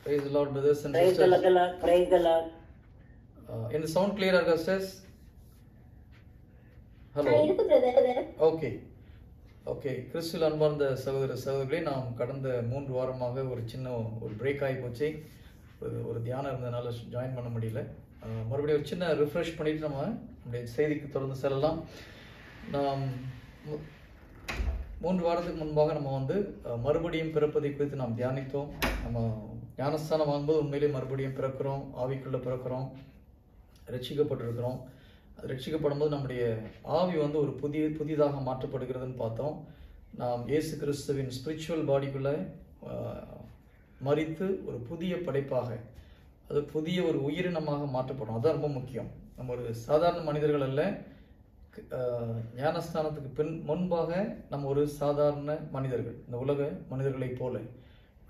Praise the Lord, brothers and Praise the sisters. Lord. Praise the Lord. In the sound clear, Augustus? Hello. Okay. Okay, கிறிஸ்துவில் அன்பார்ந்த சகோதர சகோதரிகளே, நாம் கடந்த 3 வாரமாக ஒரு சின்ன பிரேக் ஆகி போச்சு. ஒரு தியானம் இருந்ததுனால ஜாயின் பண்ண முடியல. மறுபடியும் ஒரு சின்ன ரிஃப்ரெஷ் பண்ணிட்டு நம்முடைய செய்திக்கு தொடர்ந்து செல்லலாம். நாம் 3 வாரத்துக்கு முன்பாக நம்ம மறுபடியும் பிறப்பதை குறித்து நாம் தியானித்தோம். நம்ம ஞானஸ்தானம் வாங்கும்போது உண்மையிலே மறுபடியும் பிறக்கிறோம், ஆவிக்குள்ளே பிறக்கிறோம், ரட்சிக்கப்பட்டிருக்கிறோம். அது ரட்சிக்கப்படும்போது நம்முடைய ஆவி ஒரு புதிதாக மாற்றப்படுகிறதுன்னு பார்த்தோம். நாம் இயேசு கிறிஸ்துவின் ஸ்பிரிச்சுவல் பாடிக்குள்ளே மரித்து ஒரு புதிய படைப்பாக, அது புதிய ஒரு உயிரினமாக மாற்றப்படும். அதுதான் ரொம்ப முக்கியம். நம்ம ஒரு சாதாரண மனிதர்கள் அல்ல. ஞானஸ்தானத்துக்கு முன்பாக நம்ம ஒரு சாதாரண மனிதர்கள், இந்த உலக மனிதர்களைப் போல.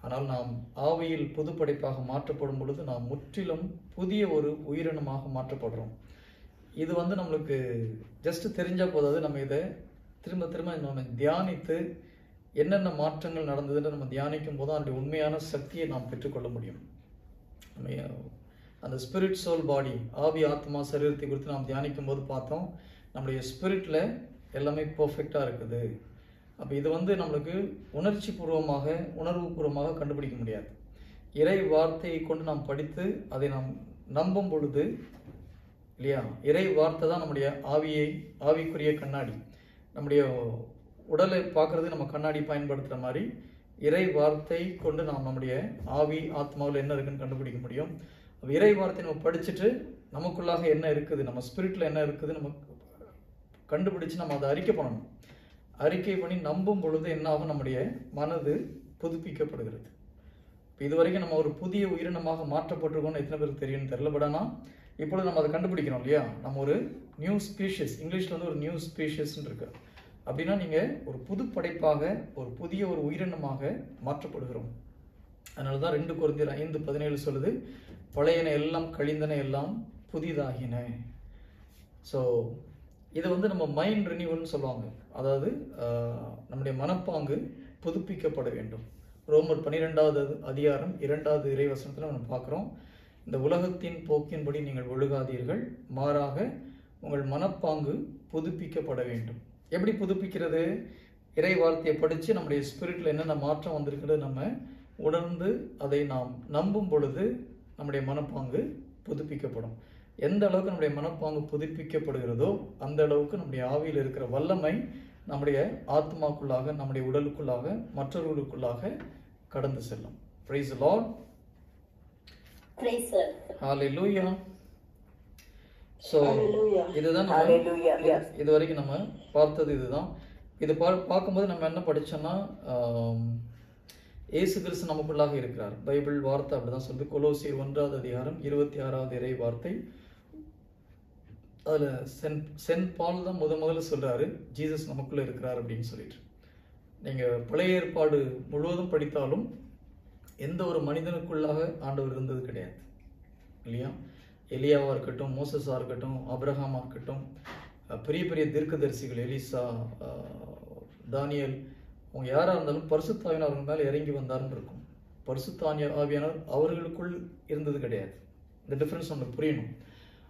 ஆனால் நாம் ஆவியில் புது படைப்பாக மாற்றப்படும் பொழுது நாம் முற்றிலும் புதிய ஒரு உயிரினமாக மாற்றப்படுறோம். இது நம்மளுக்கு ஜஸ்ட் தெரிஞ்சால் போதாது. நம்ம இதை திரும்ப திரும்ப நம்ம தியானித்து என்னென்ன மாற்றங்கள் நடந்ததுன்னு நம்ம தியானிக்கும் போது அதனுடைய உண்மையான சக்தியை நாம் பெற்றுக்கொள்ள முடியும். அந்த ஸ்பிரிட் சோல் பாடி, ஆவி ஆத்மா சரீரத்தை குறித்து நாம் தியானிக்கும் போது பார்த்தோம், நம்முடைய ஸ்பிரிட்டில் எல்லாமே பர்ஃபெக்டாக இருக்குது. அப்போ இது நம்மளுக்கு உணர்ச்சி பூர்வமாக, உணர்வு பூர்வமாக கண்டுபிடிக்க முடியாது. இறை வார்த்தையை கொண்டு நாம் படித்து அதை நாம் நம்பும் பொழுது இல்லையா, இறை வார்த்தை தான் நம்முடைய ஆவிக்குரிய கண்ணாடி. நம்முடைய உடலை பார்க்கறது நம்ம கண்ணாடி பயன்படுத்துகிற மாதிரி இறை வார்த்தை கொண்டு நாம் நம்முடைய ஆவி ஆத்மாவில் என்ன இருக்குன்னு கண்டுபிடிக்க முடியும். இறை வார்த்தை நம்ம படிச்சுட்டு நமக்குள்ளாக என்ன இருக்குது, நம்ம ஸ்பிரிட்டில் என்ன இருக்குது நம்ம கண்டுபிடிச்சு நம்ம அதை அறிக்கை பண்ணணும். அறிக்கை பண்ணி நம்பும் பொழுது என்ன ஆகும், நம்முடைய மனது புதுப்பிக்கப்படுகிறது. இதுவரைக்கும் நம்ம ஒரு புதிய உயிரினமாக மாற்றப்பட்டிருக்கோம்னு எத்தனை பேருக்கு தெரியும்னு தெரியல. பட் ஆனால் இப்பொழுது நம்ம அதை கண்டுபிடிக்கிறோம் இல்லையா. நம்ம ஒரு நியூ ஸ்பீஷியஸ், இங்கிலீஷில் ஒரு நியூ ஸ்பீஷியஸ்ன்னு இருக்கு. அப்படின்னா நீங்கள் ஒரு புது படைப்பாக, ஒரு புதிய ஒரு உயிரினமாக மாற்றப்படுகிறோம். அதனால தான் 2 கொரிந்தியர் 5:17 சொல்லுது, பழையன எல்லாம் கழிந்தன எல்லாம் புதிதாகின. ஸோ இது நம்ம மைண்ட் ரினியூவல்னு சொல்லுவாங்க. அதாவது நம்முடைய மனப்பாங்கு புதுப்பிக்கப்பட வேண்டும். ரோமர் 12வது அதிகாரம் 2வது இறைவசனத்தில் நம்ம பார்க்குறோம், இந்த உலகத்தின் போக்கின்படி நீங்கள் ஒழுகாதீர்கள், மாறாக உங்கள் மனப்பாங்கு புதுப்பிக்கப்பட வேண்டும். எப்படி புதுப்பிக்கிறது? இறை வார்த்தையை படித்து நம்முடைய ஸ்பிரிட்டில் என்னென்ன மாற்றம் வந்திருக்கிறது நம்ம உணர்ந்து அதை நாம் நம்பும் பொழுது நம்முடைய மனப்பாங்கு புதுப்பிக்கப்படும். எந்த அளவுக்கு நம்முடைய மனப்பாங்கு புதுப்பிக்கப்படுகிறதோ அந்த அளவுக்கு நம்முடைய ஆவியில் இருக்கிற வல்லமை நம்முடைய ஆத்மாக்குள்ளாக, நம்முடைய உடலுக்குள்ளாக, மற்றவர்களுக்குள்ளாக கடந்து செல்லும். Praise the Lord. Praise the Lord. Hallelujah. So இதுதான் இது வரைக்கும் நம்ம பார்த்தது. இதுதான். இது பார்க்கும்போது நம்ம என்ன படிச்சோம்னா, இயேசு கிறிஸ்து நமக்குள்ளாக இருக்கிறார். பைபிள் வார்த்தை அப்படிதான் சொல்லுது. கொலோசியர் 1வது அதிகாரம் 26வது இறை வார்த்தை. அதுல சென்ட் பால் தான் முதல்ல சொல்றாரு, ஜீசஸ் நமக்குள்ள இருக்கிறார் அப்படின்னு சொல்லிட்டு. நீங்க பழைய ஏற்பாடு முழுவதும் படித்தாலும் எந்த ஒரு மனிதனுக்குள்ளாக ஆண்டவர் இருந்தது கிடையாது இல்லையா. எலியாவா இருக்கட்டும், மோசஸா இருக்கட்டும், ஆபிரகாமா இருக்கட்டும், பெரிய பெரிய தீர்க்கதரிசிகள் எலிசா, தானியல், அவங்க யாராக இருந்தாலும் பரிசுத்த ஆவியானவர் அவர்கள் மேலே இறங்கி வந்தாருன்னு இருக்கும். பரிசுத்த ஆவியானவர் அவர்களுக்குள் இருந்தது கிடையாது. இந்த டிஃப்ரென்ஸ் நமக்கு புரியணும்.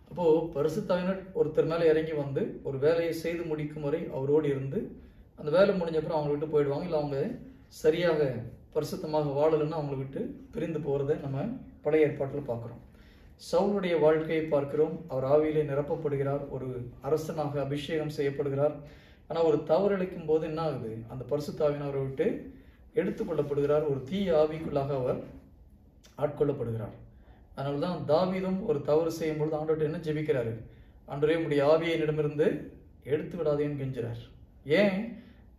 அப்போது பரிசுத்த ஆவியானவர் ஒருத்தர் மேலே இறங்கி வந்து ஒரு வேலையை செய்து முடிக்கும் வரை அவரோடு இருந்து அந்த வேலை முடிஞ்சப்பறம் அவங்கள விட்டு போயிடுவாங்க. இல்லை அவங்க சரியாக பரிசுத்தமாக வாழலைன்னா அவங்கள விட்டு பிரிந்து போகிறத நம்ம பழைய ஏற்பாட்டில் பார்க்குறோம். சவுலுடைய வாழ்க்கையை பார்க்கிறோம். அவர் ஆவியிலே நிரப்பப்படுகிறார், ஒரு அரசனாக அபிஷேகம் செய்யப்படுகிறார். ஆனால் ஒரு தவறளிக்கும் போது என்ன ஆகுது, அந்த பரிசுத்த ஆவியானவரை விட்டு எடுத்துக்கொள்ளப்படுகிறார். ஒரு தீய ஆவிக்குள்ளாக அவர் ஆட்கொள்ளப்படுகிறார். அதனால தான் தாவீதும் ஒரு தவறு செய்யும் பொழுது ஆண்டவர்கிட்ட என்ன ஜெபிக்கிறாரு, ஆண்டவரே உம்முடைய ஆவியை என்னிடமிருந்து எடுத்து விடாதேன்னு கெஞ்சுறார். ஏன்?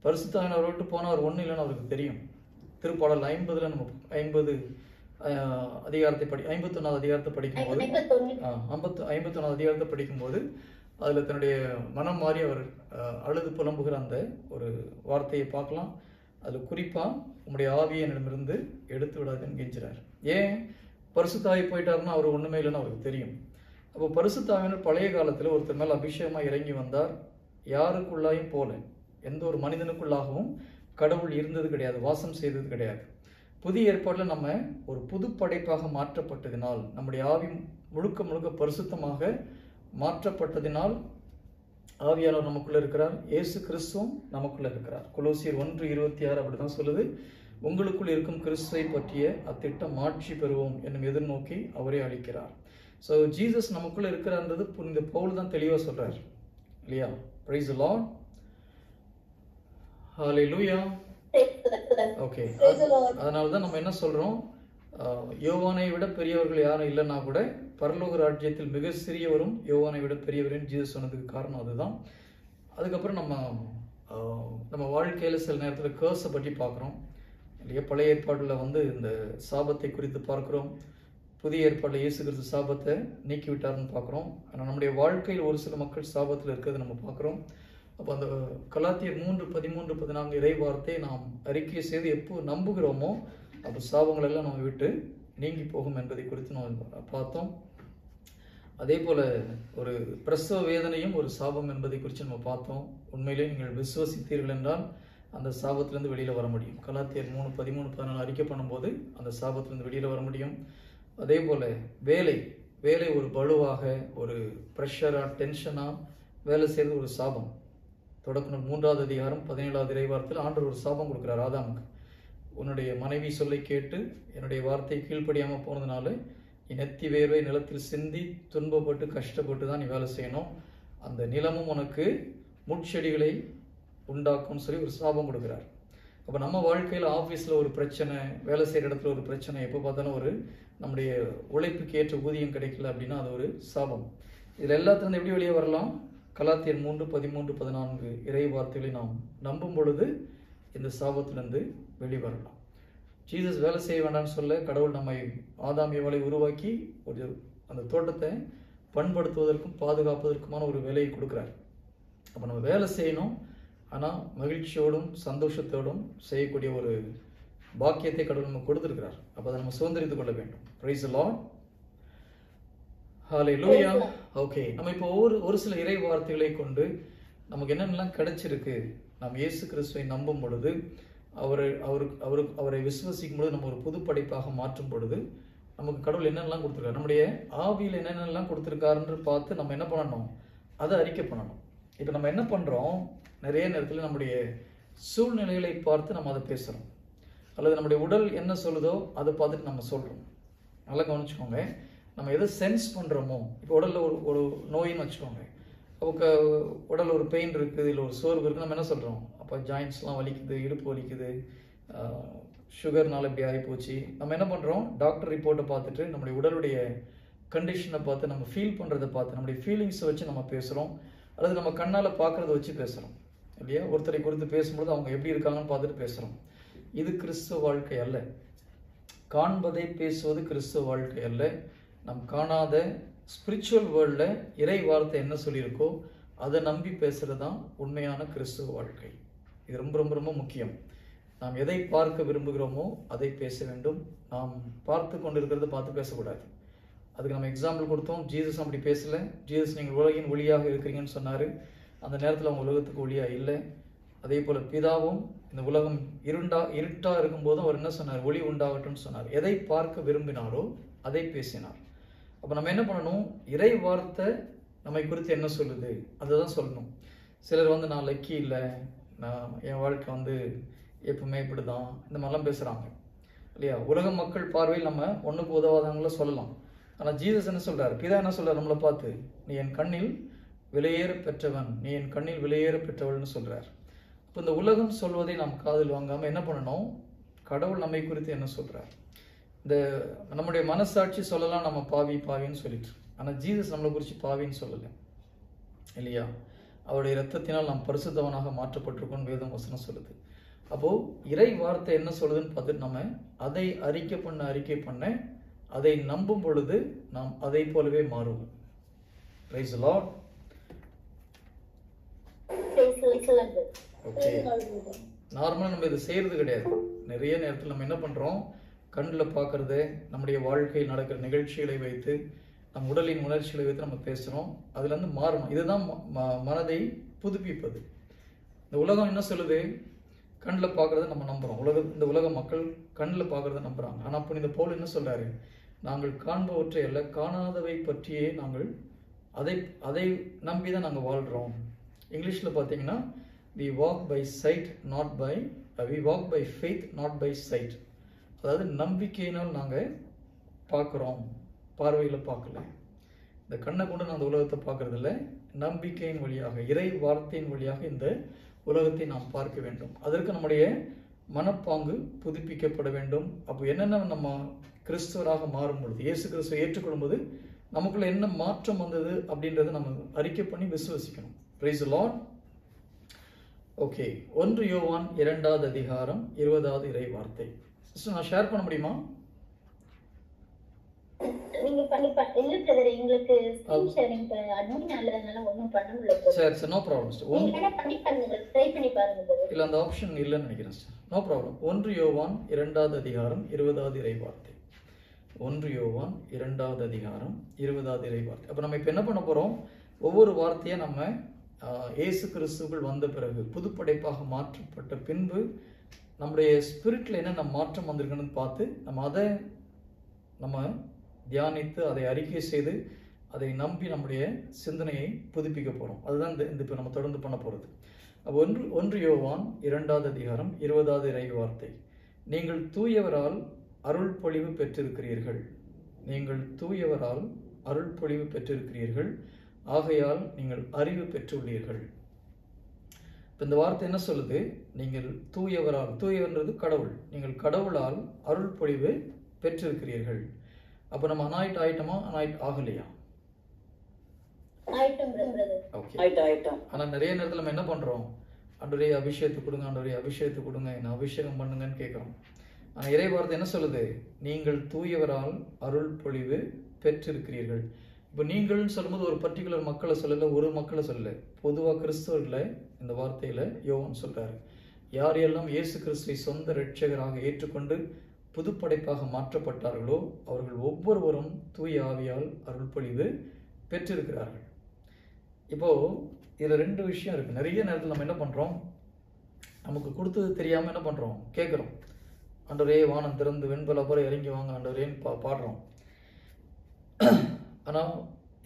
பரிசுத்த ஆவியானவரை விட்டு போனால் அவர் ஒன்றும் இல்லைன்னு அவருக்கு தெரியும். திருப்பாடல் 50ல் நம்ம 50 அதிகாரத்தை 51வது அதிகாரத்தை படிக்கும்போது 51வது அதிகாரத்தை படிக்கும்போது அதில் தன்னுடைய மனம் மாறி அவர் அழுது புலம்புகிற அந்த ஒரு வார்த்தையை பார்க்கலாம். அதில் குறிப்பாக உம்முடைய ஆவியை என்னிடமிருந்து எடுத்து விடாதுன்னு கெஞ்சுறார். ஏன்? பரிசுத்தாவி போயிட்டாருன்னா அவர் ஒன்றுமே இல்லைன்னு அவருக்கு தெரியும். அப்போ பரிசுத்தாவினர் பழைய காலத்தில் ஒருத்தர் மேலே அபிஷேகமாக இறங்கி வந்தார். யாருக்குள்ளாயும் போல, எந்த ஒரு மனிதனுக்குள்ளாகவும் கடவுள் இருந்தது கிடையாது, வாசம் செய்தது கிடையாது. புதிய ஏற்பாட்டில் நம்ம ஒரு புது படைப்பாக மாற்றப்பட்டதினால், நம்முடைய ஆவி முழுக்க முழுக்க பரிசுத்தமாக மாற்றப்பட்டதினால் ஆவியானவர் நமக்குள்ள இருக்கிறார். இயேசு கிறிஸ்துவும் நமக்குள்ள இருக்கிறார். கொலோசியர் 1:26 அப்படிதான் சொல்லுது. உங்களுக்குள் இருக்கும் கிறிஸ்துவை பற்றிய அத்திட்டம் மாட்சி பெறுவோம் என்னும் எதிர்நோக்கி அவரே அளிக்கிறார். ஸோ ஜீசஸ் நமக்குள்ள இருக்கிறார்ன்றது இந்த பவுல் தான் தெளிவாக சொல்றார் இல்லையா? Price the Lord. Hallelujah. Okay, அதனால தான் நம்ம என்ன சொல்றோம், யோவானை விட பெரியவர்கள் யாரும் இல்லைன்னா கூட பரலோக ராஜ்யத்தில் மிக சிறியவரும் யோவானை விட பெரியவரின் ஜீசஸ் சொன்னதுக்கு காரணம் அதுதான். அதுக்கப்புறம் நம்ம வாழ்க்கையில் சில நேரத்தில் கேர்ஸை பற்றி பார்க்குறோம் இல்லையா? பழைய ஏற்பாட்டில் வந்து இந்த சாபத்தை குறித்து பார்க்குறோம். புதிய ஏற்பாட்டில் இயேசு கிறிஸ்து சாபத்தை நீக்கி விட்டார்னு பார்க்குறோம். ஆனால் நம்முடைய வாழ்க்கையில் ஒரு சில மக்கள் சாபத்தில் இருக்கிறது நம்ம பார்க்குறோம். அப்போ அந்த கலாத்தியர் 3:13-14 இறை வார்த்தை நாம் அறிக்கை செய்து எப்போ நம்புகிறோமோ அப்போ சாபங்கள் எல்லாம் நம்ம விட்டு நீங்கி போகும் என்பதை குறித்து நம்ம பார்த்தோம். அதே போல் ஒரு பிரசவ வேதனையும் ஒரு சாபம் என்பதை குறித்து நம்ம பார்த்தோம். உண்மையிலே நீங்கள் விசுவசித்தீர்கள் என்றால் அந்த சாபத்திலேருந்து வெளியில் வர முடியும். கலாத்தியர் 3:13-14 அறிக்கை பண்ணும்போது அந்த சாபத்திலேருந்து வெளியில் வர முடியும். அதே போல் வேலை ஒரு பளுவாக, ஒரு ப்ரெஷராக, டென்ஷனாக வேலை செய்கிறது ஒரு சாபம். தொடக்கம் 3வது அதிகாரம் 17வது இறைவார்த்தையில் ஆண்டவர் ஒரு சாபம் கொடுக்குறார் ஆதாமுக்கு. உன்னுடைய மனைவி சொல்லை கேட்டு என்னுடைய வார்த்தை கீழ்ப்படியாமல் போனதுனால நீ நெத்தி வேர்வை நிலத்தில் சிந்தி துன்பப்பட்டு கஷ்டப்பட்டு தான் நீ வேலை செய்யணும். அந்த நிலமும் உனக்கு முட்செடிகளை உண்டாக்கும்னு சொல்லி ஒரு சாபம் கொடுக்குறார். அப்போ நம்ம வாழ்க்கையில் ஆஃபீஸில் ஒரு பிரச்சனை, வேலை செய்கிற இடத்துல ஒரு பிரச்சனை, எப்போ பார்த்தாலும் நம்முடைய உழைப்புக்கு ஏற்ற ஊதியம் கிடைக்கல அப்படின்னா அது ஒரு சாபம். இதில் எல்லாத்துலேருந்து எப்படி வெளியே வரலாம்? கலாத்தியர் 3:13-14 இறை வார்த்தைகளை நாம் நம்பும் பொழுது இந்த சாபத்திலிருந்து வெளிவரலாம். ஜீசஸ் வேலை செய்ய வேண்டாம்னு சொல்ல கடவுள் நம்மை ஆதாம் ஏவாளை உருவாக்கி அந்த தோட்டத்தை பண்படுத்துவதற்கும் பாதுகாப்பதற்குமான ஒரு வேலையை கொடுக்குறார். அப்போ நம்ம வேலை செய்யணும், ஆனால் மகிழ்ச்சியோடும் சந்தோஷத்தோடும் செய்யக்கூடிய ஒரு பாக்கியத்தை கடவுள் நம்ம கொடுத்துருக்கிறார். அப்போ அதை நம்ம சுதந்திரித்துக் கொள்ள வேண்டும். Price the Lord. Hallelujah. Okay, நம்ம இப்போ ஒரு சில இறை வார்த்தைகளை கொண்டு நமக்கு என்னென்னலாம் கிடைச்சிருக்கு, நாம் இயேசு கிறிஸ்துவை நம்பும் பொழுது, அவரை விசுவசிக்கும் பொழுது, நம்ம ஒரு புது படைப்பாக மாற்றும் பொழுது நமக்கு கடவுள் என்னென்னலாம் கொடுத்துருக்காரு, நம்முடைய ஆவியில் என்னென்னலாம் கொடுத்துருக்காருன்னு பார்த்து நம்ம என்ன பண்ணணும், அதை அறிக்கை பண்ணணும். இப்போ நம்ம என்ன பண்ணுறோம், நிறைய நேரத்தில் நம்முடைய சூழ்நிலைகளை பார்த்து நம்ம அதை பேசுகிறோம், அல்லது நம்முடைய உடல் என்ன சொல்லுதோ அதை பார்த்துட்டு நம்ம சொல்கிறோம். நல்லா கவனிச்சுக்கோங்க. நம்ம எதை சென்ஸ் பண்ணுறோமோ, இப்போ உடலில் ஒரு நோயின்னு வச்சுக்கோங்க, அப்போ உடல் ஒரு பெயின் இருக்குது, இல்லை ஒரு சோர்வு இருக்குது, நம்ம என்ன சொல்கிறோம், அப்போ ஜாயின்ட்ஸ்லாம் வலிக்குது, இடுப்பு வலிக்குது, சுகர்னால இப்படி ஆகிப்போச்சு. நம்ம என்ன பண்ணுறோம், டாக்டர் ரிப்போர்ட்டை பார்த்துட்டு நம்முடைய உடலுடைய கண்டிஷனை பார்த்து, நம்ம ஃபீல் பண்ணுறதை பார்த்து, நம்முடைய ஃபீலிங்ஸை வச்சு நம்ம பேசுகிறோம், அல்லது நம்ம கண்ணால் பார்க்குறத வச்சு பேசுகிறோம் இல்லையா? ஒருத்தரை குறித்து பேசும்போது அவங்க எப்படி இருக்காங்கன்னு பார்த்துட்டு பேசுகிறோம். இது கிறிஸ்துவ வாழ்க்கை அல்ல. காண்பதை பேசுவது கிறிஸ்துவ வாழ்க்கை அல்ல. நம் காணாத ஸ்பிரிச்சுவல் வேர்ல்டில் இறை வார்த்தை என்ன சொல்லியிருக்கோ அதை நம்பி பேசுகிறது தான் உண்மையான கிறிஸ்துவ வாழ்க்கை. இது ரொம்ப ரொம்ப ரொம்ப முக்கியம். நாம் எதை பார்க்க விரும்புகிறோமோ அதை பேச வேண்டும். நாம் பார்த்து கொண்டிருக்கிறத பார்த்து பேசக்கூடாது. அதுக்கு நம்ம எக்ஸாம்பிள் கொடுத்தோம். ஜீசஸ் அப்படி பேசலை. ஜீசஸ் நீங்கள் உலகின் ஒளியாக இருக்கிறீங்கன்னு சொன்னார். அந்த நேரத்தில் அவங்க உலகத்துக்கு ஒளியாக இல்லை. அதே போல் பிதாவும் இந்த உலகம் இருட்டாக இருக்கும்போதும் அவர் என்ன சொன்னார், ஒளி உண்டாகட்டும்னு சொன்னார். எதை பார்க்க விரும்பினாரோ அதை பேசினார். அப்போ நம்ம என்ன பண்ணணும், இறை வார்த்தை நம்மை குறித்து என்ன சொல்லுது அதுதான் சொல்லணும். சிலர் நான் லக்கி இல்லை, நான் என் வாழ்க்கை எப்பவுமே இப்படி தான், இந்த மாதிரிலாம் பேசுகிறாங்க இல்லையா? உலக மக்கள் பார்வையில் நம்ம ஒன்றுக்கு உதவாதவங்கள சொல்லலாம். ஆனால் ஜீசஸ் என்ன சொல்கிறார், பிதா என்ன சொல்கிறார் நம்மளை பார்த்து, நீ என் கண்ணில் விலையேற பெற்றவன், நீ என் கண்ணில் விலையேற பெற்றவள்னு சொல்கிறார். இப்போ இந்த உலகம் சொல்வதை நாம் காதில் வாங்காமல் என்ன பண்ணணும், கடவுள் நம்மை குறித்து என்ன சொல்கிறார். இந்த நம்முடைய மனசாட்சி சொல்லலாம் நம்ம பாவின்னு சொல்லிட்டு, ஆனால் ஜீசஸ் நம்மளை குறித்து பாவின்னு சொல்லலை இல்லையா? அவருடைய இரத்தத்தினால் நாம் பரிசுத்தவனாக மாற்றப்பட்டிருக்கோம் வேதம் வசனம் சொல்லுது. அப்போது இறை வார்த்தை என்ன சொல்லுதுன்னு பார்த்துட்டு நம்ம அதை அறிக்கை பண்ண அதை நம்பும் பொழுது நாம் அதை போலவே மாறுவோம். Price the Lord. ஓகே, நார்மலாக நம்ம இதை செய்கிறது கிடையாது. நிறைய நேரத்தில் நம்ம என்ன பண்ணுறோம், கண்ணில் பார்க்குறது, நம்முடைய வாழ்க்கையில் நடக்கிற நிகழ்ச்சிகளை வைத்து, நம் உடலின் உணர்ச்சிகளை வைத்து நம்ம பேசுகிறோம். அதுலேருந்து மாறணும். இதுதான் மனதை புதுப்பிப்பது. இந்த உலகம் என்ன சொல்லுது, கண்ணில் பார்க்குறத நம்ம நம்புகிறோம். இந்த உலக மக்கள் கண்ணில் பார்க்குறத நம்புகிறாங்க. ஆனால் புனித பவுல் என்ன சொல்கிறாரு? நாங்கள் காண்பவற்றை அல்ல, காணாதவை பற்றியே நாங்கள் அதை நம்பி தான் நாங்கள் வாழ்கிறோம். இங்கிலீஷில் பார்த்தீங்கன்னா we walk by sight not by we walk by faith not by sight. அதாவது நம்பிக்கையினால் நாங்கள் பார்க்குறோம், பார்வையில் பார்க்கல. இந்த கண்ணை கொண்டு நான் அந்த உலகத்தை பார்க்கறதில்ல, நம்பிக்கையின் வழியாக, இறை வார்த்தையின் வழியாக இந்த உலகத்தை நாம் பார்க்க வேண்டும். அதற்கு நம்முடைய மனப்பாங்கு புதுப்பிக்கப்பட வேண்டும். அப்போ என்னென்ன நம்ம கிறிஸ்தவராக மாறும் பொழுது, இயேசு கிறிஸ்துவை ஏற்றுக்கொள்ளும்போது நமக்குள்ள என்ன மாற்றம் வந்தது அப்படின்றத நம்ம அறிக்கை பண்ணி விசுவசிக்கணும். Praise the Lord. ஓகே, 1 யோவான் 2வது அதிகாரம் 20வது இறை வார்த்தை. சிஸ்டர், நான் ஷேர் பண்ண முடியுமா? நீங்க இல்ல பிரதர், எங்களுக்கு ஸ்கிரீன் ஷேரிங் அட்மின் ஆனதுனால ஒண்ணும் பண்ண முடியல. சரி, நோ ப்ராப்ளம் சிஸ்டர். நீங்க பண்ணி பாருங்க, ட்ரை பண்ணி பாருங்க பிரதர். இல்ல, அந்த ஆப்ஷன் இல்லைன்னு நினைக்கிறேன் சிஸ்டர். No problem. 1 யோவான் 2வது அதிகாரம் 20வது இறை வார்த்தை. 1 யோவான் 2வது அதிகாரம் 20வது இறை வார்த்தை. அப்போ நம்ம இப்போ என்ன பண்ண போறோம்? ஒவ்வொரு வார்த்தையை நம்ம இயேசு கிறிஸ்துவுக்குள் வந்த பிறகு புதுப்படைப்பாக மாற்றப்பட்ட பின்பு நம்முடைய ஸ்பிரிட்ல என்னென்ன மாற்றம் வந்திருக்குன்னு பார்த்து நம்ம தியானித்து அதை அறிக்கை செய்து அதை நம்பி நம்முடைய சிந்தனையை புதுப்பிக்க போகிறோம். அதுதான் இந்த இப்போ நம்ம தொடர்ந்து பண்ண போகிறது. அப்போ 1 யோவான் 2வது அதிகாரம் 20வது இறை வார்த்தை. நீங்கள் தூயவரால் அருள் பொழிவு பெற்றிருக்கிறீர்கள். நீங்கள் தூயவரால் அருள் பொழிவு பெற்றிருக்கிறீர்கள், ஆகையால் நீங்கள் அறிவு பெற்றுள்ளீர்கள். இப்போ இந்த வார்த்தை என்ன சொல்லுது? நீங்கள் தூயவரால், தூயவன்றது கடவுள், நீங்கள் கடவுளால் அருள் பொழிவு பெற்றிருக்கிறீர்கள். அப்போ நம்ம அனாயிட் ஆயிட்டோமா, அனாயிட் ஆகலையா? ஆனால் நிறைய நேரத்தில் நம்ம என்ன பண்ணுறோம்? ஆண்டவரே அபிஷேகத்தை கொடுங்க, ஆண்டவரே அபிஷேகத்தை கொடுங்க, என்ன அபிஷேகம் பண்ணுங்கன்னு கேட்குறோம். ஆனால் இறை வார்த்தை என்ன சொல்லுது? நீங்கள் தூயவரால் அருள் பொழிவு பெற்றிருக்கிறீர்கள். இப்போ நீங்கள்னு சொல்லும்போது ஒரு பர்டிகுலர் மக்களை சொல்லலை, ஒரு மக்களை சொல்லலை, பொதுவாக கிறிஸ்தவர்களை இந்த வார்த்தையில் யோவான் சொல்கிறாரு. யார் எல்லாம் இயேசு கிறிஸ்துவை சொந்த இரட்சகராக ஏற்றுக்கொண்டு புதுப்படைப்பாக மாற்றப்பட்டார்களோ அவர்கள் ஒவ்வொருவரும் தூய ஆவியால் அருள் பொழிவு பெற்றிருக்கிறார்கள். இப்போது இதில் 2 விஷயம் இருக்குது. நிறைய நேரத்தில் நம்ம என்ன பண்ணுறோம்? நமக்கு கொடுத்தது தெரியாமல் என்ன பண்ணுறோம்? கேட்குறோம். ஆண்டவரே வானம் திறந்து வெண்பல போல இறங்கி வாங்க ஆண்டவரேன்னு பாடுறோம். ஆனால்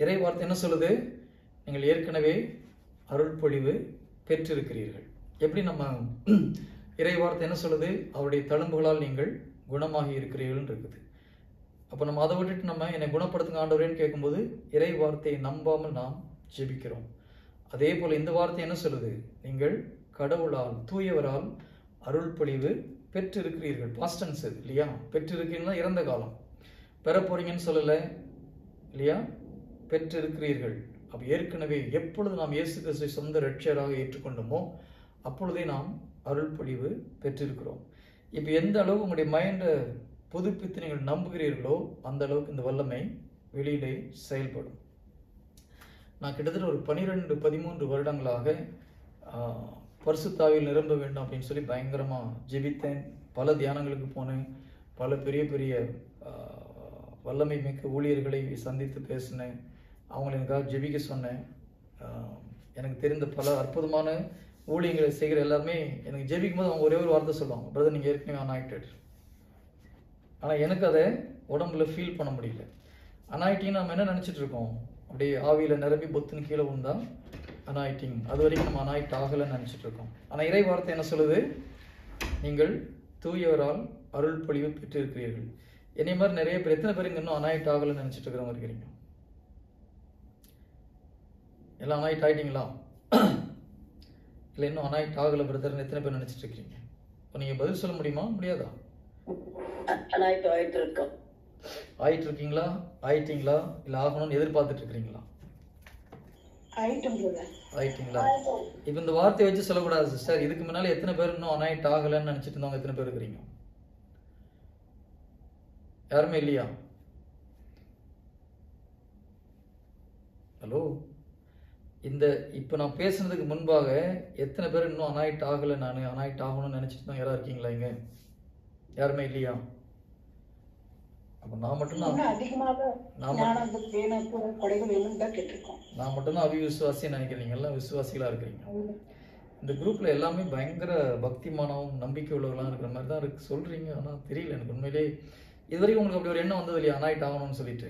இறை வார்த்தை என்ன சொல்லுது? நீங்கள் ஏற்கனவே அருள் பொழிவு பெற்றிருக்கிறீர்கள். எப்படி நம்ம இறை வார்த்தை என்ன சொல்லுது? அவருடைய தழும்புகளால் நீங்கள் குணமாகி இருக்கிறீர்கள் இருக்குது. அப்போ நம்ம அதை விட்டுட்டு நம்ம என்னை குணப்படுத்துங்க ஆண்டவரேன்னு கேட்கும்போது இறை வார்த்தையை நம்பாமல் நாம் ஜெபிக்கிறோம். அதே போல் இந்த வார்த்தை என்ன சொல்லுது? நீங்கள் கடவுளால், தூயவரால் அருள் பொழிவு பெற்றிருக்கிறீர்கள். பாஸ்ட் டென்ஸ் இல்லையா? பெற்றிருக்கீங்கன்னா இறந்த காலம், பெற போறீங்கன்னு சொல்லலை இல்லையா? பெற்றிருக்கிறீர்கள். அப்போ ஏற்கனவே எப்பொழுது நாம் இயேசு கிறிஸ்துவை சொந்த இரட்சகராக ஏற்றுக்கொண்டோமோ அப்பொழுதே நாம் அருள் பொழிவு பெற்றிருக்கிறோம். இப்போ எந்த அளவு உங்களுடைய மைண்டை புதுப்பித்து நீங்கள் நம்புகிறீர்களோ அந்த அளவுக்கு இந்த வல்லமை வெளியிலே செயல்படும். நான் கிட்டத்தட்ட ஒரு 12-13 வருடங்களாக பரிசுத்தாவியில் நிரம்ப வேண்டும் அப்படின்னு சொல்லி பயங்கரமாக ஜெபித்தேன். பல தியானங்களுக்கு போனேன். பல பெரிய பெரிய வல்லமை மிக்க ஊழியர்களை சந்தித்து பேசினேன். அவங்களை எனக்காக ஜெபிக்க சொன்னேன். எனக்கு தெரிந்த பல அற்புதமான ஊழியங்களை செய்கிற எல்லாருமே எனக்கு ஜெபிக்கும் போது அவங்க ஒரே ஒரு வார்த்தை சொல்லுவாங்க, பிரதர் நீங்கள் ஏற்கனவே அனாயிட்டட். ஆனால் எனக்கு அதை உடம்புல ஃபீல் பண்ண முடியல. அனாயிட்டிங் நம்ம என்ன நினச்சிட்டு இருக்கோம்? அப்படியே ஆவியில் நிரம்பி பொத்துன்னு கீழே வந்தால் அனாயிட்டிங், அது வரைக்கும் நம்ம அனாயிட் ஆகலைன்னு நினச்சிட்டு இருக்கோம். ஆனால் இறை வார்த்தை என்ன சொல்லுது? நீங்கள் தூயவரால் அருள் பொழிவு பெற்றிருக்கிறீர்கள். என்னை மாதிரி நிறைய பேர், எத்தனை பேர் இன்னும் அனாயிட் ஆகலைன்னு நினச்சிட்டு இருக்கிறவங்க இருக்கிறீங்க? எல்லாம் அனாயிட் ஆகிட்டீங்களா? இல்லை இன்னும் அனாயிட் ஆகலை பிரதர்னு எத்தனை பேர் நினச்சிட்டு இருக்கிறீங்க? இப்போ நீங்கள் பதில் சொல்ல முடியுமா, முடியாதா? ஆயிட்டு இருக்கீங்களா, ஆயிட்டீங்களா, இல்லை ஆகணும்னு எதிர்பார்த்துட்டு இருக்கிறீங்களா? ஆயிட்டீங்களா? இப்போ இந்த வார்த்தையை வச்சு சொல்லக்கூடாது சிஸ்டர். இதுக்கு முன்னால எத்தனை பேர் இன்னும் அனாயிட் ஆகலைன்னு நினச்சிட்டு இருந்தவங்க எத்தனை பேர் இருக்கிறீங்க? யாருமே இல்லையா? ஹலோ, இந்த இப்போ நான் பேசுனதுக்கு முன்பாக எத்தனை பேர் இன்னும் அனாயிட் ஆகலை, நான் அனாயிட் ஆகணும்னு நினச்சிட்டு தான் யாராவது இருக்கீங்களா இங்கே? யாருமே இல்லையா? அப்போ நான் மட்டும்தான் அவிவிசுவாசின்னு நினைக்கிறீங்க, எல்லாம் விசுவாசிகளா இருக்கிறீங்க. இந்த குரூப்பில் எல்லாமே பயங்கர பக்திமானவும் நம்பிக்கை உள்ளவர்களாக இருக்கிற மாதிரி தான் இருக்கு சொல்கிறீங்க. ஆனால் தெரியல எனக்கு உண்மையிலே இது வரைக்கும் உங்களுக்கு அப்படி ஒரு எண்ணம் வந்தது இல்லையா அனாயிட் ஆகணும்னு சொல்லிட்டு?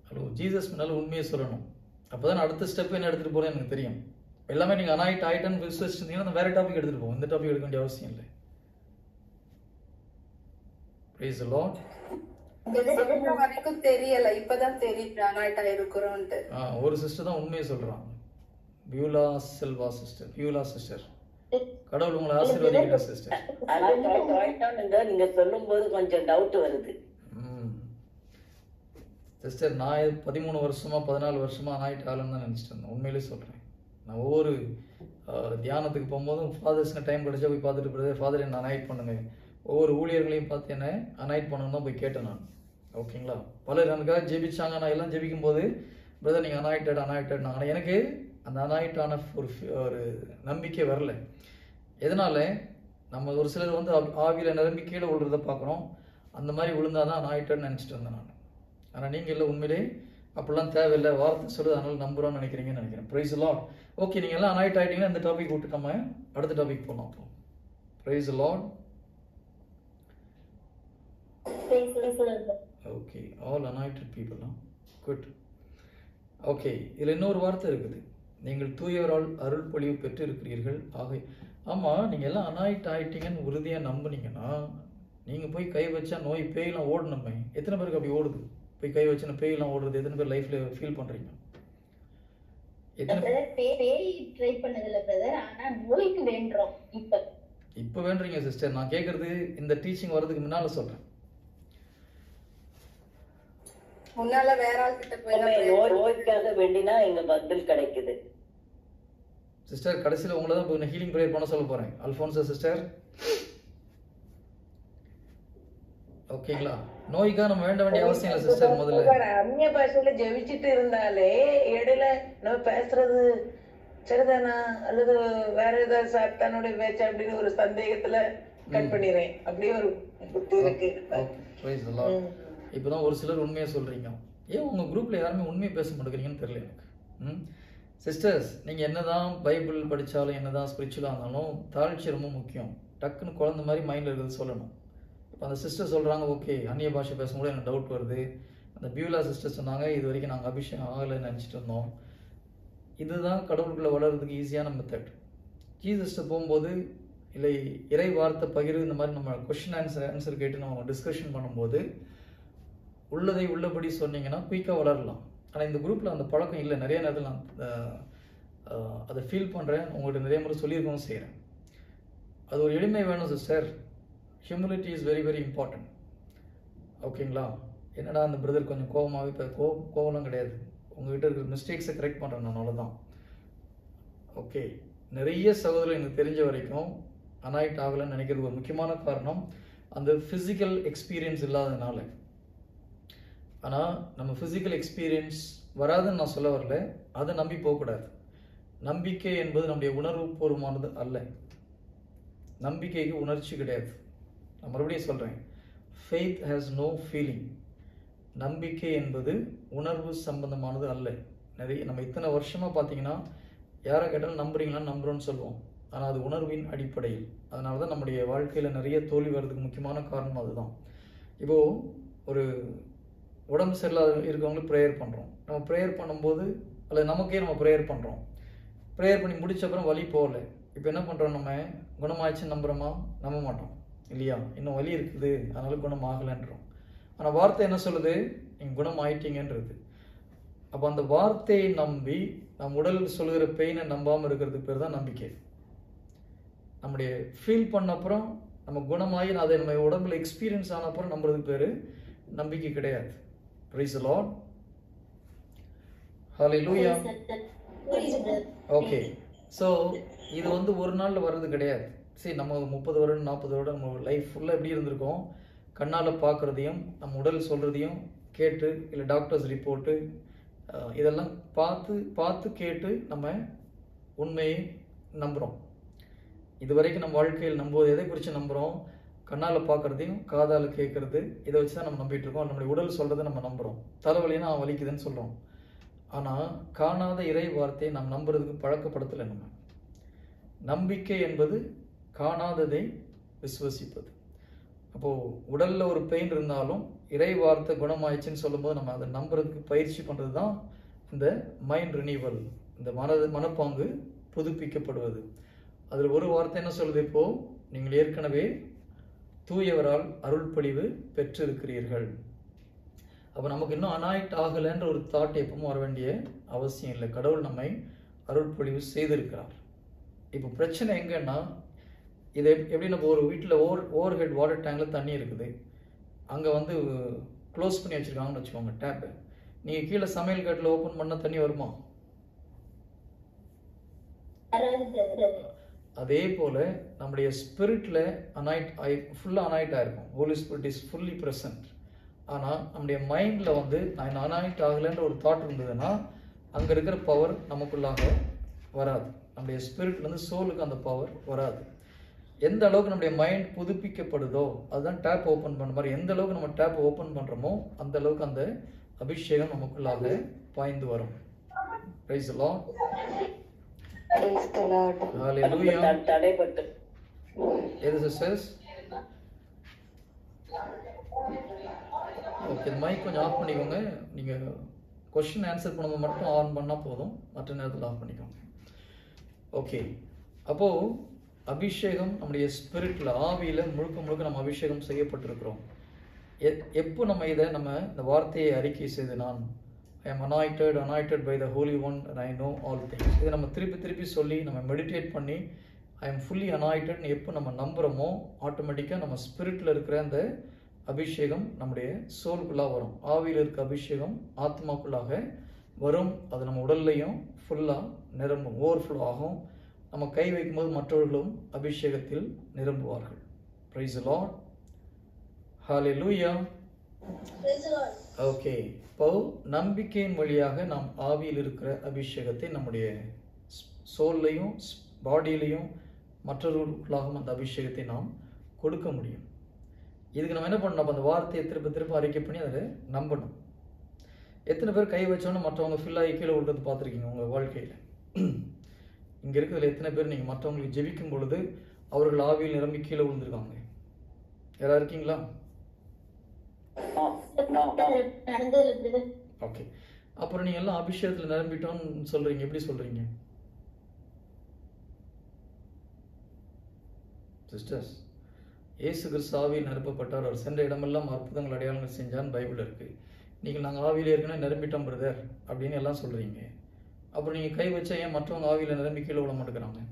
ஹலோ, ஜீசஸ் முன்னால் உண்மையை சொல்லணும். அப்போ தான் அடுத்த ஸ்டெப் என்ன எடுத்துகிட்டு போகிறேன் எனக்கு தெரியும். எல்லாமே நீங்கள் அனாயிட் ஆகிட்டேன்னு விசுவசிச்சிருந்தீங்கன்னா வேறு டாபிக் எடுத்துகிட்டு போவோம். இந்த டாபிக் எடுக்க வேண்டிய அவசியம் இல்லை. Praise the Lord. வரைக்கும் தெரியல, இப்பதான் தெரியுது அனாயிட்டா இருக்கிறோம்ட்டு. ஒரு சிஸ்டர் தான் உண்மையை சொல்றாங்க. Beulah Selva sister, Beulah sister, கடவுள் உங்களை ஆசீர்வதிக்கிற சிஸ்டர். நீங்க சொல்லும்போது கொஞ்சம் டவுட் வருது சிஸ்டர். நான் 13 வருஷமா 14 வருஷமா அனாயிட் ஆகலன்னு தான் நினைச்சிட்டு இருந்தேன். உண்மையிலே சொல்றேன். நான் ஒவ்வொரு தியானத்துக்கு போகும்போதும் ஃபாதர்ஸ்க்கு டைம் கிடைச்சா போய் பார்த்துட்டு பிரதர் ஃபாதர் என்ன அனாயிட் பண்ணுங்க, ஒவ்வொரு ஊழியர்களையும் பார்த்து என்ன அனாயிட் பண்ணணும் தான் போய் கேட்டேன் நான். ஓகேங்களா? பலர் எனக்காக ஜெபிச்சாங்க. நான் எல்லாம் ஜெபிக்கும் போது பிரதர் நீங்கள் அனாயிட்டட் ஆனால் எனக்கு அந்த அனாயிட்டான ஒரு நம்பிக்கை வரல. எதனால? நம்ம ஒரு சிலர் வந்து ஆவியில் நிரம்பி கீழே விழுறத பார்க்குறோம். அந்த மாதிரி விழுந்தாதான் அனாயிட்டட்னு நினச்சிட்டு இருந்தேன் நான். ஆனால் நீங்கள் இல்லை, உண்மையிலே அப்படிலாம் தேவையில்லை, வார்த்தை சொல்லுது, அதனால நம்புறோன்னு நினைக்கிறீங்கன்னு நினைக்கிறேன். Price Lord. ஓகே, நீங்கள் எல்லாம் அனாயிட் ஆகிட்டீங்கன்னா இந்த டாபிக் விட்டு நம்ம அடுத்த டாபிக் போகலாம். அப்போ praise Lord. Okay, all anointed people. Good. Okay, இதில் இன்னொரு வார்த்தை இருக்குது. நீங்கள் தூயவரால் அருள் பொழிவு பெற்று இருக்கிறீர்கள். ஆமாம், நீங்கள் எல்லாம் அனாயிட் ஆகிட்டீங்கன்னு உறுதியாக நம்புனீங்கன்னா நீங்கள் போய் கை வச்சா நோய் பேயெல்லாம் ஓடணுமே. எத்தனை பேருக்கு அப்படி ஓடுது? போய் கை வச்சுன்னா பேயெல்லாம் ஓடுறது எத்தனை பேர் லைஃப்பில் ஃபீல் பண்ணுறீங்க? இப்போ வேண்டுறீங்க சிஸ்டர். நான் கேட்குறது இந்த டீச்சிங் வர்றதுக்கு முன்னால் சொல்கிறேன். முன்னால வேற ஆள் கிட்ட நோய்க்காக வேண்டினா எங்க பதில் கிடைக்குது சிஸ்டர். கடைசியில் உங்களை தான் போய் ஹீலிங் ப்ரேயர் பண்ண சொல்ல போறேன். அல்ஃபோன்சா சிஸ்டர், ஓகேங்களா? நோய்க்காக நம்ம வேண்ட வேண்டிய அவசியம் இல்லை சிஸ்டர். முதல்ல அந்நிய பாஷையில ஜெபிச்சுட்டு இருந்தாலே இடையில நம்ம பேசுறது சரிதானா அல்லது வேற ஏதாவது சாத்தானுடைய பேச்சு அப்படின்னு ஒரு சந்தேகத்துல கட் பண்ணிடுறேன். அப்படியே ஒரு புத்தி இருக்கு. இப்போதான் ஒரு சிலர் உண்மையை சொல்றீங்க. ஏன் உங்க குரூப்ல யாருமே உண்மையை பேச மாட்டேங்கிறீங்கன்னு தெரியல எனக்கு. சிஸ்டர்ஸ், நீங்கள் என்ன தான் பைபிள் படித்தாலும் என்ன தான் ஸ்பிரிச்சுவலாக இருந்தாலும் தாழ்ச்சி ரொம்ப முக்கியம். டக்குன்னு குழந்த மாதிரி மைண்டில் இருக்கிறது சொல்லணும். இப்போ அந்த சிஸ்டர் சொல்கிறாங்க, ஓகே அந்நிய பாஷை பேசும்போது எனக்கு டவுட் வருது. அந்த பியூலா சிஸ்டர் சொன்னாங்க, இது வரைக்கும் நாங்கள் அபிஷேகம் ஆகலைன்னு நினச்சிட்டு இருந்தோம். இதுதான் கடவுளுக்குள்ளே வளர்கிறதுக்கு ஈஸியான மெத்தட். ஜீசஸ்ட்டை போகும்போது இல்லை இறை வார்த்தை பகிர்வு இந்த மாதிரி நம்ம கொஸ்டின் ஆன்சர் கேட்டு நம்ம டிஸ்கஷன் பண்ணும்போது உள்ளதை உள்ளபடி சொன்னீங்கன்னா குயிக்காக வளரலாம். ஆனால் இந்த குரூப்பில் அந்த பழக்கம் இல்லை. நிறைய நேரத்தில் நான் அதை ஃபீல் பண்ணுறேன். உங்கள்கிட்ட நிறைய முறை சொல்லியிருக்கவும் செய்கிறேன். அது ஒரு எளிமை வேணும் sister. Humility is very very important. ஓகேங்களா? என்னடா அந்த பிரதர் கொஞ்சம் கோபமாகவே இப்போ கோபம்லாம் கிடையாது. உங்கள்கிட்ட இருக்கிற மிஸ்டேக்ஸை கரெக்ட் பண்ணுறேன் நான், அவ்வளோதான். ஓகே, நிறைய சகோதரர் எனக்கு தெரிஞ்ச வரைக்கும் அனாயிட் ஆகலைன்னு நினைக்கிறது ஒரு முக்கியமான காரணம் அந்த ஃபிசிக்கல் எக்ஸ்பீரியன்ஸ் இல்லாததுனால. ஆனால் நம்ம ஃபிசிக்கல் எக்ஸ்பீரியன்ஸ் வராதுன்னு நான் சொல்ல வரல, அதை நம்பி போகக்கூடாது. நம்பிக்கை என்பது நம்முடைய உணர்வு பூர்வமானது அல்ல. நம்பிக்கைக்கு உணர்ச்சி கிடையாது. நான் மறுபடியும் சொல்கிறேன், ஃபெய்த் ஹேஸ் நோ ஃபீலிங். நம்பிக்கை என்பது உணர்வு சம்பந்தமானது அல்ல. நிறைய நம்ம இத்தனை வருஷமாக பார்த்தீங்கன்னா யாரை கேட்டாலும் நம்புறீங்களான்னு நம்புகிறோன்னு சொல்லுவோம். ஆனால் அது உணர்வின் அடிப்படையில். அதனால தான் நம்முடைய வாழ்க்கையில் நிறைய தோல்வி வர்றதுக்கு முக்கியமான காரணம் அதுதான். இப்போது ஒரு உடம்பு சரியில்லாத இருக்கவங்களுக்கு ப்ரேயர் பண்ணுறோம். நம்ம ப்ரேயர் பண்ணும்போது அல்லது நமக்கே நம்ம ப்ரேயர் பண்ணுறோம். ப்ரேயர் பண்ணி முடிச்ச அப்புறம் வலி போகல. இப்போ என்ன பண்ணுறோம்? நம்ம குணமாயிடுச்சுன்னு நம்புகிறோமா? நம்ப மாட்டோம் இல்லையா? இன்னும் வலி இருக்குது, அதனால குணம் ஆகலைன்றோம். ஆனால் வார்த்தை என்ன சொல்லுது? நீங்கள் குணம் ஆயிட்டீங்கன்றது. அப்போ அந்த வார்த்தையை நம்பி நம் உடல் சொல்கிற பெயினை நம்பாமல் இருக்கிறதுக்கு பேர் தான் நம்பிக்கை. நம்முடைய ஃபீல் பண்ண அப்புறம் நம்ம குணமாகி அதை நம்ம உடம்புல எக்ஸ்பீரியன்ஸ் ஆன அப்புறம் நம்புறதுக்கு பேர் நம்பிக்கை கிடையாது. Praise the Lord. Hallelujah. Okay, so இது வந்து ஒரு நாளில் வர்றது கிடையாது. சரி, நம்ம 30 வருடம் 40 வருடம் நம்ம லைஃப் ஃபுல்லாக எப்படி இருந்திருக்கோம்? கண்ணால் பார்க்குறதையும் நம்ம உடல் சொல்கிறதையும் கேட்டு, இல்லை டாக்டர்ஸ் ரிப்போர்ட்டு இதெல்லாம் பார்த்து கேட்டு நம்ம உண்மையை நம்புகிறோம். இது வரைக்கும் நம்ம வாழ்க்கையில் நம்புவது எதை குறித்து நம்புகிறோம்? கண்ணால் பார்க்குறதையும் காதால் கேட்குறது, இதை வச்சு தான் நம்ம நம்பிட்டு இருக்கோம். நம்மளுடைய உடல் சொல்கிறத நம்ம நம்புகிறோம். தலைவலினா வலிக்குதுன்னு சொல்கிறோம். ஆனால் காணாத இறை வார்த்தையை நாம் நம்புறதுக்கு பழக்கப்படுத்தலை. நம்ம நம்பிக்கை என்பது காணாததை விசுவசிப்பது. அப்போது உடலில் ஒரு பெயின் இருந்தாலும் இறை வார்த்தை குணமாயிடுச்சுன்னு சொல்லும்போது நம்ம அதை நம்புறதுக்கு பயிற்சி பண்ணுறது தான் இந்த மைண்ட் ரினியூவல், இந்த மனப்பாங்கு புதுப்பிக்கப்படுவது. அதில் ஒரு வார்த்தை என்ன சொல்லுது? இப்போது நீங்கள் ஏற்கனவே தூயவரால் அருள்பொழிவு பெற்றிருக்கிறீர்கள். அப்போ நமக்கு இன்னும் அனாயிட் ஆகலைன்ற ஒரு தாட் எப்பவும் வர வேண்டிய அவசியம் இல்லை. கடவுள் நம்மை அருள்பொழிவு செய்திருக்கிறார். இப்போ பிரச்சனை எங்கன்னா, இதை எப்படி நம்ம ஒரு வீட்டில் ஓவர் ஹெட் வாட்டர் டேங்கில் தண்ணி இருக்குது, அங்கே வந்து க்ளோஸ் பண்ணி வச்சுருக்காங்கன்னு வச்சுக்கோங்க டேப்பை. நீங்கள் கீழே சமையல் கட்டில் ஓப்பன் பண்ணால் தண்ணி வருமா? அதே போல் நம்முடைய ஸ்பிரிட்டில் ஃபுல்லாக அனாயிட் ஆகிருக்கும். Holy Spirit is fully present. ஆனால் நம்முடைய மைண்டில் வந்து நான் அனாயிட் ஆகலைன்ற ஒரு தாட் இருந்ததுன்னா அங்கே இருக்கிற பவர் நமக்குள்ளாக வராது. நம்முடைய ஸ்பிரிட்லேருந்து சோலுக்கு அந்த பவர் வராது. எந்த அளவுக்கு நம்முடைய மைண்ட் புதுப்பிக்கப்படுதோ அதுதான் டேப் ஓப்பன் பண்ண மாதிரி. எந்த அளவுக்கு நம்ம டேப் ஓப்பன் பண்ணுறோமோ அந்த அளவுக்கு அந்த அபிஷேகம் நமக்குள்ளாக பாய்ந்து வரும். Price the Lord. Praise the Lord. ஹalleluya. தடைப்பட்டு எது சிஸ்டர்ஸ்? ஓகே, மைக் கொஞ்சம் ஆஃப் பண்ணிக்கோங்க. நீங்கள் கொஸ்டின் ஆன்சர் பண்ணும்போது மட்டும் ஆன் பண்ணால் போதும், மற்ற நேரத்தில் ஆஃப் பண்ணிக்கோங்க. ஓகே, அப்போது அபிஷேகம் நம்முடைய ஸ்பிரிட்டில் ஆவியில் முழுக்க நம்ம அபிஷேகம் செய்யப்பட்டிருக்கிறோம். எப்போ நம்ம இந்த வார்த்தையை அறிக்கை செய்து நான் I am anointed by the Holy One and I know all things, இதை நம்ம திருப்பி சொல்லி நம்ம மெடிடேட் பண்ணி ஐ எம் ஃபுல்லி அனாயிட்டட்னு எப்போ நம்ம நம்புகிறோமோ ஆட்டோமேட்டிக்காக நம்ம ஸ்பிரிட்டில் இருக்கிற அந்த அபிஷேகம் நம்முடைய சோலுக்குள்ளாக வரும். ஆவியில் இருக்க அபிஷேகம் ஆத்மாக்குள்ளாக வரும். அது நம்ம உடல்லையும் ஃபுல்லாக நிரம்பும், ஓவர்ஃப்ளோ ஆகும். நம்ம கை வைக்கும்போது மற்றவர்களும் அபிஷேகத்தில் நிரம்புவார்கள். Praise the Lord. Hallelujah. Okay, இப்போ நம்பிக்கையின் வழியாக நாம் ஆவியில் இருக்கிற அபிஷேகத்தை நம்முடைய சோல்லையும் பாடியிலையும் மற்றவர்களுக்காகவும் அந்த அபிஷேகத்தை நாம் கொடுக்க முடியும். இதுக்கு நம்ம என்ன பண்ணணும்? அந்த வார்த்தையை திரும்ப அறிக்கை பண்ணி அதை நம்பணும். எத்தனை பேர் கை வச்சோன்னு மற்றவங்க ஃபில்லாகி கீழே விழுறது பார்த்துருக்கீங்க உங்கள் வாழ்க்கையில்? இங்கே இருக்கிறதுல எத்தனை பேர் நீங்கள் மற்றவங்களுக்கு ஜெபிக்கும் பொழுது அவர்கள் ஆவியில் நிரம்பி கீழே விழுந்துருக்காங்க? யாராவது இருக்கீங்களா? ஓகே, அப்புறம் நீங்கள் எல்லாம் அபிஷேகத்தில் நிரம்பிட்டோன்னு சொல்கிறீங்க. எப்படி சொல்கிறீங்க சிஸ்டர்ஸ்? இயேசு கிறிஸ்து ஆவியில் நிரப்பப்பட்டார், அவர் சென்ற இடமெல்லாம் அற்புதங்கள் அடையாளங்கள் செஞ்சான்னு பைபிள் இருக்குது. நீங்கள் நாங்கள் ஆவியில் ஏற்கனவே நிரம்பிட்டோம் பிரதர் அப்படின்னு எல்லாம் சொல்கிறீங்க. அப்புறம் நீங்கள் கை வச்சா ஏன் மற்றவங்க ஆவியில் நிரம்பி கீழே விட மாட்டேங்கிறாங்க?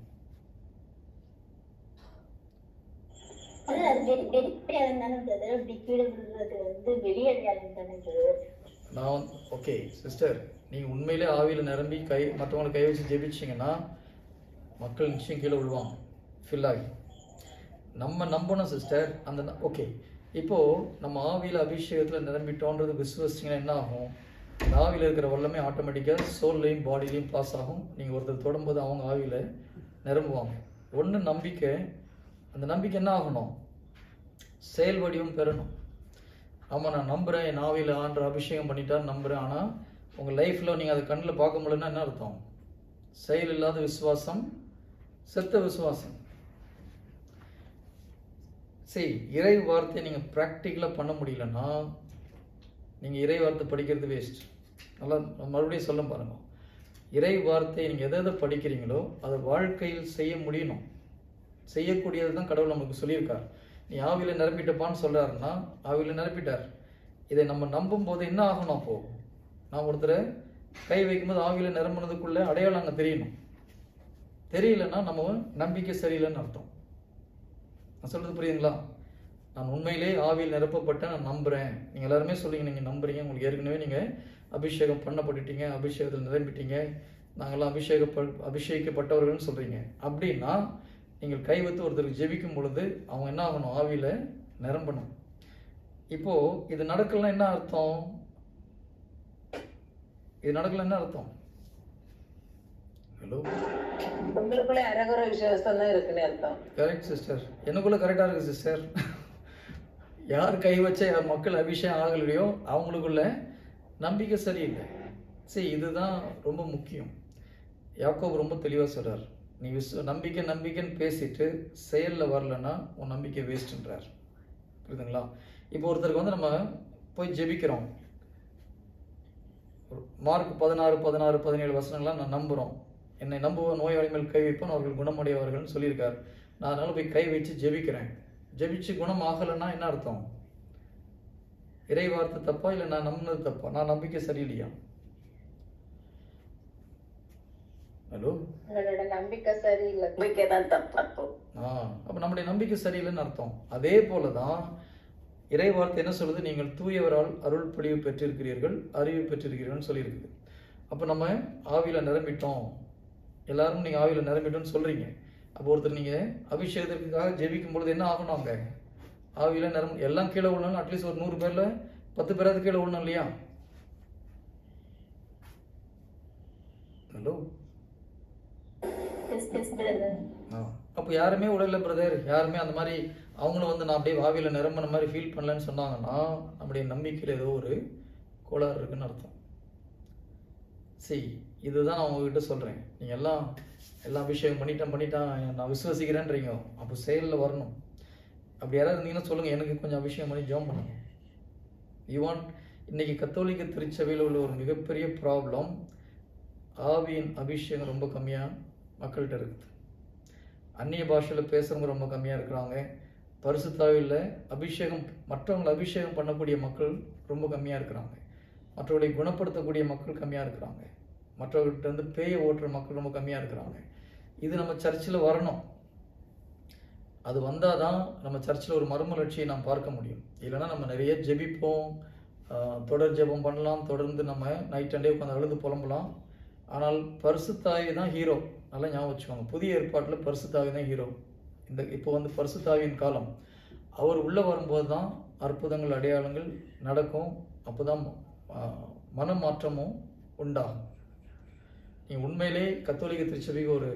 நான் ஓகே சிஸ்டர், நீங்கள் உண்மையிலே ஆவியில் நிரம்பி மற்றவங்களை கை வச்சு ஜெபிச்சிங்கன்னா மக்கள் நிச்சயம் கீழே விழுவாங்க ஃபில் ஆகி. நம்ம நம்பணும் சிஸ்டர். அந்த ஓகே, இப்போது நம்ம ஆவியில் அபிஷேகத்தில் நிரம்பிட்டோன்றது விசுவசிங்கன்னா என்ன ஆகும்? அந்த ஆவியில் இருக்கிற வல்லமே ஆட்டோமேட்டிக்காக சோல்லையும் பாடியிலையும் பாஸ் ஆகும். நீங்கள் ஒருத்தர் தொடும்போது அவங்க ஆவியில் நிரம்புவாங்க. ஒன்று நம்பிக்கை. அந்த நம்பிக்கை என்ன ஆகணும்? செயல் வடிவம் பெறணும். ஆமாம், நான் நம்புகிறேன், என் ஆவியில் ஆண்டு அபிஷேகம் பண்ணிட்டான்னு நம்புகிறேன். ஆனால் உங்கள் லைஃப்பில் நீங்கள் அதை கண்ணில் பார்க்க முடியலன்னா என்ன அர்த்தம்? செயல் இல்லாத விசுவாசம் செத்த விசுவாசம். சரி, இறை வார்த்தையை நீங்கள் ப்ராக்டிக்கலாக பண்ண முடியலன்னா நீங்கள் இறை வார்த்தை படிக்கிறது வேஸ்ட். நல்லா மறுபடியும் சொல்ல பாருங்கள். இறை வார்த்தையை நீங்கள் எதை படிக்கிறீங்களோ அதை வாழ்க்கையில் செய்ய முடியணும். செய்யக்கூடியது தான் கடவுள் நமக்கு சொல்லியிருக்கார். நீ ஆவியில் நிரப்பிட்டப்பான்னு சொல்கிறாருன்னா ஆவியில் நிரப்பிட்டார். இதை நம்ம நம்பும் போது என்ன ஆகணும்? அப்போது நான் ஒருத்தரை கை வைக்கும்போது ஆவியில் நிரம்பினதுக்குள்ளே அடையாளம் அங்கே தெரியணும். தெரியலன்னா நம்ம நம்பிக்கை சரியில்லைன்னு அர்த்தம். நான் சொல்கிறது புரியுதுங்களா? நான் உண்மையிலே ஆவியில் நிரப்பப்பட்டேன், நான் நம்புகிறேன். நீங்கள் எல்லாருமே சொல்லிங்க நீங்கள் நம்புறீங்க, உங்களுக்கு ஏற்கனவே நீங்கள் அபிஷேகம் பண்ணப்பட்டுட்டீங்க, அபிஷேகத்தில் நிரம்பிட்டீங்க, நாங்கள்லாம் அபிஷேகிக்கப்பட்டவர்கள்னு சொல்கிறீங்க. அப்படின்னா நீங்கள் கை வைத்து ஒருத்தருக்கு ஜெபிக்கும் பொழுது அவங்க என்ன ஆகணும்? ஆவியில் நிரம்பணும். இப்போது இது நடக்கலாம் என்ன அர்த்தம்? இது நடக்கலாம் என்ன அர்த்தம்? ஹலோ, உங்களுக்குள்ள அரகுற விசுவாசம் தான் இருக்குன்னு அர்த்தம். கரெக்ட் சிஸ்டர், எனக்குள்ள கரெக்டாக இருக்குது சிஸ்டர். யார் கை வச்ச மக்கள் அபிஷேகம் ஆகலையோ அவங்களுக்குள்ள நம்பிக்கை சரியில்லை. சரி, இதுதான் ரொம்ப முக்கியம். யாக்கோபு ரொம்ப தெளிவாக சொல்கிறார், நீ நம்பிக்கை நம்பிக்கைன்னு பேசிட்டு செயலில் வரலன்னா உன் நம்பிக்கை வேஸ்ட்டுன்றார். புரியுதுங்களா? இப்போ ஒருத்தருக்கு வந்து நம்ம போய் ஜெபிக்கிறோம், மார்க் 16, 17 நான் நம்புகிறோம், என்னை நம்புவோம் நோயாளி மேல் கை வைப்போம் அவர்கள் குணமடைவார்கள்னு சொல்லியிருக்கார். நான் அதனால் போய் கை வச்சு ஜெபிக்கிறேன். ஜெபிச்சு குணம் ஆகலைன்னா என்ன அர்த்தம்? இறை வார்த்தை தப்பா இல்லை நான் நம்பினது தப்பா? நான் நம்பிக்கை சரியில்லையா? ஹலோ, உங்களோட நம்பிக்கை சரியில்லை. நம்பிக்கை தான் தப்பா இருக்கும். அப்போ நம்முடைய நம்பிக்கை சரியில்லைன்னு அர்த்தம். அதே போல தான் இறை வார்த்தை என்ன சொல்லுது? நீங்கள் தூயவரால் அருள் பொழிவு பெற்றிருக்கிறீர்கள், அறிவு பெற்றிருக்கிறீர்கள்னு சொல்லியிருக்குது. அப்போ நம்ம ஆவியில் நிரம்பிட்டோம், எல்லாரும் நீங்கள் ஆவியில் நிரம்பிட்டோன்னு சொல்கிறீங்க. அப்போ ஒருத்தர் நீங்கள் அபிஷேகத்திற்காக ஜெபிக்கும் பொழுது என்ன ஆகணும்? அங்கே ஆவியில் எல்லாம் கீழே விடணும். அட்லீஸ்ட் ஒரு 100 பேரில் 10 பேராவது கீழே விடணும் இல்லையா? ஹலோ, அப்போ யாருமே உடல பிரதர், யாருமே அந்த மாதிரி அவங்களும் வந்து நான் அப்படியே ஆவியில் நிரம்பின மாதிரி ஃபீல் பண்ணலன்னு சொன்னாங்கன்னா நம்முடைய நம்பிக்கையில் ஏதோ ஒரு கோளாறு இருக்குன்னு அர்த்தம். சரி, இதுதான் நான் உங்ககிட்ட சொல்கிறேன். நீங்கள் எல்லாம் அபிஷேகம் பண்ணிட்டான் நான் விசுவசிக்கிறேன்றீங்க, அப்போ செயலில் வரணும். அப்படி யாராவது இருந்தீங்கன்னா சொல்லுங்கள், எனக்கு கொஞ்சம் அபிஷேகம் பண்ணி ஜெபம் பண்ணுங்க. இன்னைக்கு கத்தோலிக்க திருச்சபையில் உள்ள ஒரு மிகப்பெரிய ப்ராப்ளம், ஆவியின் அபிஷேகம் ரொம்ப கம்மியாக மக்கள்கிட்ட இருக்குது. அந்நிய பாஷையில் பேசுகிறவங்க ரொம்ப கம்மியாக இருக்கிறாங்க. பரிசுத்தாவியில் அபிஷேகம், மற்றவங்களை அபிஷேகம் பண்ணக்கூடிய மக்கள் ரொம்ப கம்மியாக இருக்கிறாங்க. மற்றவர்களை குணப்படுத்தக்கூடிய மக்கள் கம்மியாக இருக்கிறாங்க. மற்றவர்கள்ட்ட வந்து பேயை ஓட்டுற மக்கள் ரொம்ப கம்மியாக இருக்கிறாங்க. இது நம்ம சர்ச்சில் வரணும். அது வந்தால் தான் நம்ம சர்ச்சில் ஒரு மறுமலர்ச்சியை நாம் பார்க்க முடியும். இல்லைன்னா நம்ம நிறைய ஜெபிப்போம், தொடர் ஜெபம் பண்ணலாம், தொடர்ந்து நம்ம நைட் அண்டே உட்காந்து அழுது புலம்பலாம். ஆனால் பரிசுத்தாவி தான் ஹீரோ. நல்லா ஞாபகம் வச்சுக்கோங்க, புதிய ஏற்பாட்டில் பரிசுத்தாவி தான் ஹீரோ. இப்போ வந்து பரிசுத்தாவியின் காலம். அவர் உள்ளே வரும்போது தான் அற்புதங்கள் அடையாளங்கள் நடக்கும். அப்போ தான் மனமாற்றமும் உண்டாகும். நீங்கள் உண்மையிலே கத்தோலிக்க திருச்சபைக்கு ஒரு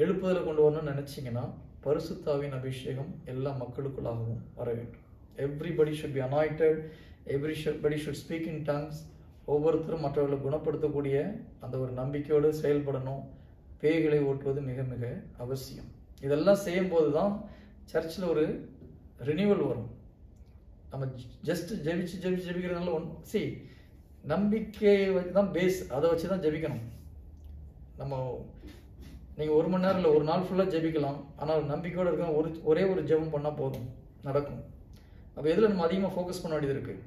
எழுப்புதலை கொண்டு வரணும்னு நினச்சிங்கன்னா பரிசுத்தாவின் அபிஷேகம் எல்லா மக்களுக்குள்ளாகவும் வர வேண்டும். Everybody should be anointed, everybody should speak in tongues. ஒவ்வொருத்தரும் மற்றவர்களை குணப்படுத்தக்கூடிய அந்த ஒரு நம்பிக்கையோடு செயல்படணும். பேய்களை ஓட்டுவது மிக மிக அவசியம். இதெல்லாம் செய்யும்போது தான் சர்ச்சில் ஒரு ரினியூவல் வரும். நம்ம ஜஸ்ட் ஜெபிக்கிறதுனால நம்பிக்கை தான் பேஸ், அதை வச்சு தான் ஜெபிக்கணும். நம்ம நீங்கள் 1 மணி நேரம் இல்லை, ஒரு நாள் ஃபுல்லாக ஜெபிக்கலாம். ஆனால் நம்பிக்கையோடு இருக்க ஒரே ஒரு ஜெபம் பண்ணால் போதும், நடக்கும். அப்போ எதில் நம்ம அதிகமாக ஃபோக்கஸ் பண்ண வேண்டியது இருக்குது?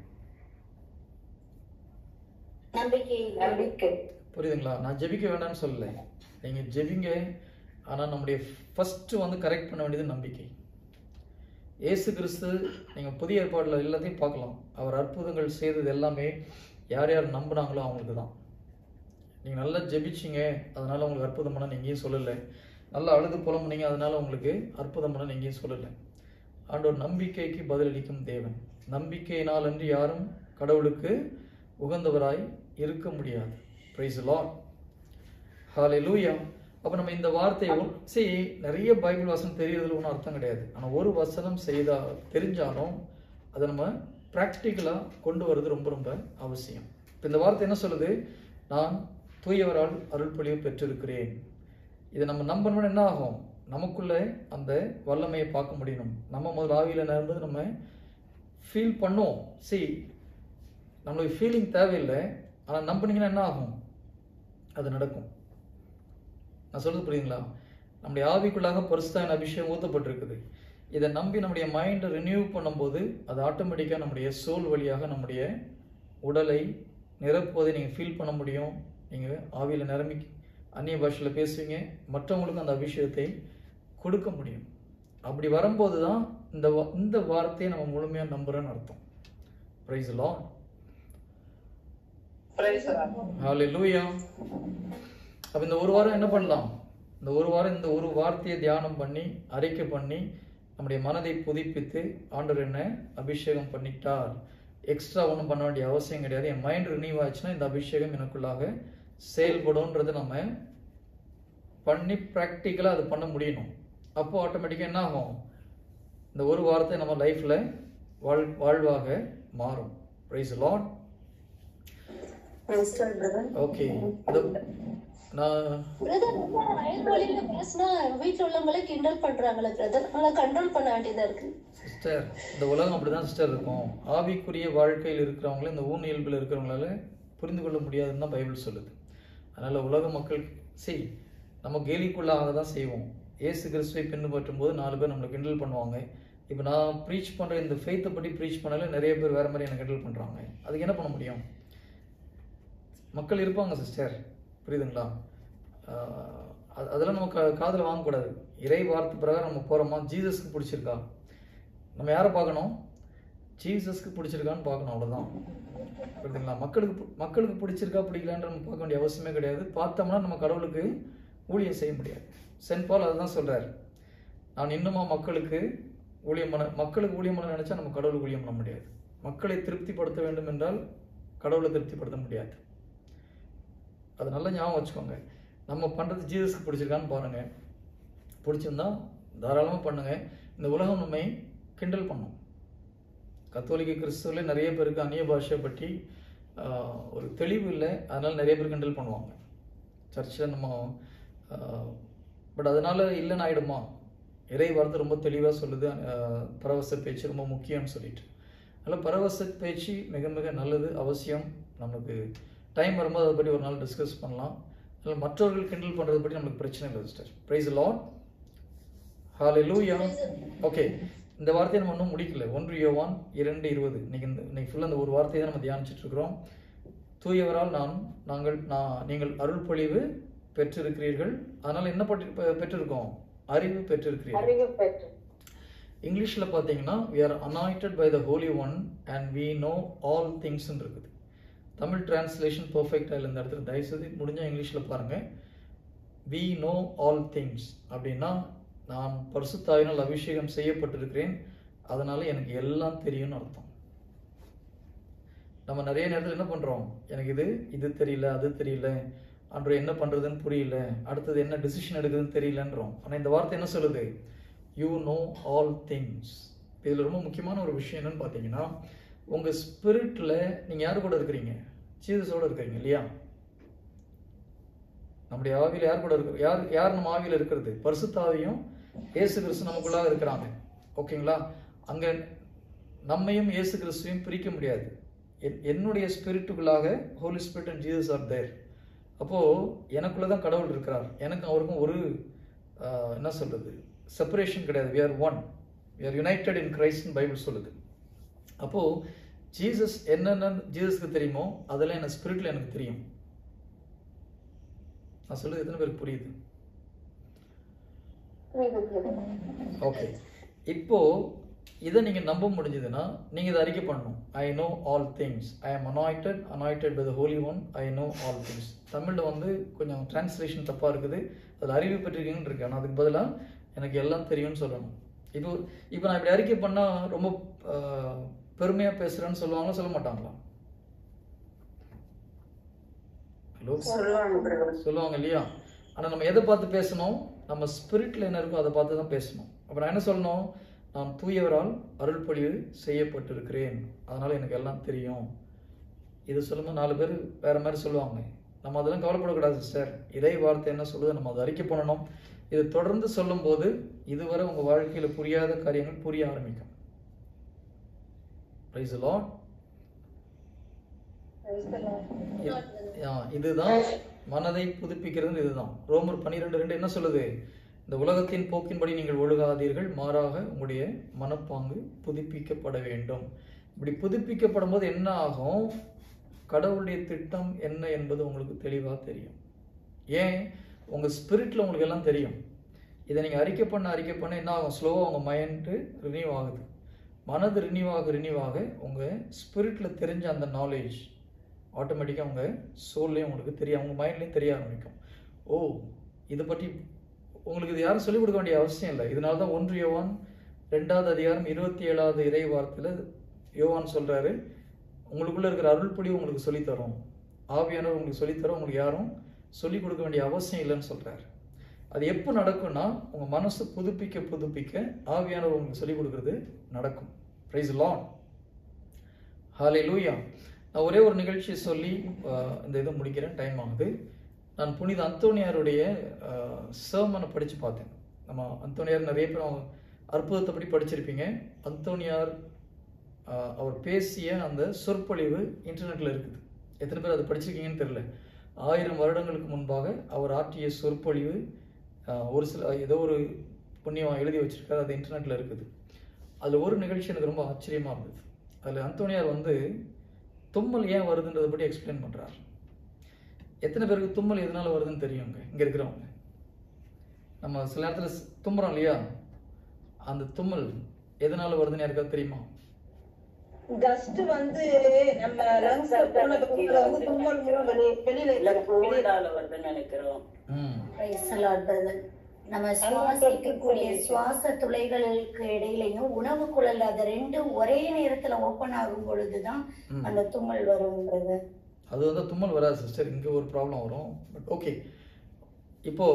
நம்பிக்கை. புரியுதுங்களா? நான் ஜெபிக்க வேண்டாம்னு சொல்லலை, நீங்கள் ஜெபிங்க. ஆனால் நம்முடைய ஃபஸ்ட்டு வந்து கரெக்ட் பண்ண வேண்டியது நம்பிக்கை. இயேசு கிறிஸ்து நீங்கள் புதிய ஏற்பாட்டில் எல்லாத்தையும் பார்க்கலாம். அவர் அற்புதங்கள் செய்தது எல்லாமே யார் யார் நம்பினாங்களோ அவங்களுக்கு தான். நீங்கள் நல்லா ஜெபிச்சிங்க, அதனால் உங்களுக்கு அற்புதம் பண்ண எங்கேயும் சொல்லலை. நல்லா அழுது புலம்புனீங்க, அதனால் உங்களுக்கு அற்புதம் பண்ண எங்கேயும் சொல்லலை. ஆண்டவர் நம்பிக்கைக்கு பதிலளிக்கும் தேவன். நம்பிக்கையினால் அன்றி யாரும் கடவுளுக்கு உகந்தவராய் இருக்க முடியாது. Praise the Lord. ஹல்லேலூயா. அப்போ நம்ம இந்த வார்த்தையை நிறைய பைபிள் வசனம் தெரியறதுல ஒன்றும் அர்த்தம் கிடையாது. ஆனால் ஒரு வசனம் தெரிஞ்சாலும் அதை நம்ம ப்ராக்டிக்கலாக கொண்டு வர்றது ரொம்ப ரொம்ப அவசியம். இப்போ இந்த வார்த்தை என்ன சொல்லுது? நான் தூயவரால் அருள்பொழிவு பெற்றிருக்கிறேன். இதை நம்ம நம்பணும்னு என்ன ஆகும்? நமக்குள்ளே அந்த வல்லமையை பார்க்க முடியணும். நம்ம முதல்ல ஆவியில் நிரம்புது நம்ம ஃபீல் பண்ணுவோம். நம்மளுக்கு ஃபீலிங் தேவையில்லை, ஆனால் நம்பினீங்கன்னா என்ன ஆகும்? அது நடக்கும். நான் சொல்றது புரியுதுங்களா? நம்முடைய ஆவிக்குள்ளாக பரிசுத்தாவின் அபிஷேகம் ஊற்றப்பட்டிருக்குது. இதை நம்பி நம்முடைய மைண்டை ரினியூ பண்ணும்போது அது ஆட்டோமேட்டிக்காக நம்முடைய சோல் வழியாக நம்முடைய உடலை நிரப்புவதை நீங்கள் ஃபீல் பண்ண முடியும். நீங்கள் ஆவியில் நிரம்பி அந்நிய பாஷையில் பேசுவீங்க, மற்றவங்களுக்கு அந்த அபிஷேகத்தை கொடுக்க முடியும். அப்படி வரும்போது தான் இந்த வார்த்தையை நம்ம முழுமையாக நம்புறோன்னு அர்த்தம். Praise the Lord. ஹல்லேலூயா. அப்ப இந்த ஒரு வாரம் என்ன பண்ணலாம்? இந்த ஒரு வார்த்தையை தியானம் பண்ணி அறிக்கை பண்ணி நம்முடைய மனதை புதுப்பித்து ஆண்டவர் என்ன அபிஷேகம் பண்ணிட்டார். எக்ஸ்ட்ரா ஒன்றும் பண்ண வேண்டிய அவசியம் கிடையாது. என் மைண்ட் ரினியூவ் ஆச்சுன்னா இந்த அபிஷேகம் எனக்குள்ளாக செயல்படும்ன்றது நம்ம பண்ணி ப்ராக்டிக்கலாக அது பண்ண முடியணும். அப்போ ஆட்டோமேட்டிக்காக என்ன ஆகும்? இந்த ஒரு வார்த்தை நம்ம லைஃப்பில் வாழ்வாக மாறும். Price the Lord. ஓகே, நான் பிரதர் அயல்மொழியில பேசினா வீட்டுல உள்ளவங்களே கிண்டல் பண்றாங்களே பிரதர், அதை கண்ட்ரோல் பண்ண வேண்டியதா இருக்கு. சிஸ்டர், இந்த உலகம் அப்படிதான் சிஸ்டர் இருக்கும். ஆவிக்குரிய வாழ்க்கையில் இருக்கிறவங்கள இந்த ஊன் இயல்பில் இருக்கிறவங்களால புரிந்து கொள்ள முடியாதுன்னு தான் பைபிள் சொல்லுது. அதனால உலக மக்கள் நம்ம கேலிக்குள்ளாக தான் செய்வோம். இயேசு கிறிஸ்துவை பின்பற்றும் போது 4 பேர் நம்மளை கிண்டல் பண்ணுவாங்க. இப்போ நான் ப்ரீச் பண்ணுற இந்த ஃபெய்த்தை பற்றி ப்ரீச் பண்ணல நிறைய பேர் வேறு மாதிரி என்னை கிண்டல் பண்ணுறாங்க. அதுக்கு என்ன பண்ண முடியும்? மக்கள் இருப்பாங்க சிஸ்டர், புரியுதுங்களா? அதெல்லாம் நம்ம காதில் வாங்கக்கூடாது. இறை வார்த்தை பிரகாரம் நம்ம போகிறோமா? ஜீசஸ்க்கு பிடிச்சிருக்கா? நம்ம யாரை பார்க்கணும்? ஜீசஸ்க்கு பிடிச்சிருக்கான்னு பார்க்கணும், அவ்வளோதான். புரியுதுங்களா? மக்களுக்கு பிடிச்சிருக்கா பிடிக்கலான்னு நம்ம பார்க்க வேண்டிய அவசியமே கிடையாது. பார்த்தோம்னா நம்ம கடவுளுக்கு ஊழியம் செய்ய முடியாது. சென்ட் பால் அதுதான் சொல்கிறார். நான் இன்னுமா மக்களுக்கு ஊழியம் பண்ண நினச்சா நம்ம கடவுளுக்கு ஊழியம் பண்ண முடியாது. மக்களை திருப்திப்படுத்த வேண்டும் என்றால் கடவுளை திருப்திப்படுத்த முடியாது. அது நல்லா ஞாபகம் வச்சுக்கோங்க. நம்ம பண்ணுறது ஜீசஸ்க்கு பிடிச்சிருக்கான்னு பாருங்கள். பிடிச்சிருந்தா தாராளமாக பண்ணுங்கள். இந்த உலகம் நம்மை கிண்டல் பண்ணும். கத்தோலிக்க கிறிஸ்துவில் நிறைய பேருக்கு அந்நிய பாஷையை பற்றி ஒரு தெளிவு இல்லை. அதனால் நிறைய பேர் கிண்டல் பண்ணுவாங்க சர்ச்சில். நம்ம பட் அதனால் இல்லைன்னு ஆகிடுமா? இறை வார்த்தை ரொம்ப தெளிவாக சொல்லுது, பரவச பேச்சு ரொம்ப முக்கியம்னு சொல்லிட்டு. அதனால் பரவச பேச்சு மிக மிக நல்லது, அவசியம். நமக்கு டைம் வரும்போது அதை பற்றி ஒரு நாள் டிஸ்கஸ் பண்ணலாம். அதில் மற்றவர்கள் கிண்டல் பண்ணுறதை பற்றி நம்மளுக்கு பிரச்சனை இல்லை sister. Price the Lord, hallelujah. Okay, இந்த வார்த்தையை நம்ம இன்னும் முடிக்கல. 1 யோவான் 2:20. இன்னைக்கு ஃபுல்லாக அந்த ஒரு வார்த்தையை தான் நம்ம தியானிச்சுட்டு இருக்கிறோம். தூயவரால் நீங்கள் அருள் பொழிவு பெற்றிருக்கிறீர்கள். அதனால என்ன பெற்றிருக்கோம்? அறிவு பெற்றிருக்கிறீர்கள். இங்கிலீஷில் பார்த்தீங்கன்னா we are anointed by the Holy One and we know all things இருக்குது. தமிழ் டிரான்ஸ்லேஷன் பர்ஃபெக்டாக இல்லை இந்த இடத்துல. தயவுசெய்து முடிஞ்சால் இங்கிலீஷில் பாருங்கள். we know all things அப்படின்னா நான் பரிசுத்தாவினால் அபிஷேகம் செய்யப்பட்டிருக்கிறேன், அதனால எனக்கு எல்லாம் தெரியும்னு அர்த்தம். நம்ம நிறைய நேரத்தில் என்ன பண்ணுறோம்? எனக்கு இது தெரியல, அது தெரியல, அன்று என்ன பண்ணுறதுன்னு புரியல, அடுத்தது என்ன டிசிஷன் எடுக்குதுன்னு தெரியலன்றோம். ஆனால் இந்த வார்த்தை என்ன சொல்லுது? You know all things. இதில் ரொம்ப முக்கியமான ஒரு விஷயம் என்னன்னு பார்த்தீங்கன்னா, உங்கள் ஸ்பிரிட்டில் நீங்கள் யார் கூட இருக்கிறீங்க? ஜீசஸோடு இருக்கிறீங்க இல்லையா? நம்முடைய ஆவியில் யார் கூட இருக்கிற? யார் நம்ம ஆவியில் இருக்கிறது? பரிசுத்தாவியும் இயேசு கிறிஸ்து நமக்குள்ளாக இருக்கிறாங்க. ஓகேங்களா? அங்கே நம்மையும் இயேசு கிறிஸ்துவையும் பிரிக்க முடியாது. என்னுடைய ஸ்பிரிட்டுக்குள்ளாக holy spirit and Jesus are there. அப்போது எனக்குள்ளே தான் கடவுள் இருக்கிறார். எனக்கும் அவருக்கும் ஒரு என்ன சொல்கிறது, செப்பரேஷன் கிடையாது. we are one, we are united in Christ Bible சொல்லுது. அப்போது ஜீசஸ் என்னென்ன ஜீசஸ்க்கு தெரியுமோ அதெல்லாம் என்ன ஸ்பிரிட்டில் எனக்கு தெரியும். நான் சொல்லுது எத்தனை பேருக்கு புரியுது? ஓகே, இப்போ இதை நீங்கள் நம்ப முடிஞ்சதுன்னா நீங்கள் இதை அறிக்கை பண்ணணும். I know all things, I am anointed by the Holy One, I know all things. தமிழில் கொஞ்சம் டிரான்ஸ்லேஷன் தப்பாக இருக்குது. அதில் அறிவு பெற்றிருக்கீங்கன்னு இருக்கு. ஆனால் அதுக்கு பதிலாக எனக்கு எல்லாம் தெரியும்னு சொல்லணும். இப்போ நான் இப்படி அறிக்கை பண்ணால் ரொம்ப பெருமையாக பேசுகிறேன்னு சொல்லுவாங்களா, சொல்ல மாட்டாங்களா? ஹலோ, சொல்லுவாங்க இல்லையா? ஆனால் நம்ம எதை பார்த்து பேசணும்? நம்ம ஸ்பிரிட்டில் என்ன இருக்கோ அதை பார்த்து தான் பேசணும். அப்போ நான் என்ன சொல்லணும்? நான் தூயவரால் அருள் பொழிவு செய்யப்பட்டிருக்கிறேன், அதனால் எனக்கு எல்லாம் தெரியும். இது சொல்லும்போது 4 பேர் வேறு மாதிரி சொல்லுவாங்க. நம்ம அதெல்லாம் கவலைப்படக்கூடாது சிஸ்டர். இறை வார்த்தை என்ன சொல்லுது நம்ம அதை அறிக்கை பண்ணணும். இது தொடர்ந்து சொல்லும்போது இதுவரை உங்கள் வாழ்க்கையில் புரியாத காரியங்கள் புரிய ஆரம்பிக்கும். Price the Lord. இதுதான் மனதை புதுப்பிக்கிறது. இதுதான் ரோமர் 12:2 என்ன சொல்லுது? இந்த உலகத்தின் போக்கின்படி நீங்கள் ஒழுகாதீர்கள், மாறாக உங்களுடைய மனப்பாங்கு புதுப்பிக்கப்பட வேண்டும். இப்படி புதுப்பிக்கப்படும் போது என்ன ஆகும்? கடவுளுடைய திட்டம் என்ன என்பது உங்களுக்கு தெளிவாக தெரியும். ஏன்? உங்கள் ஸ்பிரிட்டில் உங்களுக்கு எல்லாம் தெரியும். இதை நீங்கள் அறிக்கை பண்ண என்ன ஆகும்? ஸ்லோவாக உங்கள் மைண்டு ரினியூவ் ஆகுது. மனது ரினியூவ் ஆக உங்கள் ஸ்பிரிட்டில் தெரிஞ்ச அந்த நாலேஜ் ஆட்டோமேட்டிக்காக உங்கள் சோல்லையும் உங்களுக்கு தெரியும், உங்கள் மைண்ட்லேயும் தெரிய ஆரம்பிக்கும். ஓ, இதை பற்றி உங்களுக்கு இது யாரும் சொல்லிக் கொடுக்க வேண்டிய அவசியம் இல்லை. இதனால தான் 1 யோவான் 2வது அதிகாரம் 27வது இறை வார்த்தையில் யோவான் சொல்கிறாரு, உங்களுக்குள்ளே இருக்கிற அருள் பொழிவு உங்களுக்கு சொல்லித்தரும், ஆவியானவர் உங்களுக்கு சொல்லித்தரும், உங்களுக்கு யாரும் சொல்லிக் கொடுக்க வேண்டிய அவசியம் இல்லைன்னு சொல்கிறாரு. அது எப்போ நடக்கும்னா, உங்கள் மனசு புதுப்பிக்க ஆவியானவர் உங்களுக்கு சொல்லிக் கொடுக்குறது நடக்கும். பிரைஸ் தி லார்ட், ஹல்லேலூயா. நான் ஒரே ஒரு நிகழ்ச்சியை சொல்லி இந்த இதை முடிக்கிறேன், டைம் ஆகுது. நான் புனித அந்தோனியாருடைய சர்மனை படித்து பார்த்தேன். நம்ம அந்தோனியார் நிறைய பேர் அவங்க அற்புதத்தை படி படிச்சிருப்பீங்க. அந்தோனியார் அவர் பேசிய அந்த சொற்பொழிவு இன்டர்நெட்டில் இருக்குது. எத்தனை பேர் அதை படிச்சிருக்கீங்கன்னு தெரியல. 1000 வருடங்களுக்கு முன்பாக அவர் ஆற்றிய சொற்பொழிவு ஒரு சில ஏதோ ஒரு புண்ணியம் எழுதி வச்சிருக்காரு, அது இன்டர்நெட்டில் இருக்குது. அதில் ஒரு நிகழ்ச்சி எனக்கு ரொம்ப ஆச்சரியமாக இருந்தது. அதில் அந்தோனியார் வந்து தும்மல் ஏன் வருதுன்றதை பற்றி எக்ஸ்பிளைன் பண்ணுறார். எத்தனை பேருக்கு தும்மல் எதனால் வருதுன்னு தெரியுங்க? இங்கே இருக்கிறவங்க நம்ம சில நேரத்தில் தும்புறோம் இல்லையா, அந்த தும்மல் எதனால் வருதுன்னு யாருக்காவது தெரியுமா? டஸ்ட் வந்து நம்ம லங்ஸ்ல போனதுக்குள்ள வந்து தும்மல் வெளியில வருதுன்னு நினைக்கிறோம். நம்ம சுவாசிக்கக்கூடிய சுவாச துளைகளுக்கு இடையிலையும் உணவு குழல் அது ரெண்டும் ஒரே நேரத்துல ஓபன் ஆகும் பொழுதுதான் அந்த தும்மல் வரும்ன்றது. அது வந்து தும்மல் வராது சிஸ்டர், இங்கே ஒரு ப்ராப்ளம் வரும். பட் ஓகே, இப்போ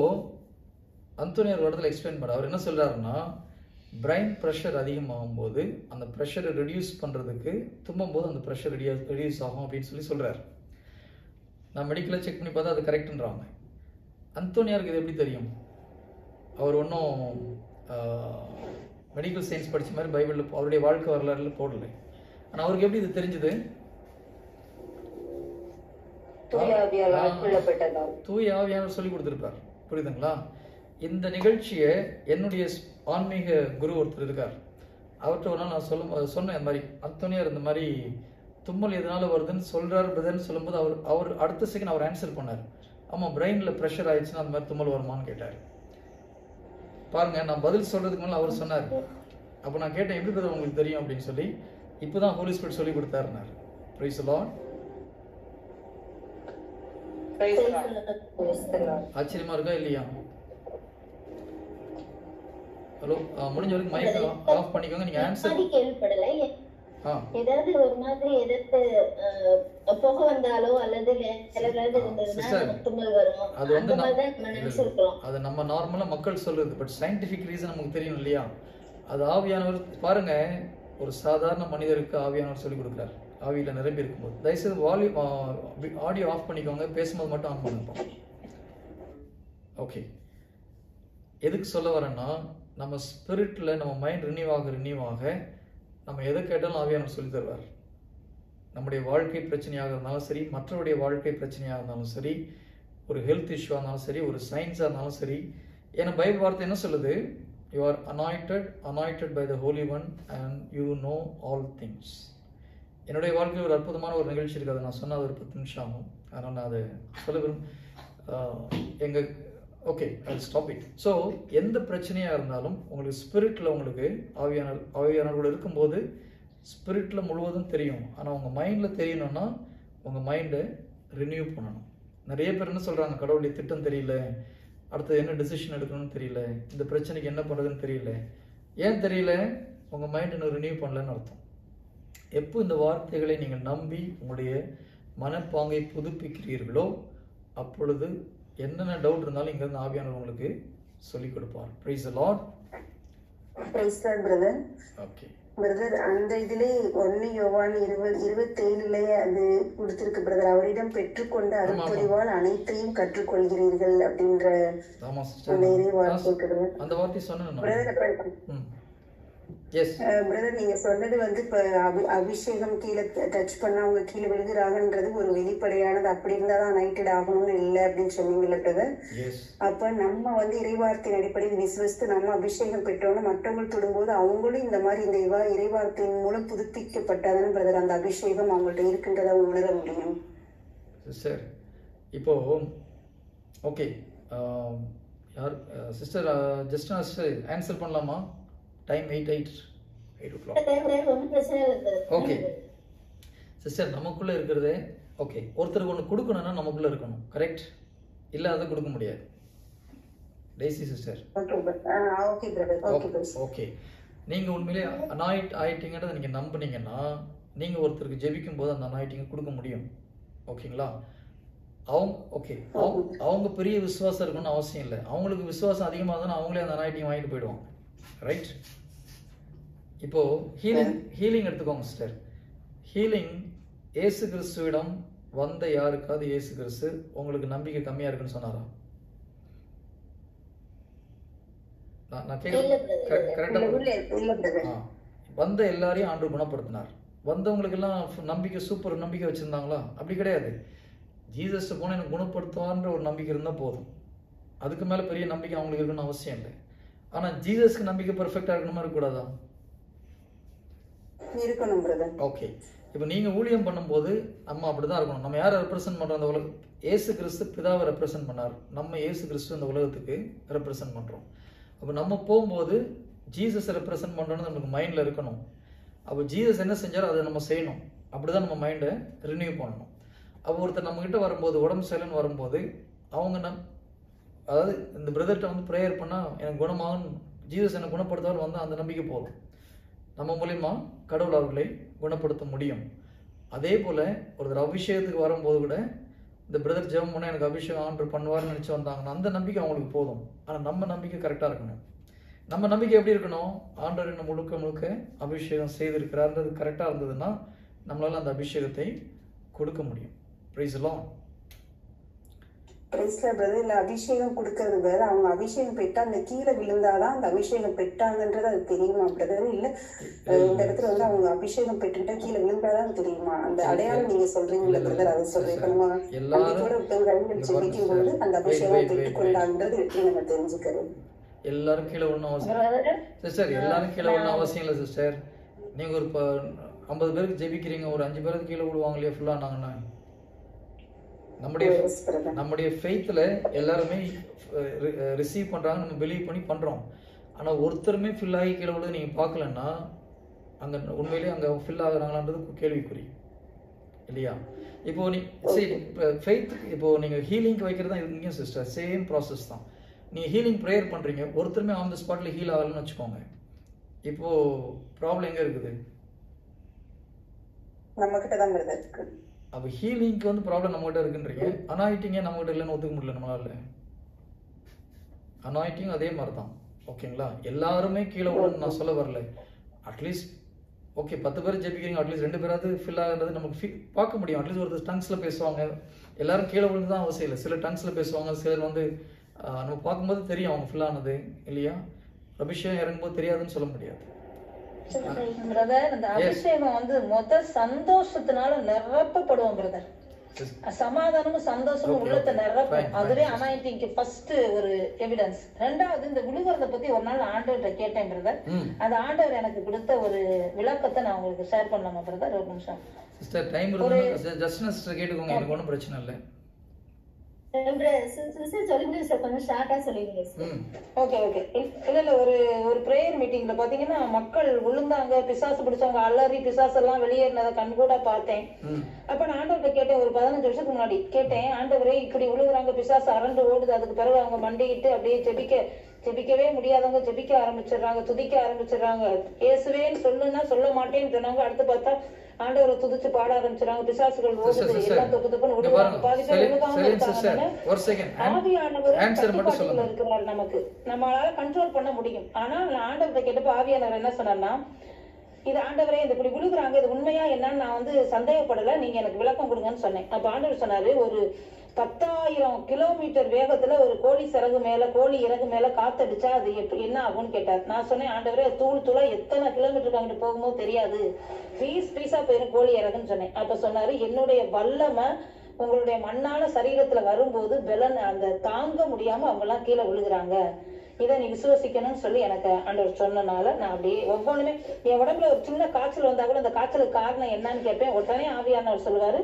அந்தோனியார் இடத்துல எக்ஸ்பிளைன் பண்ண அவர் என்ன சொல்றாருன்னா, பிரைன் ப்ரெஷர் அதிகமாகும் போது அந்த ப்ரெஷரை ரெடியூஸ் பண்ணுறதுக்கு தும்பும் போது அந்த ப்ரெஷர் ரெடியூஸ் ஆகும் அப்படின்னு சொல்கிறார். நான் மெடிக்கலாக செக் பண்ணி பார்த்தா அது கரெக்டுன்றாங்க. அந்தோனியாருக்கு இது எப்படி தெரியும்? அவர் ஒன்றும் மெடிக்கல் சயின்ஸ் படித்த மாதிரி பைபிளில் அவருடைய வாழ்க்கை வரலாறுல போடலை. ஆனால் அவருக்கு எப்படி இது தெரிஞ்சது? தூய ஆவியானவர் சொல்லி கொடுத்துருப்பார். புரியுதுங்களா? இந்த நிகழ்ச்சியை என்னுடைய ஆன்மீக குரு ஒருத்தர் இருக்கார், அவர்கிட்ட ஒரு நாள் நான் சொன்னேன் இந்த மாதிரி அந்தோனியார் இந்த மாதிரி தும்மல் எதனால வருதுன்னு சொல்றாரு பிரதர்ன்னு சொல்லும்போது அவர் அடுத்த செகண்ட் அவர் ஆன்சர் பண்ணார். ஆமாம், பிரெயினில் ப்ரெஷர் ஆயிடுச்சுன்னா அந்த மாதிரி தும்மல் வருமானு கேட்டார். பாருங்க, நான் பதில் சொல்றதுக்கு மேலே அவர் சொன்னார். அப்போ நான் கேட்டேன், எப்படி பிரதர் உங்களுக்கு தெரியும் அப்படின்னு சொல்லி. இப்போதான் ஹோலி ஸ்பிரிட் சொல்லி கொடுத்தாருன்னாரு. Price the Lord. ஆச்சரியமா இருக்கா இல்லையா? ஹலோ, முடிஞ்ச வரைக்கும் மைக் ஆஃப் பண்ணிக்கோங்க. நீங்க ஆன்சர் கேள்விப்படல. ஏதாவது ஒரு மாதிரி எதிர்த்து புகை வந்தாலோ அல்லது தும்மல் வரும், அது வந்து அது நம்ம நார்மலா மக்கள் சொல்றது. பட் சயின்டிபிக் ரீசன் நமக்கு தெரியும் இல்லையா? அது ஆவியானவர். பாருங்க, ஒரு சாதாரண மனிதருக்கு ஆவியானவர் சொல்லி கொடுக்குறாரு, ஆவியில நிரம்பி இருக்கும்போது. தயவுசெய்து வால்யூம் ஆடியோ ஆஃப் பண்ணிக்கோங்க, பேசும்போது மட்டும் ஆன் பண்ணிப்போம். ஓகே, எதுக்கு சொல்ல வரேன்னா, நம்ம ஸ்பிரிட்ல நம்ம மைண்ட் ரினியூவ் ஆக நம்ம எதை கேட்டாலும் ஆவியானவர் சொல்லி தருவார். நம்முடைய வாழ்க்கை பிரச்சனையாக இருந்தாலும் சரி, மற்றவருடைய வாழ்க்கை பிரச்சனையாக இருந்தாலும் சரி, ஒரு ஹெல்த் இஷ்யூவாக இருந்தாலும் சரி, ஒரு சயின்ஸாக இருந்தாலும் சரி. ஏன்னா பைபிள் வார்த்தை என்ன சொல்லுது? You are anointed by the Holy One and you know all things. என்னுடைய வாழ்க்கையில் ஒரு அற்புதமான ஒரு நிகழ்ச்சி இருக்குது, அதை நான் சொன்னால் ஒரு 10 நிமிஷம் ஆகும். அதனால் நான் அதை சொல்ல எங்கள் okay, I stop it. So எந்த பிரச்சனையாக இருந்தாலும் உங்களுக்கு ஸ்பிரிட்டில் உங்களுக்கு ஆவியானவர்கள் இருக்கும்போது ஸ்பிரிட்டில் முழுவதும் தெரியும். ஆனால் உங்கள் மைண்டில் தெரியணும்னா உங்கள் மைண்டை ரினியூ பண்ணணும். நிறைய பேர் என்ன சொல்கிறாங்க, கடவுளுடைய திட்டம் தெரியல, அடுத்தது என்ன டிசிஷன் எடுக்கணும்னு தெரியல, இந்த பிரச்சனைக்கு என்ன பண்ணுறதுன்னு தெரியல. ஏன் தெரியல? உங்கள் மைண்ட் இன்னும் ரினியூ பண்ணலன்னு அர்த்தம். எப்போ இந்த வார்த்தைகளை நீங்கள் நம்பி உங்களுடைய மனப்பாங்கை புதுப்பிக்கிறீர்களோ அப்பொழுது என்னென்ன டவுட் இருந்தாலும் இங்கிருந்து ஆவியானவர் உங்களுக்கு சொல்லிக் கொடுப்பார். Price the Lord. Price the Lord brother. Okay brother, அந்த இதிலே 1 யோவான் 27 அது கொடுத்திருக்கு பிரதர். அவரிடம் பெற்றுக்கொண்ட அருட்பொழிவால் அனைத்தையும் கற்றுக்கொள்கிறீர்கள் அப்படின்ற அந்த வார்த்தை சொன்னேன் பிரதர். பிரதர், நீங்க சொன்னது வந்து இப்ப அபிஷேகம் கீழே டச் பண்ணா அவங்க கீழே விழுகிறாங்கன்றது ஒரு வெளிப்படையானது. அப்படி இருந்தாதான் அனைட்டட் ஆகணும்னு இல்லை அப்படின்னு சொன்னீங்கல்ல பிரதர். அப்ப நம்ம வந்து இறைவார்த்தையின் அடிப்படையில் விசுவசித்து நம்ம அபிஷேகம் பெற்றோம்னா மற்றவங்க தொடும்போது அவங்களும் இந்த மாதிரி இந்த இறைவார்த்தையின் மூலம் புதுப்பிக்கப்பட்டாதானே பிரதர் அந்த அபிஷேகம் அவங்கள்ட்ட இருக்கின்றதை உணர முடியும். சிஸ்டர், இப்போ ஓகே, யார் சிஸ்டர் ஜஸ்ட் ஆன்சர் பண்ணலாமா? Time 8 o'clock. ஓகே சிஸ்டர், நமக்குள்ளே இருக்கிறதே ஓகே. ஒருத்தருக்கு ஒன்று கொடுக்கணும்னா நமக்குள்ளே இருக்கணும், கரெக்ட்? இல்லை அதை கொடுக்க முடியாது. டெய்சி சிஸ்டர், ஓகே, நீங்கள் உண்மையிலே அனாயிட் ஆயிட்டீங்கன்றதை நீங்கள் நம்புனீங்கன்னா நீங்கள் ஒருத்தருக்கு ஜெபிக்கும் போது அந்த அனாயிட்டிங்கை கொடுக்க முடியும். ஓகேங்களா? அவங்க பெரிய விசுவாசம் இருக்கணும்னு அவசியம் இல்லை. அவங்களுக்கு விசுவாசம் அதிகமாக இருந்தால் அவங்களே அந்த அனாயிட்டிங் வாங்கிட்டு போயிடுவாங்க, ரைட்? இப்போ ஹீலிங் எடுத்துக்கோங்க சிஸ்டர். ஹீலிங் இயேசு கிறிஸ்துவிடம் வந்த யாருக்காவது இயேசு கிறிஸ்து உங்களுக்கு நம்பிக்கை கம்மியா இருக்குன்னு சொன்னாரா? வந்த எல்லாரையும் ஆண்டவர் குணப்படுத்தினார். வந்தவங்களுக்கு எல்லாம் நம்பிக்கை, சூப்பர் நம்பிக்கை வச்சிருந்தாங்களா? அப்படி கிடையாது. ஜீசஸ் போனால் எனக்கு குணப்படுத்துவார்ன்ற ஒரு நம்பிக்கை இருந்தால் போதும். அதுக்கு மேலே பெரிய நம்பிக்கை அவங்களுக்கு இருக்கணும்னு அவசியம் இல்லை. ஆனால் ஜீசஸ்க்கு நம்பிக்கை பெர்ஃபெக்டாக இருக்கணுமா இருக்கக்கூடாதா? இருக்கணும் பிரதர். ஓகே, இப்போ நீங்கள் ஊழியம் பண்ணும்போது நம்ம அப்படி தான் இருக்கணும். நம்ம யாரை ரெப்ரசென்ட் பண்ணுறோம்? அந்த உலகம் ஏசு கிறிஸ்து பிதாவை ரெப்ரசென்ட் பண்ணார். நம்ம ஏசு கிறிஸ்து இந்த உலகத்துக்கு ரெப்ரசென்ட் பண்ணுறோம். அப்போ நம்ம போகும்போது ஜீசஸ் ரெப்ரசென்ட் பண்ணுறோன்னு நமக்கு மைண்டில் இருக்கணும். அப்போ ஜீசஸ் என்ன செஞ்சாரோ அதை நம்ம செய்யணும். அப்படி தான் நம்ம மைண்டை ரினியூ பண்ணணும். அப்போ ஒருத்தர் நம்மக்கிட்ட வரும்போது, உடம்பு சரியில்லைன்னு வரும்போது, அவங்க அதாவது இந்த பிரதர்கிட்ட வந்து ப்ரேயர் பண்ணால் எனக்கு குணமாகும், ஜீசஸ் என்னை குணப்படுத்துவார் வந்தால் அந்த நம்பிக்கை போதும். நம்ம மூலிமா கடவுள் அவர்களை குணப்படுத்த முடியும். அதே போல் ஒருத்தர் அபிஷேகத்துக்கு வரும்போது கூட இந்த பிரதர் ஜெபம் பண்ணால் எனக்கு அபிஷேகம் ஆண்டர் பண்ணுவார்னு நினச்சி வந்தாங்கன்னா அந்த நம்பிக்கை அவங்களுக்கு போதும். ஆனால் நம்ம நம்பிக்கை கரெக்டாக இருக்கணும். நம்ம நம்பிக்கை எப்படி இருக்கணும்? ஆண்டவர் என்ன முழுக்க முழுக்க அபிஷேகம் செய்திருக்கிறார்ன்றது கரெக்டாக இருந்ததுன்னா நம்மளால் அந்த அபிஷேகத்தை கொடுக்க முடியும். Price the Lord. Price the Lord brother. இல்லை, அபிஷேகம் கொடுக்கறது வேற. அவங்க அபிஷேகம் பெற்றா அந்த கீழே விழுந்தாதான் அந்த அபிஷேகம் பெற்றாங்கன்றது அது தெரியுமா பிரதர்? இல்லை இந்த இடத்துல வந்து அவங்க அபிஷேகம் பெற்றுட்டா கீழே விழுந்தாதான் தெரியுமா? அந்த அடையாளம் நீங்க சொல்றீங்களா பிரதர்? அதை சொல்றேன். ஜெபிக்கும் போது அந்த அபிஷேகம் பெற்றுக்கொண்டான்றது எப்படி நம்ம தெரிஞ்சுக்கிறது? எல்லாரும் கீழே ஒன்றும் அவசியம் சிஸ்டர், எல்லாரும் கீழே ஒன்றும் அவசியம் இல்லை சிஸ்டர். நீங்கள் ஒரு 50 பேருக்கு ஜெபிக்கிறீங்க, ஒரு 5 பேருக்கு கீழே விடுவாங்க இல்லையா ஃபுல்லானாங்கன்னா? நம்முடைய ஃபெய்த்தில் எல்லாருமே ரிசீவ் பண்ணுறாங்க, நம்ம பிலீவ் பண்ணி பண்ணுறோம். ஆனால் ஒருத்தருமே ஃபில் ஆகி கீழே விழுது நீங்கள் பார்க்கலன்னா அங்கே உண்மையிலேயே அங்கே ஃபில் ஆகுறாங்களான்றது கேள்விக்குறி இல்லையா? இப்போ சரி, இப்போ ஃபெய்த், இப்போது நீங்கள் ஹீலிங்க்கு வைக்கிறது தான் இங்கேயும் சிஸ்டர் சேம் ப்ராசஸ் தான். நீங்கள் ஹீலிங் ப்ரேயர் பண்ணுறீங்க, ஒருத்தருமே ஆன் த ஸ்பாட்டில் ஹீல் ஆகலன்னு வச்சுக்கோங்க. இப்போது ப்ராப்ளம் எங்கே இருக்குது? நம்மகிட்ட தான் இருக்கு. அப்போ ஹீலிங்க்கு வந்து ப்ராப்ளம் நம்மகிட்ட இருக்குன்றீங்க. அனாயிட்டிங்கே நம்மகிட்ட இல்லைன்னு ஒத்துக்க முடியல நம்மளால. அனாயிட்டிங் அதே மாதிரி தான். ஓகேங்களா? எல்லாருமே கீழே விடணும்னு நான் சொல்ல வரல. அட்லீஸ்ட் ஓகே 10 பேர் ஜெபிக்கிறீங்க, அட்லீஸ்ட் 2 பேராவது ஃபில் ஆகிறது நமக்கு பார்க்க முடியும். அட்லீஸ்ட் ஒருத்தர் டங்ஸில் பேசுவாங்க. எல்லாரும் கீழே விழுந்து தான் அவசியம் இல்லை. சிலர் டங்ஸில் பேசுவாங்க, சிலர் வந்து நம்ம பார்க்கும்போது தெரியும் அவங்க ஃபில் ஆனது இல்லையா? அபிஷேகம் இறங்கும்போது தெரியாதுன்னு சொல்ல முடியாது. பிரதர், அந்த அபிஷேகம் வந்து சந்தோஷத்தினால நிரப்பப்படுவோம் பிரதர். சமாதானமும் சந்தோஷமும் உள்ளத்தை நிரப்பும். அதுவே அனாயிட்டிங்க்கு ஃபர்ஸ்ட் ஒரு எவிடன்ஸ். ரெண்டாவது, இந்த விழுகிறத பத்தி ஒரு நாள் ஆண்டவர்கிட்ட கேட்டேன் பிரதர். அந்த ஆண்டவர் எனக்கு கொடுத்த ஒரு விளக்கத்தை நான் உங்களுக்கு ஷேர் பண்ணலாமா பிரதர்? ஒரு நிமிஷம் சிஸ்டர், டைம் இருக்கு. ஜஸ்ட் கேட்டுக்கோங்க, எனக்கு ஒன்றும் பிரச்சனை இல்லை. ஒரு பிரேயர் மீட்டிங்ல பாத்தீங்கன்னா மக்கள் விழுந்தாங்க, பிசாசு பிடிச்சவங்க அலறி பிசாசு எல்லாம் வெளியேறினதை கண்கூட பார்த்தேன். அப்ப நான் ஆண்டவர்கிட்ட கேட்டேன், ஒரு 15 வருஷத்துக்கு முன்னாடி கேட்டேன், ஆண்டவரே இப்படி விழுகுறாங்க, பிசாசு அரண்டு ஓடுது. அதுக்கு பிறகு அவங்க மண்டிக்கிட்டு அப்படியே ஜெபிக்கவே முடியாதவங்க ஜெபிக்க ஆரம்பிச்சிடுறாங்க, துதிக்க ஆரம்பிச்சிடுறாங்க. இயேசுவேன்னு சொல்லுன்னா சொல்ல மாட்டேன்னு சொன்னாங்க. அடுத்து பார்த்தா ஆண்டவரை துதிச்சு பாட ஆரம்பிச்சிடுறாங்க. பிசாசுகள் ஓடுது, எல்லாம் தொப்பு தொப்புன்னு விழுவாங்க. பாதி பேர் விழுகாம இருக்காங்க. ஆவியானவர் கட்டுப்பாட்டுக்குள்ள இருக்கிறார். நமக்கு நம்மளால கண்ட்ரோல் பண்ண முடியும். ஆனா நான் ஆண்டவர்கிட்ட கேட்டப்ப ஆவியானவர் என்ன சொன்னார்னா, இது ஆண்டவரே இது இப்படி விழுகுறாங்க, இது உண்மையா என்னன்னு நான் வந்து சந்தேகப்படல, நீங்க எனக்கு விளக்கம் கொடுங்கன்னு சொன்னேன். அப்ப ஆண்டவர் சொன்னாரு, ஒரு 10,000 கிலோமீட்டர் வேகத்துல ஒரு கோழி இறகு மேல காத்தடிச்சா அது என்ன ஆகும்னு கேட்டார். நான் சொன்னேன், ஆண்டவரே தூள் தூளா எத்தனை கிலோமீட்டருக்கு அங்கிட்டு போகும்போது தெரியாது, பீஸா போயிரும் கோழி இறகுன்னு சொன்னேன். அப்ப சொன்னாரு, என்னுடைய வல்லமை உங்களுடைய மண்ணான சரீரத்துல வரும்போது அந்த தாங்க முடியாம அவங்க எல்லாம் கீழே விழுகுறாங்க, இதை நீ விசுவசிக்கணும்னு சொல்லி எனக்கு ஆண்டவர் சொன்னனால நான் அப்படியே ஒவ்வொன்றுமே என் உடம்புல ஒரு சின்ன காய்ச்சல் வந்தா கூட அந்த காய்ச்சலுக்கு காரணம் என்னன்னு கேட்பேன். உடனே ஆவியானவர் சொல்லுவாரு,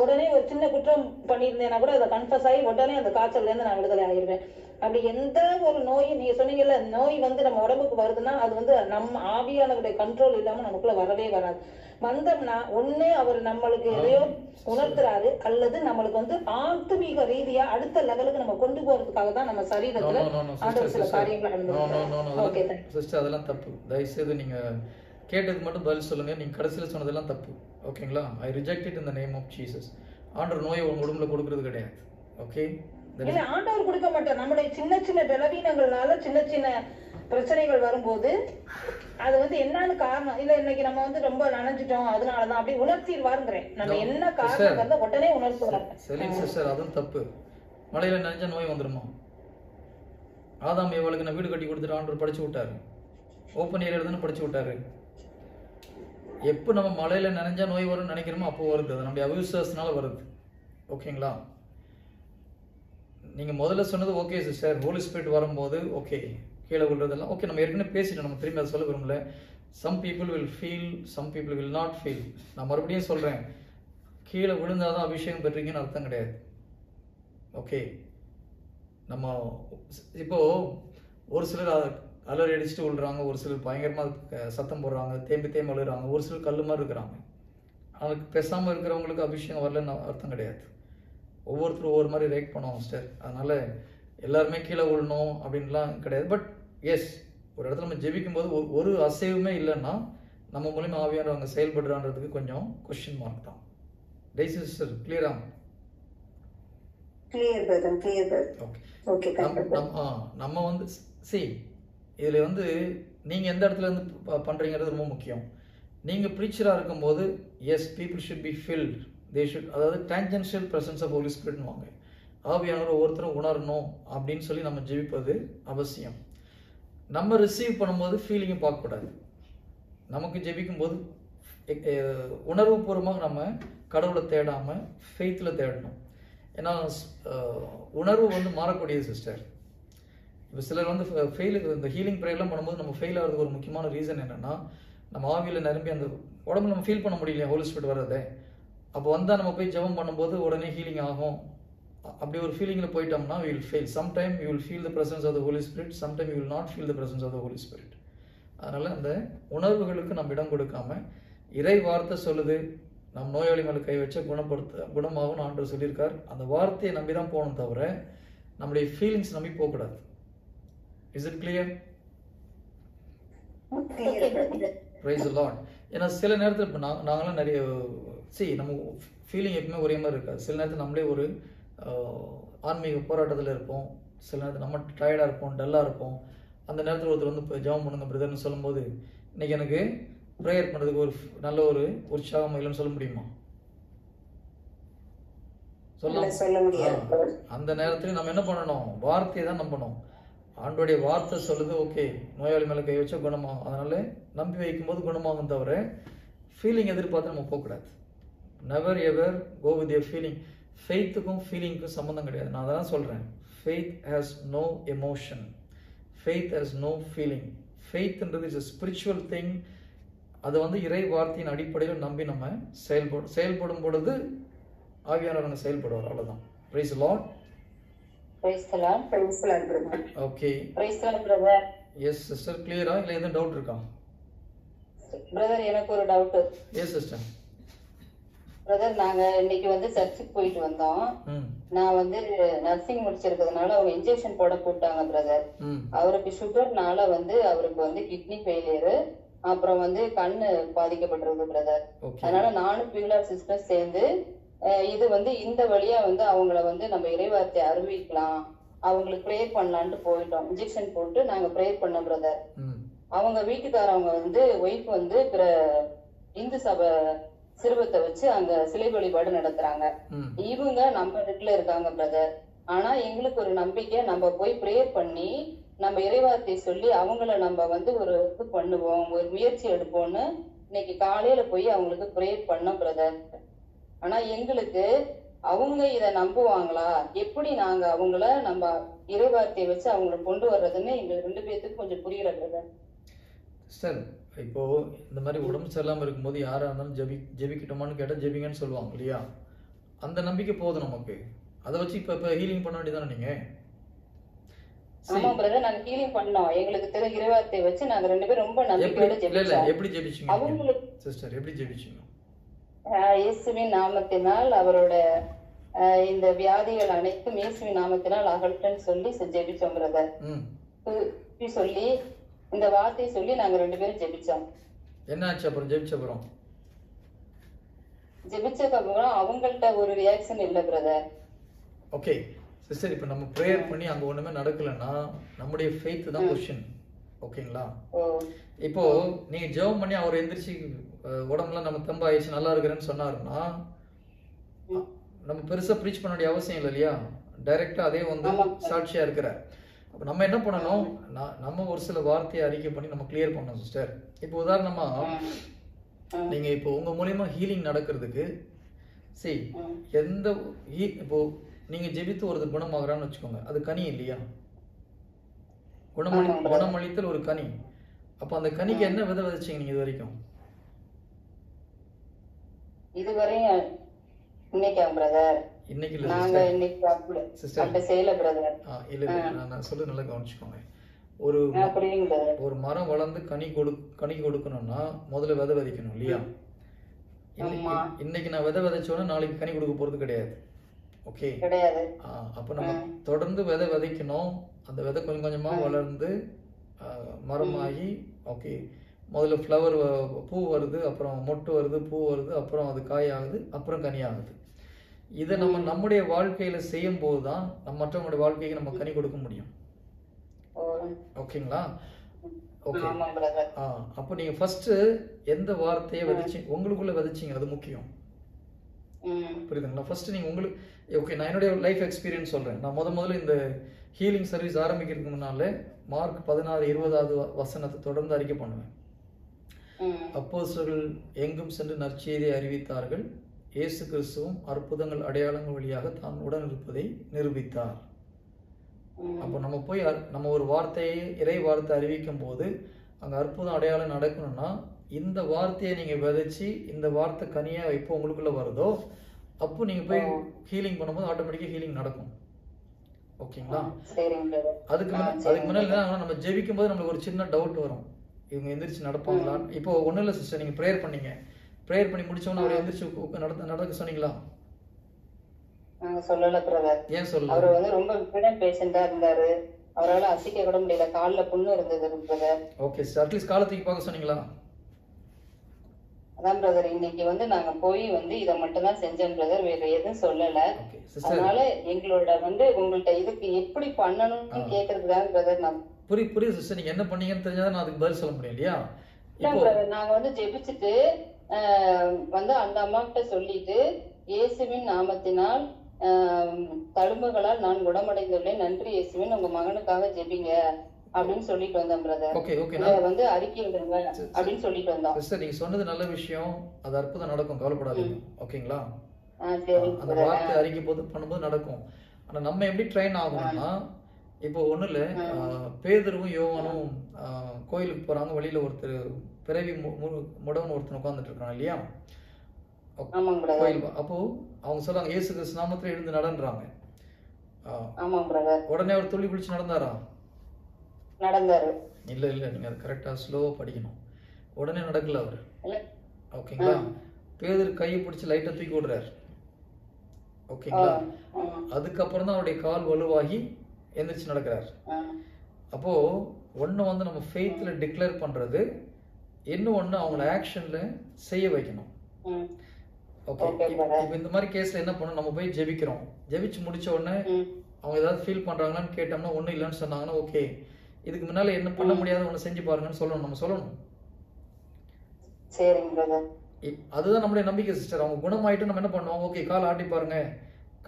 உடனே ஒரு சின்ன குற்றம் பண்ணியிருந்தேன்னா கூட அதை கன்ஃபஸ் ஆகி உடனே அந்த காய்ச்சல்ல இருந்து நான் விடுதலை ஆகிருவேன். அப்படி எந்த ஒரு நோய், நீங்க சொன்னீங்கல்ல நோய் வந்து நம்ம உடம்புக்கு வருதுன்னா அது வந்து நம்ம ஆவியானவருடைய கண்ட்ரோல் இல்லாம நமக்குள்ள வரவே வராது. வந்தோம்னா ஒண்ணு அவர் நம்மளுக்கு எதையோ உணர்த்துறாரு, அல்லது நம்மளுக்கு வந்து ஆத்மீக ரீதியா அடுத்த லெவலுக்கு நம்ம கொண்டு போறதுக்காக தான் நம்ம சரீரத்துல ஆண்டவர் சில காரியங்கள் நடந்துருக்கு. அதெல்லாம் தப்பு. தயவுசெய்து நீங்க கேட்டதுக்கு மட்டும் பதில் சொல்லுங்க. நீங்க கடைசியில சொன்னதெல்லாம் தப்பு. ஓகேங்களா? I reject it in the name of Jesus. ஆண்டவர் நோயை உங்க உடம்புல கொடுக்கிறது கிடையாது. ஓகே? இல்ல, ஆண்டவர் கொடுக்க மாட்டார். நம்முடைய சின்ன சின்ன பலவீனங்கள்னால சின்ன சின்ன பிரச்சனைகள் வரும்போது அது வந்து என்னன்னு காரணம் இல்ல, இன்னைக்கு நம்ம வந்து ரொம்ப நனைஞ்சிட்டோம் அதனாலதான் அப்படி உணர்த்திடுவாருங்கிறேன். நம்ம என்ன காரணம் இருந்தா உடனே உணர்த்துவாங்க. சரி சிஸ்டர், அதுவும் தப்பு. மழையில நனைஞ்ச நோய் வந்துருமா? ஆதாம் ஏவாளுக்கு நான் வீடு கட்டி கொடுத்துட்டு ஆண்டவர் படிச்சு விட்டாரு. ஓப்பன் ஏரியா தானே படிச்சு விட்டாரு. எப்போ நம்ம மழையில நனைஞ்சா நோய் வரும்னு நினைக்கிறோமோ அப்போ வருது. அது நம்முடைய அவிசுவாசனால வருது. ஓகேங்களா? நீங்க முதல்ல சொன்னது ஓகே சிஸ்டர், ஹோலி ஸ்பிரிட் வரும்போது ஓகே கீழே விழுறதெல்லாம் ஓகே. நம்ம ஏற்கனவே பேசிட்டோம், நம்ம திரும்பி அதை சொல்ல விரும்பல. Some people will feel, some people will not feel. நான் மறுபடியும் சொல்றேன், கீழே விழுந்தாதான் அபிஷேகம் பெற்றீங்கன்னு அர்த்தம் கிடையாது. ஓகே, நம்ம இப்போ ஒரு சிலர் அலறி அடிச்சுட்டு விழுறாங்க, ஒரு சிலர் பயங்கரமாக சத்தம் போடுறாங்க, தேம்பி அழுகிறாங்க, ஒரு சிலர் கல் மாதிரி இருக்கிறாங்க. அதுக்கு பேசாமல் இருக்கிறவங்களுக்கு அபிஷேகம் வரலன்னு அர்த்தம் கிடையாது. ஒவ்வொருத்தரும் ஒவ்வொரு மாதிரி ரியாக்ட் பண்ணுவோம் சிஸ்டர். அதனால எல்லாருமே கீழே விழணும் அப்படின்லாம் கிடையாது. பட் எஸ், ஒரு இடத்துல நம்ம ஜெபிக்கும் போது ஒரு அசைவுமே இல்லைன்னா நம்ம மூலியமா ஆவியானவங்க செயல்படுறான்றதுக்கு கொஞ்சம் கொஸ்டின் மார்க் தான். டெய்ஸி சிஸ்டர் கிளியரா? Clear brother, clear brother. Okay. நம்ம வந்து இதில் வந்து நீங்கள் எந்த இடத்துல இருந்து பண்ணுறீங்கிறது ரொம்ப முக்கியம். நீங்கள் ப்ரீச்சராக இருக்கும்போது yes, people should be filled, they should, அதாவது டேஞ்சென்ஷியல் ப்ரெசன்ஸ் ஆஃப் ஹோலி ஸ்பிரிட்னு வாங்க. ஆவியானவர் ஒவ்வொருத்தரும் உணரணும் அப்படின்னு சொல்லி நம்ம ஜெபிப்பது அவசியம். நம்ம ரிசீவ் பண்ணும்போது ஃபீலிங்கை பார்க்கக்கூடாது. நமக்கு ஜெபிக்கும் போது உணர்வுபூர்வமாக நம்ம கடவுளை தேடாமல் ஃபெய்த்தில் தேடணும். ஏன்னா உணர்வு வந்து மாறக்கூடியது சிஸ்டர். இப்போ சிலர் வந்து இந்த ஹீலிங் ப்ரேயர்லாம் பண்ணும்போது நம்ம ஃபெயில் ஆகிறதுக்கு ஒரு முக்கியமான ரீசன் என்னென்னா, நம்ம ஆவியில் நிரம்பி அந்த உடம்புல நம்ம ஃபீல் பண்ண முடியலையா ஹோலி ஸ்பிரிட் வர்றதே. அப்போ வந்தால் நம்ம போய் ஜெபம் பண்ணும்போது உடனே ஹீலிங் ஆகும். அப்படி ஒரு ஃபீலிங்கில் போயிட்டோம்னா we will fail. Sometime you will feel the presence of the Holy Spirit, sometime you will not feel the presence of the Holy Spirit. அதனால் அந்த உணர்வுகளுக்கு நம்ம இடம் கொடுக்காம, இறை வார்த்தை சொல்லுது நம் நோயாளி மேலே கை வச்ச குணமாகும்னு ஆண்டவர் சொல்லியிருக்கார். அந்த வார்த்தையை நம்பி தான் போகணும் தவிர நம்முடைய ஃபீலிங்ஸ் நம்பி போகக்கூடாது. Is it clear? Price the Lord. ஏன்னா சில நேரத்தில் இப்போ நாங்களாம் நிறைய நம்ம ஃபீலிங் எப்பவுமே ஒரே மாதிரி இருக்காது. சில நேரத்தில் நம்மளே ஒரு ஆன்மீக போராட்டத்தில் இருப்போம், சில நேரத்தில் நம்ம டயர்டாக இருப்போம், டல்லாக இருப்போம். அந்த நேரத்தில் ஒருத்தர் வந்து இப்போ ஜெபம் பண்ணுங்க பிரதர்னு சொல்லும்போது இன்னைக்கு எனக்கு ப்ரேயர் பண்ணுறதுக்கு ஒரு நல்ல ஒரு உற்சாகம் இல்லைன்னு சொல்ல முடியுமா? சொல்ல முடியாது. அந்த நேரத்தில் நம்ம என்ன பண்ணணும்? வார்த்தையை தான் நம்பணும். ஆண்டோடைய வார்த்தை சொல்லுது ஓகே நோயாளி மேலே கை வச்சா குணமாகும், அதனால நம்பி வைக்கும்போது குணமாகும் தவிர ஃபீலிங் எதிர்பார்த்து நம்ம போகக்கூடாது. Never ever go with your feeling. ஃபெய்த்துக்கும் ஃபீலிங்க்கும் சம்மந்தம் கிடையாது. நான் அதான் சொல்கிறேன், faith has no emotion, faith has no feeling. ஃபெய்த்ன்றது இஸ் a spiritual thing. அது வந்து இறை வார்த்தையின் அடிப்படையில் நம்பி நம்ம செயல்படும் பொழுது ஆவியானவங்க செயல்படுவார். அவ்வளோதான். Price the Lord. Price the Lord. Price the Lord brother. Okay. Price the Lord brother. Yes sister, கிளியரா? இல்லை எதுவும் டவுட் இருக்கா? பிரதர் எனக்கு ஒரு டவுட். Yes sister. பிரதர் நாங்க இன்னைக்கு வந்து சர்ச்சுக்கு போயிட்டு வந்தோம். நான் வந்து நர்சிங் முடிச்சிருக்கிறதுனால அவங்க இன்ஜெக்ஷன் போட போட்டாங்க பிரதர். அவருக்கு சுகர்னால வந்து அவருக்கு வந்து கிட்னி ஃபெயிலியர், அப்புறம் வந்து கண்ணு பாதிக்கப்பட்டிருக்கு பிரதர். அதனால நானும் பியூலர் சிஸ்டர் சேர்ந்து இது வந்து இந்த வழியா வந்து அவங்கள வந்து நம்ம இறைவார்த்தை அறிவிக்கலாம், அவங்களுக்கு ப்ரேயர் பண்ணலான்ட்டு போயிட்டோம். இன்ஜெக்ஷன் போட்டு நாங்க ப்ரேயர் பண்ணோம் பிரதர். அவங்க வீட்டுக்காரவங்க வந்து ஒய்ஃப் வந்து இந்து சபை சிறுவத்தை வச்சு அங்க சிலை வழிபாடு நடத்துறாங்க. இவங்க நம்ம இடத்துல இருக்காங்க பிரதர். ஆனா எங்களுக்கு ஒரு நம்பிக்கை, நம்ம போய் ப்ரேயர் பண்ணி நம்ம இறைவார்த்தை சொல்லி அவங்கள நம்ம வந்து ஒரு இது பண்ணுவோம், ஒரு முயற்சி எடுப்போம்னு இன்னைக்கு காலையில போய் அவங்களுக்கு ப்ரேயர் பண்ணோம் பிரதர். ஆனா எங்களுக்கு அவங்க இத நம்புவாங்களா, எப்படி நாங்க அவங்கள நம்ம இறைவார்த்தையை வச்சு அவங்கள கொண்டு வர்றதுன்னு எங்களுக்கு 2 பேத்துக்கு கொஞ்சம் புரியல பிரதர். சார் இப்போ இந்த மாதிரி உடம்பு சரியில்லாமல் இருக்கும்போது யாராக இருந்தாலும் ஜெபிக்கிட்டோமான்னு கேட்டால் ஜெபிங்கன்னு சொல்லுவாங்க இல்லையா? அந்த நம்பிக்கை போதும் நமக்கு. அதை வச்சு இப்போ ஹீலிங் பண்ண வேண்டியதானே நீங்க? ஆமா பிரதர், நாங்க ஹீலிங் பண்ணோம். எங்களுக்கு தெரிஞ்ச இறைவார்த்தையை வச்சு நாங்க 2 பேரும் ரொம்ப நம்பிக்கையோட ஜெபிச்சோம். எப்படி ஜெபிச்சீங்க அவங்களுக்கு சிஸ்டர்? எப்படி ஜெபிச்சீங்க? இயேசுவின் நாமத்தினால் அவரோட இந்த வியாதிகள் அனைத்தும் இயேசுவின் நாமத்தினால் அகற்றன்னு சொல்லி ஜெபிச்சோம் பிரதர். சொல்லி இந்த வார்த்தையை சொல்லி நாங்க 2 பேரும் ஜெபிச்சோம். என்ன ஆச்சு அப்புறம்? ஜெபிச்சதுக்கு அப்புறம் அவங்கள்ட்ட ஒரு ரியாக்ஷன் இல்ல பிரதர். ஓகே சிஸ்டர், இப்போ நம்ம ப்ரேயர் பண்ணி அங்க ஒண்ணுமே நடக்கலன்னா நம்முடைய ஃபெய்த் தான் क्वेश्चन. ஓகேங்களா? இப்போ நீங்க ஜெபம் பண்ணி அவர் எந்திரிச்சு உடம்புலாம் நம்ம தெம்பாயிடுச்சு நல்லா இருக்கிறேன்னு சொன்னாருன்னா நம்ம பெருசா ப்ரீச் பண்ண வேண்டிய அவசியம் இல்லை இல்லையா? டைரக்டா அதே வந்து சாட்சியா இருக்கிறார். அப்ப நம்ம என்ன பண்ணணும், நம்ம ஒரு சில வார்த்தையை அறிக்கை பண்ணி நம்ம கிளியர் பண்ணணும் சிஸ்டர். இப்போ உதாரணமா நீங்க இப்போ உங்க மூலியமா ஹீலிங் நடக்கிறதுக்கு எந்த இப்போ நீங்க ஜெபித்து ஒரு குணமாகறான்னு வச்சுக்கோங்க, அது கனி இல்லையா? குணமளித்தல் ஒரு கனி. அப்ப அந்த கனிக்கு என்ன விதை விதைச்சீங்க நீங்க இது வரைக்கும்? இதுவரையும் இன்னைக்கு பிரதர் இன்னைக்கு இல்ல நாங்க இன்னைக்கு அப்படி செய்யல பிரதர். இல்ல நான் சொல்ல நல்லா கவனிச்சுக்கோங்க. ஒரு மரம் வளர்ந்து கனி கொடுக்கணும்னா முதல்ல விதை விதைக்கணும் இல்லையா? இன்னைக்கு நான் விதை விதைச்சோன்னா நாளைக்கு கனி கொடுக்க போறது கிடையாது. ஓகே, அப்ப நம்ம தொடர்ந்து விதை விதைக்கணும். அந்த விதை கொஞ்சம் கொஞ்சமா வளர்ந்து மரமாகி ஓகே முதல்ல ஃப்ளவர் பூ வருது, அப்புறம் மொட்டு வருது, பூ வருது, அப்புறம் அது காய் ஆகுது, அப்புறம் கனி ஆகுது. இதை நம்ம நம்முடைய வாழ்க்கையில செய்யும் போதுதான் நம்ம மற்றவங்களுடைய வாழ்க்கைக்கு நம்ம கனி கொடுக்க முடியும். ஓகேங்களா? ஓகே. அப்ப நீங்க ஃபர்ஸ்ட் எந்த வார்த்தையை விதைச்சீங்க, உங்களுக்குள்ள விதைச்சீங்க, அது முக்கியம். புரியுதுங்களா? ஃபர்ஸ்ட் நீங்க உங்களுக்கு ஓகே, நான் என்னுடைய லைஃப் எக்ஸ்பீரியன்ஸ் சொல்றேன். நான் முதல்ல இந்த ஹீலிங் சர்வீஸ் ஆரம்பிக்கிறதுக்கு முன்னாலே மார்க் 16:20 வசனத்தை தொடர்ந்து அறிக்கை பண்ணுவேன். அப்போஸ்தலர்கள் எங்கும் சென்று நற்செய்தியை அறிவித்தார்கள், இயேசு கிறிஸ்துவும் அற்புதங்கள் அடையாளங்கள் வழியாக தான் உடன் இருப்பதை நிரூபித்தார். அப்போ நம்ம போய் நம்ம ஒரு வார்த்தையை இறை வார்த்தை அறிவிக்கும் போது அங்க அற்புதம் அடையாளம் நடக்கணும்னா இந்த வார்த்தையை நீங்க விதைச்சு இந்த வார்த்தை கனியா எப்போ உங்களுக்குள்ள வருதோ அப்போ நீங்க போய் ஹீலிங் பண்ணும்போது ஆட்டோமேட்டிக்கா ஹீலிங் நடக்கும். ஓகேங்களா? அதுக்கு முன்னாடி நம்ம ஜெபிக்கும் போது நம்மளுக்கு ஒரு சின்ன டவுட் வரும், இவங்க எந்திரிச்சு நடப்பாங்களா? இப்போ ஒன்றும் இல்லை சிஸ்டர், நீங்க ப்ரேயர் பண்ணீங்க, ப்ரேயர் பண்ணி முடிச்சோன்னு அவர் எந்திரிச்சு நடக்க சொன்னீங்களா? சொல்லல பிரதர். ஏன் சொல்லல? அவர் வந்து ரொம்ப விபீடன் பேஷண்டா இருந்தாரு, அவரால் அசைக்க கூட முடியல, கால்ல புண்ணு இருந்தது பிரதர். ஓகே சார், அட்லீஸ்ட் காலத்துக்கு பார்க்க சொன்னீங்களா? அதான் பிரதர், இன்னைக்கு வந்து நாங்க போய் வந்து இதை மட்டும் தான் செஞ்சோம் பிரதர், வேற எதுவும் சொல்லல. அதனால எங்களோட வந்து உங்கள்ட்ட இதுக்கு எப்படி பண்ணணும்னு கேக்குறதுதான் பிரதர். நான் புரியுது சிஸ்டர், நீங்க என்ன பண்ணீங்கன்னு தெரிஞ்சாதான் நான் அதுக்கு பதில் சொல்ல முடியும் இல்லையா? பிரதர் நாங்க வந்து ஜெபிச்சுட்டு வந்து அந்த அம்மாக்கிட்ட சொல்லிட்டு இயேசுவின் நாமத்தினால் தழும்புகளால் நான் குணமடைந்துள்ளேன், நன்றி இயேசுவின், உங்க மகனுக்காக ஜெபிங்க அப்படின்னு சொல்லிட்டு வந்தோம் பிரதர். ஓகே ஓகே, நான் வந்து அறிக்கை விடுங்க அப்படின்னு சொல்லிட்டு வந்தோம். சிஸ்டர் நீங்க சொன்னது நல்ல விஷயம், அது அற்புதம் நடக்கும், கவலைப்படாதீங்க. ஓகேங்களா? அந்த வார்த்தை அறிக்கை பண்ணும்போது நடக்கும். ஆனா நம்ம எப்படி ட்ரெயின் ஆகணும்னா, இப்போ ஒண்ணு இல்ல, பேதுருவும் யோவானும் கோயிலுக்கு போறாங்க, வழியில ஒருத்தர் பிறவி முடவன் ஒருத்தர் உட்கார்ந்துட்டு இருக்கான் இல்லையா கோயில். அப்போ அவங்க சொல்றாங்க இயேசு கிறிஸ்து நாமத்துல எழுந்து நடன்றாங்க. உடனே அவர் துள்ளி குளிச்சு நடந்தாரா? நடந்தாரு. இல்ல நீங்க அது கரெக்டா ஸ்லோவா படிக்கணும். உடனே நடக்கல அவரு. ஓகேங்களா? பேதுரு கையை பிடிச்சு லைட்டா தூக்கி விடுறாரு. ஓகேங்களா? அதுக்கப்புறம் தான் அவருடைய கால் வலுவாகி எந்திரிச்சு நடக்கிறார். அப்போ ஒண்ணு வந்து நம்ம ஃபெய்த்ல டிக்ளேர் பண்றது, இன்னும் ஒண்ணு அவங்கள ஆக்ஷன்ல செய்ய வைக்கணும். ஓகே, இப்போ இந்த மாதிரி கேஸ்ல என்ன பண்ணணும், நம்ம போய் ஜெபிக்கிறோம், ஜெபிச்சு முடிச்ச உடனே அவங்க ஏதாவது ஃபீல் பண்றாங்களான்னு கேட்டோம்னா ஒண்ணும் இல்லைன்னு சொன்னாங்கன்னா ஓகே, இதுக்கு முன்னால என்ன பண்ண முடியாத ஒண்ணு செஞ்சு பாருங்கன்னு சொல்லணும். நம்ம சொல்லணும். அதுதான் நம்மளுடைய நம்பிக்கை சிஸ்டர். அவங்க குணமாயிட்டு நம்ம என்ன பண்ணுவோம், ஓகே கால் ஆட்டி பாருங்க,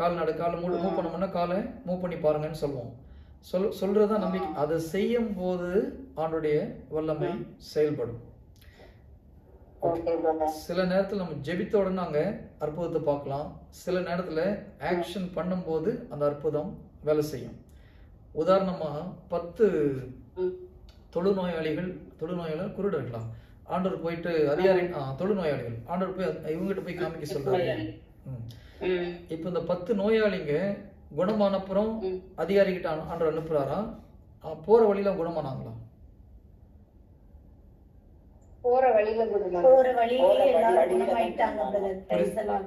காலை மூவ் பண்ணோம்னா காலை மூவ் பண்ணி பாருங்கன்னு சொல்லுவோம். சொல்றதுதான் நம்பிக்கை. அதை செய்யும் போது ஆண்டுடைய வல்லமை செயல்படும். சில நேரத்தில் நம்ம ஜெபித்த உடனே நாங்க அற்புதத்தை பார்க்கலாம், சில நேரத்துல ஆக்ஷன் பண்ணும்போது அந்த அற்புதம் வேலை செய்யும். உதாரணமா 10 தொழுநோயாளிகள் குருடர்களா ஆண்டவர் போயிட்டு அதிகாரி தொழுநோயாளிகள் ஆண்டவர் போய் இவங்ககிட்ட போய் காமிக்க சொல்றாங்க. இப்ப இந்த 10 நோயாளிங்க குணமானப்புறம் அதிகாரி கிட்ட ஆண்டவர் அனுப்புறாரா? போற வழியில குணமானாங்களா?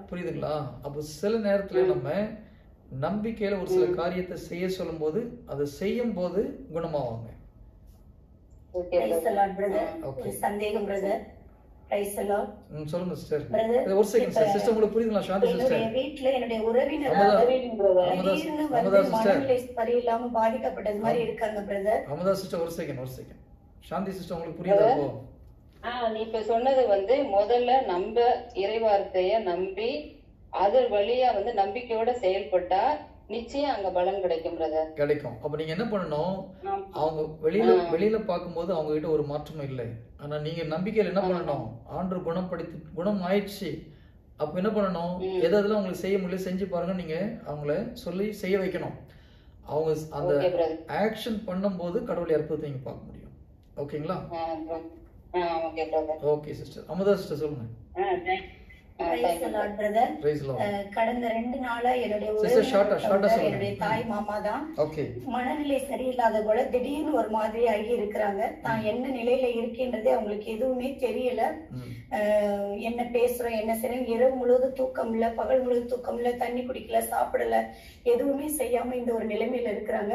புரியுதுங்களா? அப்ப சில நேரத்துல நம்ம நம்பிக்கையில ஒரு சில காரியத்தை செய்ய சொல்லும் போது அதை செய்யும் போது குணமாவாங்க. சந்தேகம் பிரதர். சொல்லுங்க சிஸ்டர். ஒரு செகண்ட் சார். சிஸ்டர் உங்களுக்கு புரியுதுங்களா? சாந்தி சிஸ்டர், வீட்ல என்னுடைய உறவினர் சரியில்லாம பாதிக்கப்பட்டது மாதிரி இருக்காங்க பிரதர். அமதா சிஸ்டர் ஒரு செகண்ட். சாந்தி சிஸ்டர் உங்களுக்கு புரியுதா அப்போ? நீ இப்ப சொன்னது வந்து முதல்ல நம்ம இறைவார்த்தைய நம்பி அது வழியா வந்து நம்பிக்கையோட செயல்பட்டா நிச்சயம் அங்க பலன் கிடைக்கும் பிரதர். கிடைக்கும். அப்ப நீங்க என்ன பண்ணணும், அவங்க வெளியில பார்க்கும்போது அவங்க கிட்ட ஒரு மாற்றமும் இல்லை. ஆனா நீங்க நம்பிக்கையில என்ன பண்ணணும், ஆண்டவர் குணம் ஆயிடுச்சு. அப்ப என்ன பண்ணணும், எதெல்லாம் உங்களுக்கு செய்ய முடியல செஞ்சு பாருங்க, நீங்க அவங்கள சொல்லி செய்ய வைக்கணும். அவங்க அந்த ஆக்ஷன் பண்ணும்போது கடவுளை அற்புதத்தை நீங்க பார்க்க முடியும். ஓகேங்களா? Okay sister. அமுதா சிஸ்டர் சொல்லுங்க. கடந்த 2 நாளா என்னுடைய தாய் மாமா தான் மனநிலை சரியில்லாத போல திடீர்னு ஒரு மாதிரி ஆகி இருக்கிறாங்க. தான் என்ன நிலையில இருக்கின்றதே அவங்களுக்கு எதுவுமே தெரியல. என்ன பேசுறோம் என்ன செய்யறோம், இரவு முழுவதும் தூக்கம் இல்ல, பகல் முழுவதும் தூக்கம் இல்ல, தண்ணி குடிக்கல, சாப்பிடல, எதுவுமே செய்யாம இந்த ஒரு நிலைமையில இருக்கிறாங்க.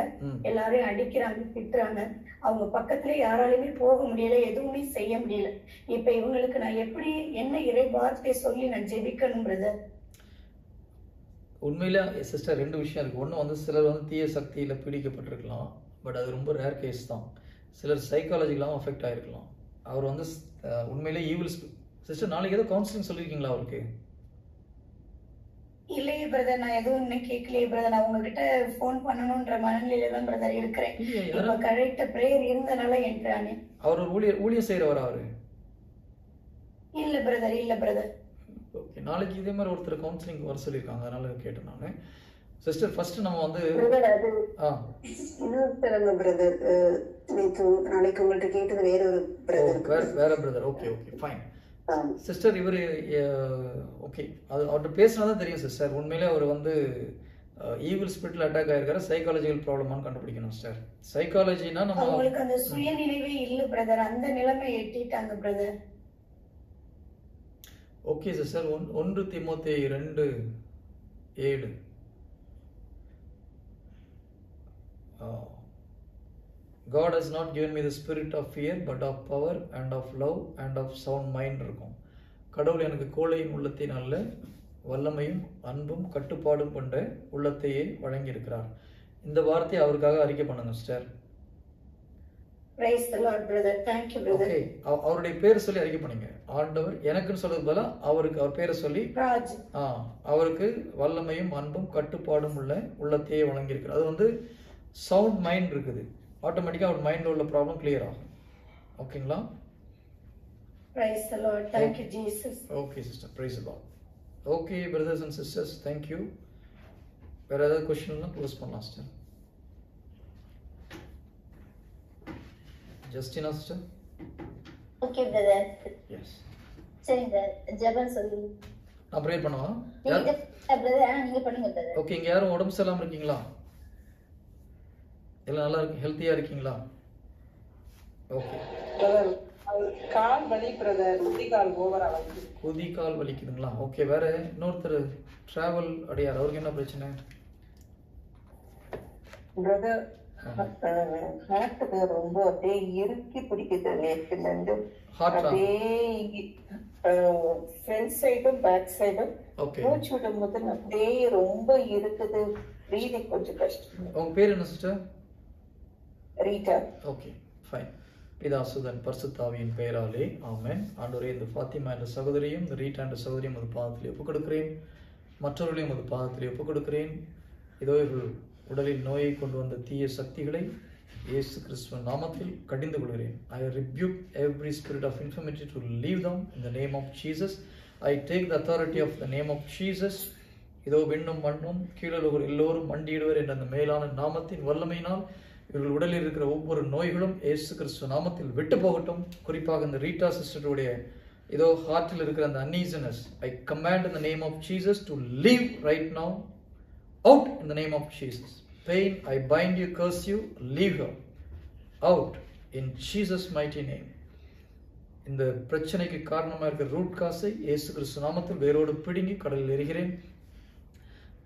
எல்லாரையும் அடிக்கிறாங்க, திட்டுறாங்க. அவங்க பக்கத்துல யாராலுமே போக முடியல, எதுவுமே செய்ய முடியல. இப்ப இவங்களுக்கு நான் எப்படி என்ன இறை வார்த்தை சொல்லி நான் ஜெபிக்கணும் பிரதர்? உண்மையில சிஸ்டர் 2 விஷயம் இருக்கு. ஒண்ணு வந்து சிலர் வந்து தீய சக்தியில பீடிக்கப்பட்டிருக்கலாம், பட் அது ரொம்ப ரேர் கேஸ் தான். சிலர் சைக்காலஜிக்கலாகவும் அஃபெக்ட் ஆயிருக்கலாம். அவர் வந்து உண்மையிலே ஈவில் சிஸ்டர். நாளைக்கு ஏதோ கவுன்சிலிங் சொல்லிருக்கீங்களா அவருக்கு? இல்லையே பிரதர், நான் எதுவும் இன்னும் கேட்கலையே பிரதர். நான் உங்ககிட்ட போன் பண்ணணும்ன்ற மனநிலையில தான் பிரதர் இருக்கிறேன். இப்ப கரெக்டா பிரேயர் இருந்தனால என்றானே. அவர் ஊழியம் செய்யறவரா அவரு? இல்ல பிரதர், இல்ல பிரதர். ஓகே, நாளைக்கு இதே மாதிரி ஒருத்தர் கவுன்சிலிங் வர சொல்லியிருக்காங்க, அதனால கேட்டேன் நான். சிஸ்டர் ஃபர்ஸ்ட் நம்ம வந்து இன்னொருத்தரங்க பிரதர் நாளைக்கு உங்கள்ட்ட கேட்டது வேற ஒரு பிரதர். வேற brother. Okay okay fine sister. இவர் ஓகே, அது அவர்கிட்ட பேசினாதான் தெரியும் சிஸ்டர். உண்மையிலே அவர் வந்து ஈவில் ஸ்பிரிட்ல அட்டாக் ஆயிருக்காரு, சைக்காலஜிக்கல் ப்ராப்ளமான்னு கண்டுபிடிக்கணும் சிஸ்டர். சைக்காலஜினா நம்ம உங்களுக்கு அந்த சுயநினைவே இல்ல பிரதர், அந்த நிலைமை எட்டிட்டாங்க பிரதர். Okay sister. 1 தீமோத்தேயு 2:7 God has not given me the spirit of fear but of power and of love and of sound mind இருக்கும். கடவுள் எனக்கு கோழையின் உள்ளத்தின் அல்ல, வல்லமையும் அன்பும் கட்டுப்பாடும் கொண்ட உள்ளத்தையே வழங்கி இருக்கிறார். இந்த வார்த்தையை அவருக்காக அறிக்கை பண்ணுங்க sister. Praise the Lord brother. Thank you brother. Okay, அவருடைய பேர் சொல்லி அறிக்கை பண்ணுங்க. ஆண்டவர் எனக்குன்னு சொல்றது பதிலா அவருக்கு அவர் பேரை சொல்லி ராஜ் அவருக்கு வல்லமையும் அன்பும் கட்டுப்பாடும் உள்ள உள்ளத்தையே வழங்கி இருக்கிறார். அது வந்து சவுண்ட் மைண்ட் இருக்குது, ஆட்டோமேட்டிக்கா அவர் மைண்ட்ல உள்ள ப்ராப்ளம் கிளியர் ஆகும். ஓகேங்களா? Praise the Lord. Thank you Jesus. Okay sister, praise the Lord. Okay brothers and sisters, thank you. வேற ஏதாவது क्वेश्चन க்ளோஸ் பண்ணலாம் sister. Justina sister. Okay brother. Yes. சரிங்க, ஜெபம் சொல்லி நான் ப்ரே பண்ணவா? நீங்க பிரதர் நீங்க பண்ணுங்க பிரதர். ஓகே, இங்க யாரும் உடம்பு சரியில்லாம இருக்கீங்களா? எல்லாம் நல்லா இருக்கு, ஹெல்த்தியா இருக்கீங்களா? ஓகே பிரதர், கால் வலி பிரதர், குதிகால் ஓவரா வலி. குதிகால் வலிக்குதுங்களா? ஓகே, வேற இன்னொருத்தர் டிராவல் அடையார், அவருக்கு என்ன பிரச்சனை? பிரதர் ஹார்ட்டுக்கு ரொம்ப அப்படியே இறுக்கி பிடிக்குது நேற்றுல இருந்து. அப்படியே ஃப்ரண்ட் சைடும் பேக் சைடும் மூச்சு விடும் போது அப்படியே ரொம்ப இருக்குது. பிரீதிங் கொஞ்சம் கஷ்டம். உங்க பேர் என்ன சிஸ்டர்? ரீட்டா. Okay fine. பிதா சுதன் பரிசுத்தாவியின் பெயராலே ஆமென். ஆண்டவரே, இந்த ஃபாத்திமா என்ற சகோதரியும் இந்த ரீட்டா என்ற சகோதரியும் ஒரு பாதத்திலே ஒப்புக் கொடுக்கிறேன். மற்றவர்களையும் ஒரு பாதத்திலே ஒப்புக் கொடுக்கிறேன். இதோ இவர்கள் உடலில் நோயை கொண்டு வந்த தீய சக்திகளை இயேசு கிறிஸ்துவின் நாமத்தில் கடிந்து கொள்கிறேன். I rebuke every spirit of infirmity to leave them in the name of Jesus. I take the authority of the name of Jesus. இதோ விண்ணும் மண்ணும் கீழலோர் எல்லோரும் மண்டியிடுவர் என்ற அந்த மேலான நாமத்தின் வல்லமையினால் இவர்கள் உடலில் இருக்கிற ஒவ்வொரு நோய்களும் இயேசு கிறிஸ்து நாமத்தில் விட்டு போகட்டும். குறிப்பாக இந்த ரீட்டா சிஸ்டருடைய இதோ ஹார்ட்டில் இருக்கிற அந்த uneasiness, I command in the name of Jesus to leave right now, out in the name of Jesus. Pain, I bind you, curse you, leave her out in Jesus mighty name. இந்த பிரச்சனைக்கு காரணமாக இருக்கிற root காசை இயேசு கிறிஸ்து நாமத்தில் வேரோடு பிடுங்கி கடலில் எறிகிறேன்.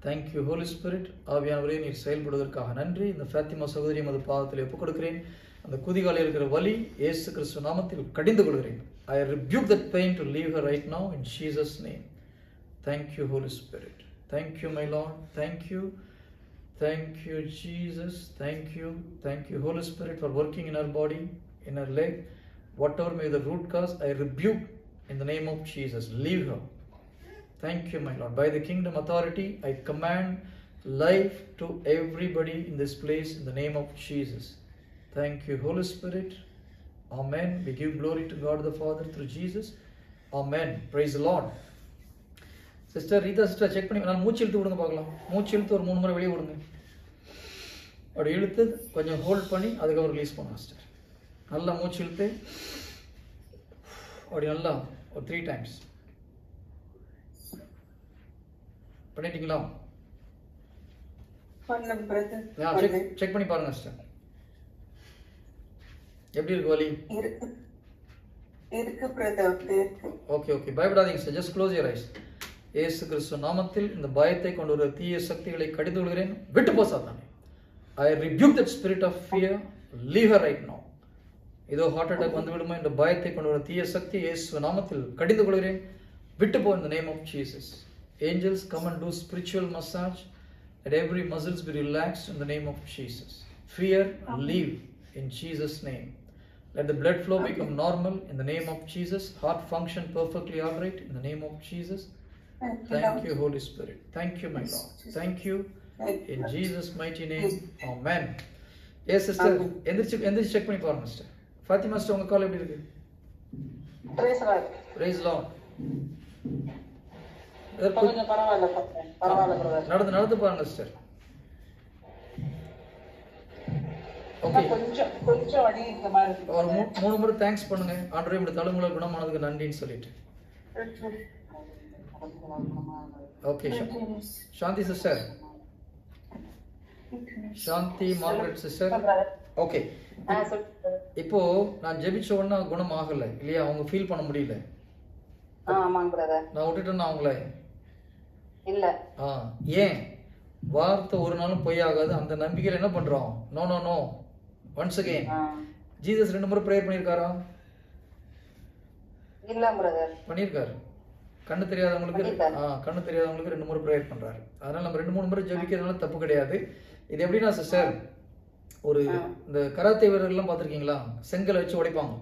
Thank you holy spirit. ஆவியானவரே, நீர் செயல்படுவதற்காக நன்றி. இந்த ஃபாத்திமா சகோதரியும் அது பாதத்தில் ஒப்புக் கொடுக்கிறேன். அந்த குதிகாலில் இருக்கிற வலி இயேசு கிறிஸ்து நாமத்தில் கடிந்து கொள்கிறேன். I rebuke that pain to leave her right now in Jesus name. Thank you Holy Spirit. Thank you my Lord. Thank you. Thank you Jesus. Thank you. Thank you Holy Spirit for working in our body. in her leg. Whatever may be the root cause, I rebuke in the name of Jesus. Leave her. Thank you, my Lord. By the kingdom authority, I command life to everybody in this place in the name of Jesus. Thank you, Holy Spirit. Amen. We give glory to God the Father through Jesus. Amen. Praise the Lord. Sister Rita, sister check பண்ணி நான் மூச்சு இழுத்து விடுங்க பார்க்கலாம். மூச்சு இழுத்து ஒரு 3 முறை வெளியே விடுங்க. அப்படி இழுத்து கொஞ்சம் ஹோல்ட் பண்ணி அதுக்கப்புறம் ரிலீஸ் பண்ணுங்க சிஸ்டர். நல்லா மூச்சு இழுத்து அப்படி நல்லா ஒரு 3 times பண்ணிட்டீங்களா? பண்ணேன் பிரதர். செக் பண்ணி பாருங்க சிஸ்டர். எப்படி இருக்கு வலி? இருக்கு பிரதர். ஓகே ஓகே, பயப்படாதீங்க sir. Just close your eyes. இயேசு கிறிஸ்து நாமத்தில் இந்த பயத்தை கொண்டு வர தீய சக்திகளை கடிந்து கொள்கிறேன். விட்டு போ சாத்தானே. I rebuke that spirit of fear. Leave her right now. இதோ ஹார்ட் அட்டாக் வந்து விடுமா இந்த பயத்தை கொண்டு வர தீய சக்தி இயேசு நாமத்தில் கடிந்து கொள்கிறேன். விட்டு போ in the name of Jesus. Angels come and do spiritual massage. Let every muscles be relaxed in the name of Jesus. Fear leave in Jesus' name. Let the blood flow become normal in the name of Jesus. Heart function perfectly alright in the name of Jesus. Thank you, Holy Spirit. Thank you, my Lord. Thank you. In Jesus' mighty name. Amen. Yes, sister. எந்திரிச்சு check பண்ணி பாருங்க sister. Fathima sister உங்க கால் எப்படி இருக்கு? Praise Lord. Praise Lord. கொஞ்சம் பரவாயில்ல brother. நடந்து பாருங்க sister. ஓகே. கொஞ்சம் வலி இருக்க மாதிரி இருக்கு. ஒரு 3 முறை தேங்க்ஸ் பண்ணுங்க. ஆண்டவரே உம்முடைய தழும்புகளை குணமானதுக்கு நன்றின்னு சொல்லிட்டு. ஓகே. சாந்தி சிஸ்டர். சாந்தி மார்கரெட் சிஸ்டர். ஓகே. இப்போ நான் ஜெபிச்ச உடனே குணம் ஆகல இல்லையா? அவங்க ஃபீல் பண்ண முடியல. ஆமாங்க பிரதர். நான் விட்டுட்டேன்னா அவங்கள இல்ல. ஏன்? வார்த்தை ஒரு நாளும் பொய் ஆகாது. அந்த நம்பிக்கையில என்ன பண்றோம்? No no no. Once again. Jesus 2 முறை பிரேயர் பண்ணிருக்காரா? இல்ல பிரதர். பண்ணிருக்காரு. கண்ணு தெரியாதவங்களுக்கு 2 முறை பிரேயர் பண்றாரு. அதனால நம்ம 2-3 முறை ஜெபிக்கிறதுனால தப்பு கிடையாது. இது எப்படின்னா சிஸ்டர், ஒரு இந்த கராத்தே வீரர்கள்லாம் பார்த்திருக்கீங்களா? செங்கல் வச்சு உடைப்பாங்க.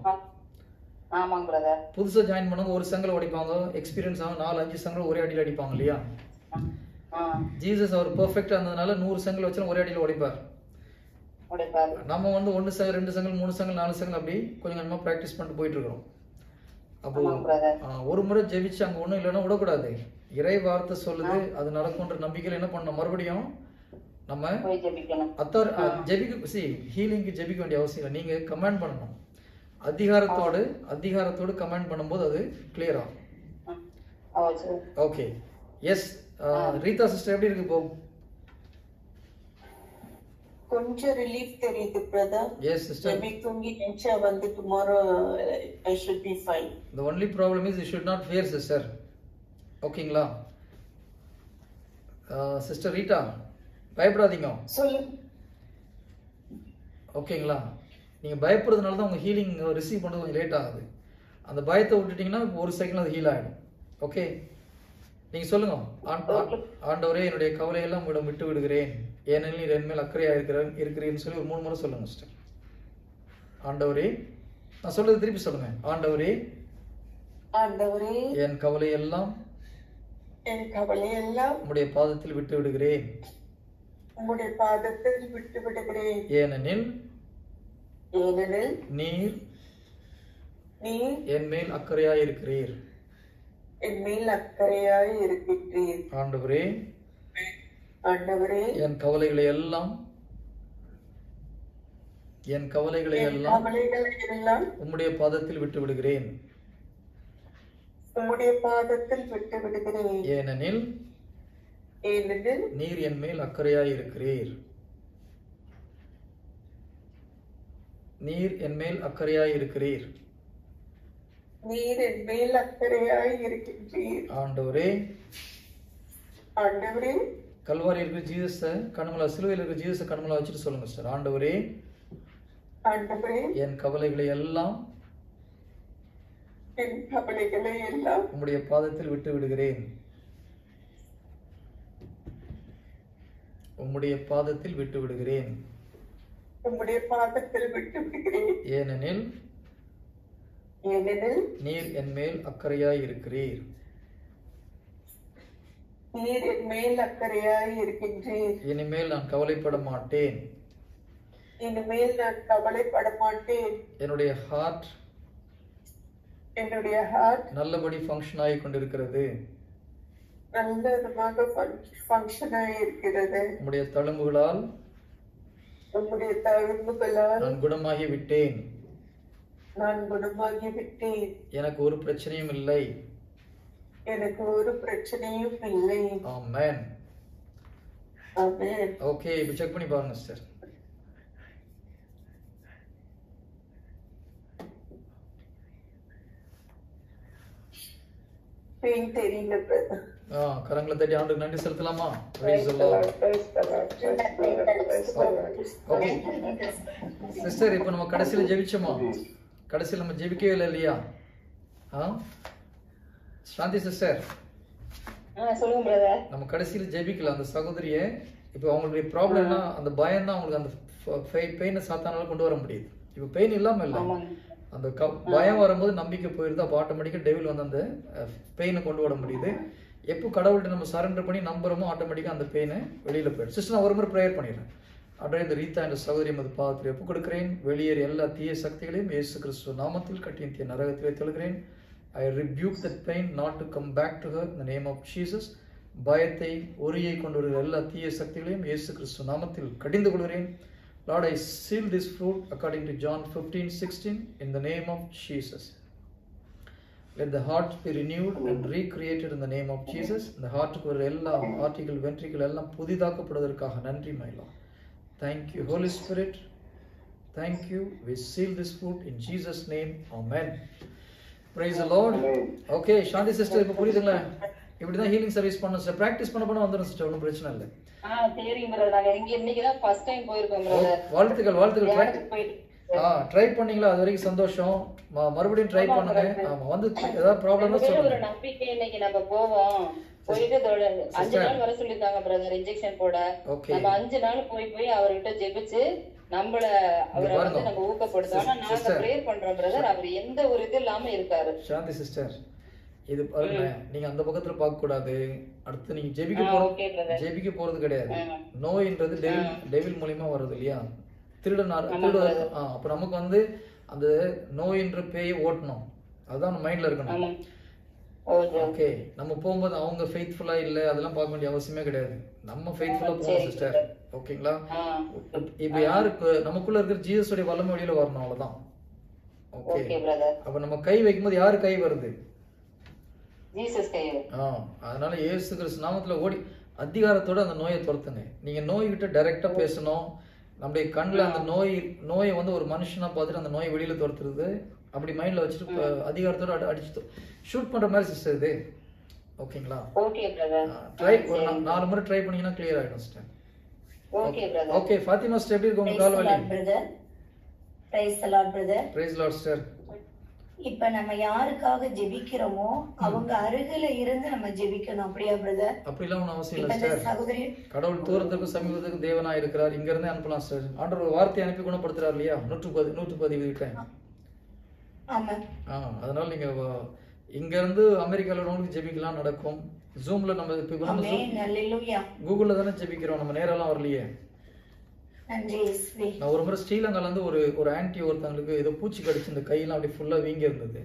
ஆமாங்க பிரதர். புதுசா ஜாயின் பண்ணவங்க ஒரு செங்கல் உடைப்பாங்க. எக்ஸ்பீரியன்ஸ் ஆகும் 4-5 செங்கல் ஒரே அடியில் அடிப்பாங்க இல்லையா? ஜீசஸ் அவர் பெர்ஃபெக்ட்டா இருந்ததுனால 100 செங்கல் வச்சு ஒரே அடியில் உடைப்பார். நம்ம வந்து 1 செங்கல் 2 செங்கல் 3 செங்கல் 4 செங்கல் அப்படி கொஞ்சம் கொஞ்சமா பிராக்டிஸ் பண்ணிட்டு போயிட்டு இருக்கிறோம். அப்போ ஒரு முறை ஜெபிச்சு அங்க ஒண்ணும் இல்லைன்னா விடக்கூடாது. இறை வார்த்தை சொல்லுது, அது நடக்கும்ன்ற நம்பிக்கையில என்ன பண்ணணும்? மறுபடியும் நம்ம ஹீலிங்க்கு ஜெபிக்க வேண்டிய அவசியம் இல்லை. நீங்க கமெண்ட் பண்ணணும். அதிகாரத்தோடு கமெண்ட் பண்ணும்போது அது கிளியர் ஆகும். ஓகே. எஸ் ரீதா சிஸ்டர் எப்படி இருக்கு இப்போ? கொஞ்சம் ரிலீஃப் தெரியுது பிரதர். Yes sister. மே தூங்கி நிச்சா வந்து tomorrow I should be fine. The only problem is you should not fear sister. ஓகேங்களா? சிஸ்டர் ரீட்டா பயப்படாதீங்க. சொல்லுங்க. ஓகேங்களா? நீங்க பயப்படுறதுனால தான் உங்க ஹீலிங் ரிசீவ் பண்றது கொஞ்சம் லேட் ஆகுது. அந்த பயத்தை விட்டுட்டீங்கன்னா ஒரு செகண்ட் அது ஹீல் ஆயிடும். ஓகே, நீங்க சொல்லுங்க. ஆண்டவரே என்னுடைய கவலையெல்லாம் உங்களிடம் விட்டு விடுகிறேன், ஏனெனில் என் மேல் அக்கறையா இருக்கிறேன்னு சொல்லி ஒரு 3 முறை சொல்லுங்க சிஸ்டர். ஆண்டவரே, நான் சொல்றது திருப்பி சொல்லுங்க. ஆண்டவரே, என் கவலையெல்லாம் உம்முடைய பாதத்தில் விட்டு விடுகிறேன். ஏனெனில் நீர் என் மேல் அக்கறையாய் இருக்கிறீர். ஆண்டவரே, என் கவலைகளை எல்லாம் உம்முடைய பாதத்தில் விட்டு விடுகிறேன். ஏனெனில் நீர் என் மேல் அக்கறையாய் இருக்கிறீர். நீர் என் மேல் அக்கறையாய் இருக்கிறீர். ஆண்டவரே, கல்வாரி இருக்கிற ஜீசஸ கண்மலா, சிலுவையில் இருக்கிற ஜீசஸ கண்மலா வச்சுட்டு சொல்லுங்க சார். ஆண்டவரே, என் கவலைகளை எல்லாம் உம்முடைய பாதத்தில் விட்டு விடுகிறேன். உம்முடைய பாதத்தில் விட்டு விடுகிறேன். உம்முடைய பாதத்தில் விட்டு விடுகிறேன். ஏனெனில் நீர் என் மேல் அக்கறையாய் இருக்கிறீர். நீர் என் மேல் அக்கறையாய் இருக்கின்றீர். இனிமேல் நான் கவலைப்பட மாட்டேன். இனிமேல் நான் கவலைப்பட மாட்டேன். என்னுடைய ஹார்ட் நல்லபடி ஃபங்க்ஷன் ஆகி கொண்டிருக்கிறது. நல்லதாக ஃபங்க்ஷன் ஆகி இருக்கிறது. உம்முடைய தழும்புகளால் நான் குணமாகி விட்டேன். எனக்கு ஒரு பிரச்சனையும் இல்லை. ஆமென். ஓகே, இப்போ செக் பண்ணி பாருங்க சார். கரங்களை தட்டி ஆண்டுக்கு நன்றி செலுத்தலாமா? ஓகே சிஸ்டர், இப்போ நம்ம கடைசியில் ஜெபிச்சோமா? கடைசியில் நம்ம ஜெபிக்கவே இல்லை இல்லையா? சாந்தி சிஸ்டர், நம்ம கடைசியில் ஜெபிக்கல. அந்த சகோதரிய இப்போ அவங்களுடைய ப்ராப்ளம்னா அந்த பயம் தான் அவங்களுக்கு அந்த பெயினை சாத்தானால கொண்டு வர முடியுது. இப்போ பெயின் இல்லாமல் இல்லை, அந்த பயம் வரும்போது நம்பிக்கை போயிருது. அப்போ ஆட்டோமேட்டிக்காக டெவில் வந்து அந்த பெயினை கொண்டு வர முடியுது. எப்போ கடவுள்கிட்ட நம்ம சரண்டர் பண்ணி நம்புறோமோ ஆட்டோமேட்டிக்காக அந்த பெயினை வெளியில் போயிடும். சிஸ்டர், நான் ஒரு முறை ப்ரேயர் பண்ணிடுறேன். அப்படியே இந்த ரீதா என்ற சகோதரியம் அது பாதத்தில் ஒப்புக் கொடுக்கிறேன். வெளியேறி எல்லா தீய சக்திகளையும் இயேசு கிறிஸ்துவ நாமத்தில் கட்டியின் தீய நரகத்திலே தொழுகிறேன். I rebuke that pain not to come back to her in the name of Jesus. பயத்தை ஒரியை கொண்டு வருகிற எல்லா தீய சக்திகளையும் இயேசு கிறிஸ்துவ நாமத்தில் கடிந்து கொள்கிறேன். Lord, I seal this fruit according to John 15:16 in the name of Jesus. Let the heart be renewed and recreated in the name of Jesus. இந்த ஹார்ட்டுக்கு வர எல்லா ஆர்டிகல் வென்ட்ரிகல் எல்லாம் புதிதாக்கப்படுவதற்காக நன்றி my Lord. Thank you Holy Spirit. Thank you. We seal this fruit in Jesus name. Amen. Praise the Lord. Okay, Shanthi sister, இப்போ புரியுதுங்களா? இப்படி தான் healing service பண்ணணும் சார். பிராக்டிஸ் பண்ண வந்துடும் சிஸ்டர், ஒன்றும் பிரச்சனை இல்லை. வாழ்த்துக்கள். ட்ரை பண்ணீங்களா? அது வரைக்கும் சந்தோஷம். மறுபடியும் ட்ரை பண்ணுங்க. ஆமா, வந்து ஏதாவது ப்ராப்ளம்னா சொல்லுங்க. ஒரு நம்பிக்கை இன்னைக்கு நம்ம போவோம். போயிட்டு 5 நாள் வர சொல்லிருக்காங்க பிரதர் இன்ஜெக்ஷன் போட. நம்ம 5 நாள் போய் அவர்கிட்ட ஜெபிச்சு அவரை வந்து நம்ம ஊக்கப்படுத்தோம். நாங்க ப்ரேயர் பண்றோம் பிரதர். அவர் எந்த ஒரு இது இல்லாம இருக்காரு. சாந்தி சிஸ்டர், இது பாருங்க, நீங்க அந்த பக்கத்துல பார்க்க கூடாது. அடுத்து நீங்க ஜெபிக்க போறது கிடையாது. நோயின்றது டெவில் மூலியமா வருது இல்லையா? அப்ப நமக்கு வந்து அந்த நோயின்ற பேயை ஓட்டணும். அதுதான் மைண்ட்ல இருக்கணும். ஓகே, நம்ம போகும்போது அவங்க ஃபெய்த்ஃபுல்லா இல்ல அதெல்லாம் பார்க்க வேண்டிய அவசியமே கிடையாது. நம்ம ஃபெய்த்ஃபுல்லா போகணும் சிஸ்டர். ஓகேங்களா? இப்ப யாருக்கு நமக்குள்ள இருக்கிற ஜீசஸோட வல்லமை வெளியில வரணும், அவ்வளவுதான். ஓகே, அப்ப நம்ம கை வைக்கும்போது யாரு கை வருது? அதனால இயேசு கிறிஸ்து நாமத்துல ஓடி அதிகாரத்தோட அந்த நோயை துரத்துங்க. நீங்க நோய்கிட்ட டைரக்டா பேசணும். நம்முடைய கண்ணில் அந்த நோயை வந்து ஒரு மனுஷனா பார்த்துட்டு அந்த நோயை வெளியில துரத்துறது, அப்படி மைண்ட்ல வச்சுட்டு அதிகாரத்தோட அடிச்சு ஷூட் பண்ற மாதிரி சிஸ்டர் இது. ஓகேங்களா? ட்ரை ஒரு 4 முறை ட்ரை பண்ணீங்கன்னா கிளியர் ஆயிடும் சிஸ்டர். ஓகே, ஃபாத்திமா சிஸ்டர், எப்படி இருக்கு உங்க கால் வலி? Praise the Lord brother. Praise Lord sister. இப்ப நம்ம யாருக்காக ஜெபிக்கிறோமோ அவங்க அருகில இருந்து நம்ம ஜெபிக்கணும். அப்படியா பிரதர்? அப்படிலாம் ஒன்றும் அவசியம் இல்லை சிஸ்டர். கடவுள் தூரத்துக்கும் சமீபத்துக்கும் தேவனாக இருக்கிறார். இங்க இருந்து அனுப்பலாம் சார். ஆண்டவர் ஒரு வார்த்தை அனுப்பி குணப்படுத்துறாரு இல்லையா? 110 கிட்ட. அதனால நீங்க இங்க இருந்து அமெரிக்கால உள்ளவங்களுக்கு ஜெபிக்கலாம், நடக்கும். ஜூம்ல நம்ம கூகுள்ல தானே ஜெபிக்கிறோம், நம்ம நேரெல்லாம் வரலையே. நான் ஒரு முறை ஸ்ரீலங்கால இருந்து ஒரு ஆன்டி ஒருத்தவங்களுக்கு ஏதோ பூச்சி கடிச்சு இந்த கையெல்லாம் அப்படி ஃபுல்லா வீங்கி இருந்தது.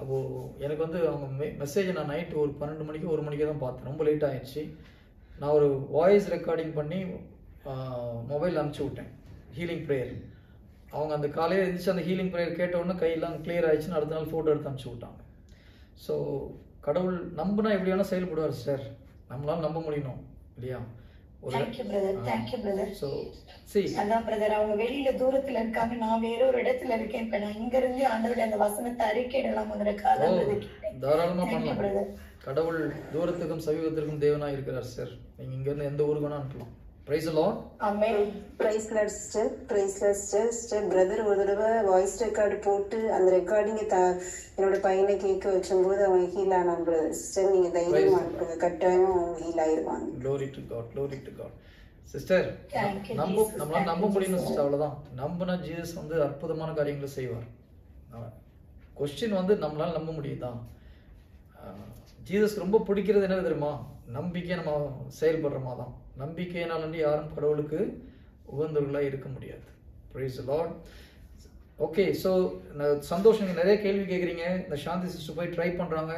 அப்போ எனக்கு வந்து அவங்க மெசேஜ் நான் நைட்டு ஒரு 12 மணிக்கு 1 மணிக்கு தான் பார்த்தேன். ரொம்ப லேட் ஆயிடுச்சு. நான் ஒரு வாய்ஸ் ரெக்கார்டிங் பண்ணி மொபைல் அனுப்பிச்சி விட்டேன், ஹீலிங் ப்ரேயர். அவங்க அந்த காலையில் எழுந்திரிச்சு அந்த ஹீலிங் ப்ரேயர் கேட்ட உடனே கையெல்லாம் கிளியர் ஆயிடுச்சுன்னு அடுத்த நாள் ஃபோட்டோ எடுத்து அனுப்பிச்சி விட்டாங்க. ஸோ கடவுள் நம்பினா எப்படி வேணா செயல்படுவார் சார். நம்மளால நம்ப முடியணும் இல்லையா? அவங்க வெளியில தூரத்துல இருக்காங்க, நான் வேற ஒரு இடத்துல இருக்கேன். இப்ப நான் இங்க இருந்து ஆண்டவருடைய அந்த வசனத்தை அறிக்கையிடலாம். தாராளமா பண்ணலாம். கடவுள் தூரத்துக்கும் சமீபத்திற்கும் தேவனா இருக்கிறார் சார். நீங்க இங்க இருந்து எந்த ஊருக்கு வேணா அனுப்பலாம். Praise the Lord. Amen. Praise the Lord sister. Praise the Lord sister. Brother ஒரு தடவை வாய்ஸ் ரெக்கார்டு போட்டு அந்த ரெக்கார்டிங்கை என்னோட பையனை கேட்க வச்சும்போது அவன் ஹீல் ஆனான் பிரதர். சிஸ்டர், நீங்க தைரியமா இருக்க, கட்டாயம் ஹீல் ஆயிருவாங்க. Glory to God. Glory to God. Sister நம்மளால நம்ப முடியும் சிஸ்டர், அவ்வளவுதான். நம்பினா ஜீசஸ் வந்து அற்புதமான காரியங்களை செய்வார். கொஸ்டின் வந்து நம்மளால நம்ப முடியுதா? ஜீசஸ் ரொம்ப பிடிக்கிறது என்ன தெரியுமா? நம்பிக்கை நம்ம செயல்படுறோமா தான். நம்பிக்கையினால யாரும் கடவுளுக்கு உகந்தவர்களாக இருக்க முடியாது. Praise the Lord. Okay, so சந்தோஷம். நீங்கள் நிறைய கேள்வி கேட்குறீங்க. இந்த சாந்தி சிஸ்டர் போய் ட்ரை பண்ணுறாங்க.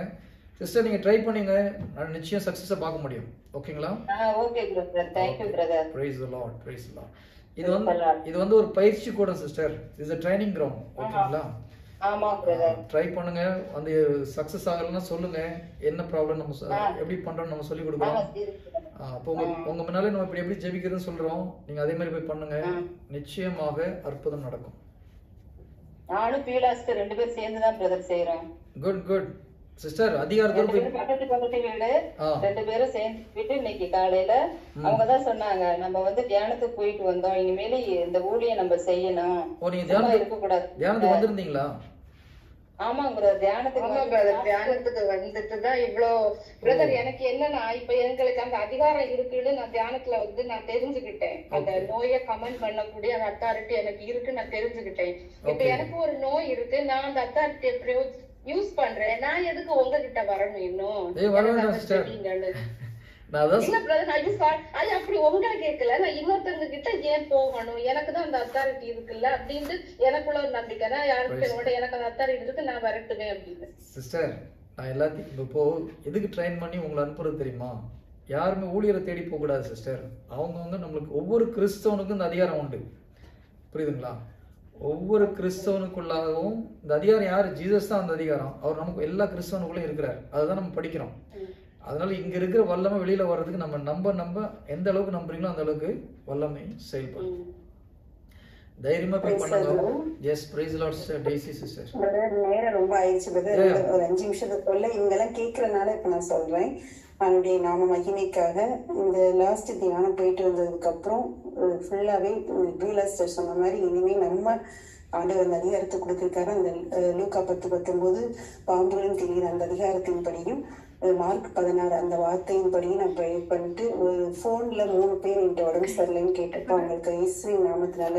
சிஸ்டர் நீங்கள் ட்ரை பண்ணீங்க, நான் நிச்சயம் சக்ஸஸை பார்க்க முடியும். ஓகேங்களா? Okay brother, thank you brother. Praise the Lord, praise the Lord. இது வந்து ஒரு பயிற்சி கூட சிஸ்டர். இது இஸ் a training ground. ஓகேங்களா? ஆமா பிரதர். ட்ரை பண்ணுங்க. அந்த சக்சஸ் ஆகலன்னா சொல்லுங்க, என்ன ப்ராப்ளம் நம்ம எப்படி பண்றோம் நம்ம சொல்லி கொடுக்குறோம். அப்போ உங்க முன்னாலே நம்ம இப்படி எப்படி ஜெபிக்கிறதுன்னு சொல்றோம். நீங்க அதே மாதிரி போய் பண்ணுங்க, நிச்சயமாக அற்புதம் நடக்கும். நானும் பீலாஸ்டர் ரெண்டு பேரும் சேர்ந்து தான் பிரதர் செய்றோம். Good good sister. அதிகாரத்தோட பக்கத்து வீடு ரெண்டு பேரும் சேர்ந்து இன்னைக்கு காலையில அவங்க தான் சொன்னாங்க, நம்ம வந்து தியானத்துக்கு போயிட்டு வந்தோம், இனிமேல இந்த ஊழியை நம்ம செய்யணும். ஓ, நீங்க தியானத்துக்கு வந்திருந்தீங்களா? ஆமாங்க பிரதர், தியானத்துக்கு வந்துட்டு தான் இவ்வளோ பிரதர். எனக்கு என்னன்னா, இப்ப எங்களுக்கு அந்த அதிகாரம் இருக்குன்னு நான் தியானத்துல வந்து நான் தெரிஞ்சுக்கிட்டேன். அந்த நோயை கமெண்ட் பண்ணக்கூடிய அந்த அத்தாரிட்டி எனக்கு இருக்கு நான் தெரிஞ்சுக்கிட்டேன். இப்ப எனக்கு ஒரு நோய் இருக்கு, நான் அந்த அத்தாரிட்டியை யூஸ் பண்றேன். நான் எதுக்கு உங்ககிட்ட வரணும்? இன்னும் அப்படி உங்களை கேட்கல, நான் இன்னொருத்தவங்க கிட்ட ஏன் போகணும்? எனக்கு தான் அந்த அத்தாரிட்டி இருக்குல்ல அப்படின்னு எனக்குள்ள ஒரு நம்பிக்கை. நான் யாருக்கு எனக்கு அந்த அத்தாரிட்டி இருக்கு, நான் வரட்டுவேன் அப்படின்னு. சிஸ்டர், நான் எல்லாத்தையும் இப்போ எதுக்கு ட்ரெயின் பண்ணி உங்களை அனுப்புறது தெரியுமா? யாருமே ஊழியரை தேடி போக கூடாது சிஸ்டர். அவங்கவுங்க நம்மளுக்கு ஒவ்வொரு கிறிஸ்தவனுக்கும் இந்த அதிகாரம் உண்டு. புரியுதுங்களா? ஒவ்வொரு கிறிஸ்தவனுக்குள்ளாகவும் இந்த அதிகாரம் யாரு? ஜீசஸ் தான் அந்த அதிகாரம். அவர் நமக்கு எல்லா கிறிஸ்தவனுக்குள்ளேயும் இருக்கிறார். அதுதான் நம்ம படிக்கிறோம். அதனால இங்க இருக்கிற வல்லமை வெளியில வர்றதுக்கு நம்ம எந்த அளவுக்கு நம்புறீங்களோ அந்த அளவுக்கு வல்லமை செயல்படும். தைரியமா போய் பண்ணுங்க. Yes, praise Lord sister Daisy sister. நேரம் ரொம்ப ஆயிடுச்சு பிரதர். ஒரு 5 நிமிஷத்துக்குள்ள இங்கெல்லாம் கேட்கறதுனால இப்ப நான் சொல்றேன். அவனுடைய நாம மகிமைக்காக இந்த லாஸ்ட் தியானம் போயிட்டு வந்ததுக்கு அப்புறம் ஃபுல்லாவே பீலாஸ்டர் சொன்ன மாதிரி இனிமே நம்ம ஆண்டவர் அந்த அதிகாரத்தை கொடுத்திருக்காரு. அந்த லூக்கா 10:19 பாம்புகளும் தெரிகிற அந்த அதிகாரத்தின்படியும் மார்க் 16 அந்த வார்த்தையின்படியும் நான் ப்ரே பண்ணிட்டு ஒரு போன்ல 3 பேர் என்கிட்ட உடம்பு சரியில்லைன்னு கேட்டப்ப அவங்களுக்கு இயேசுவின் நாமத்தினால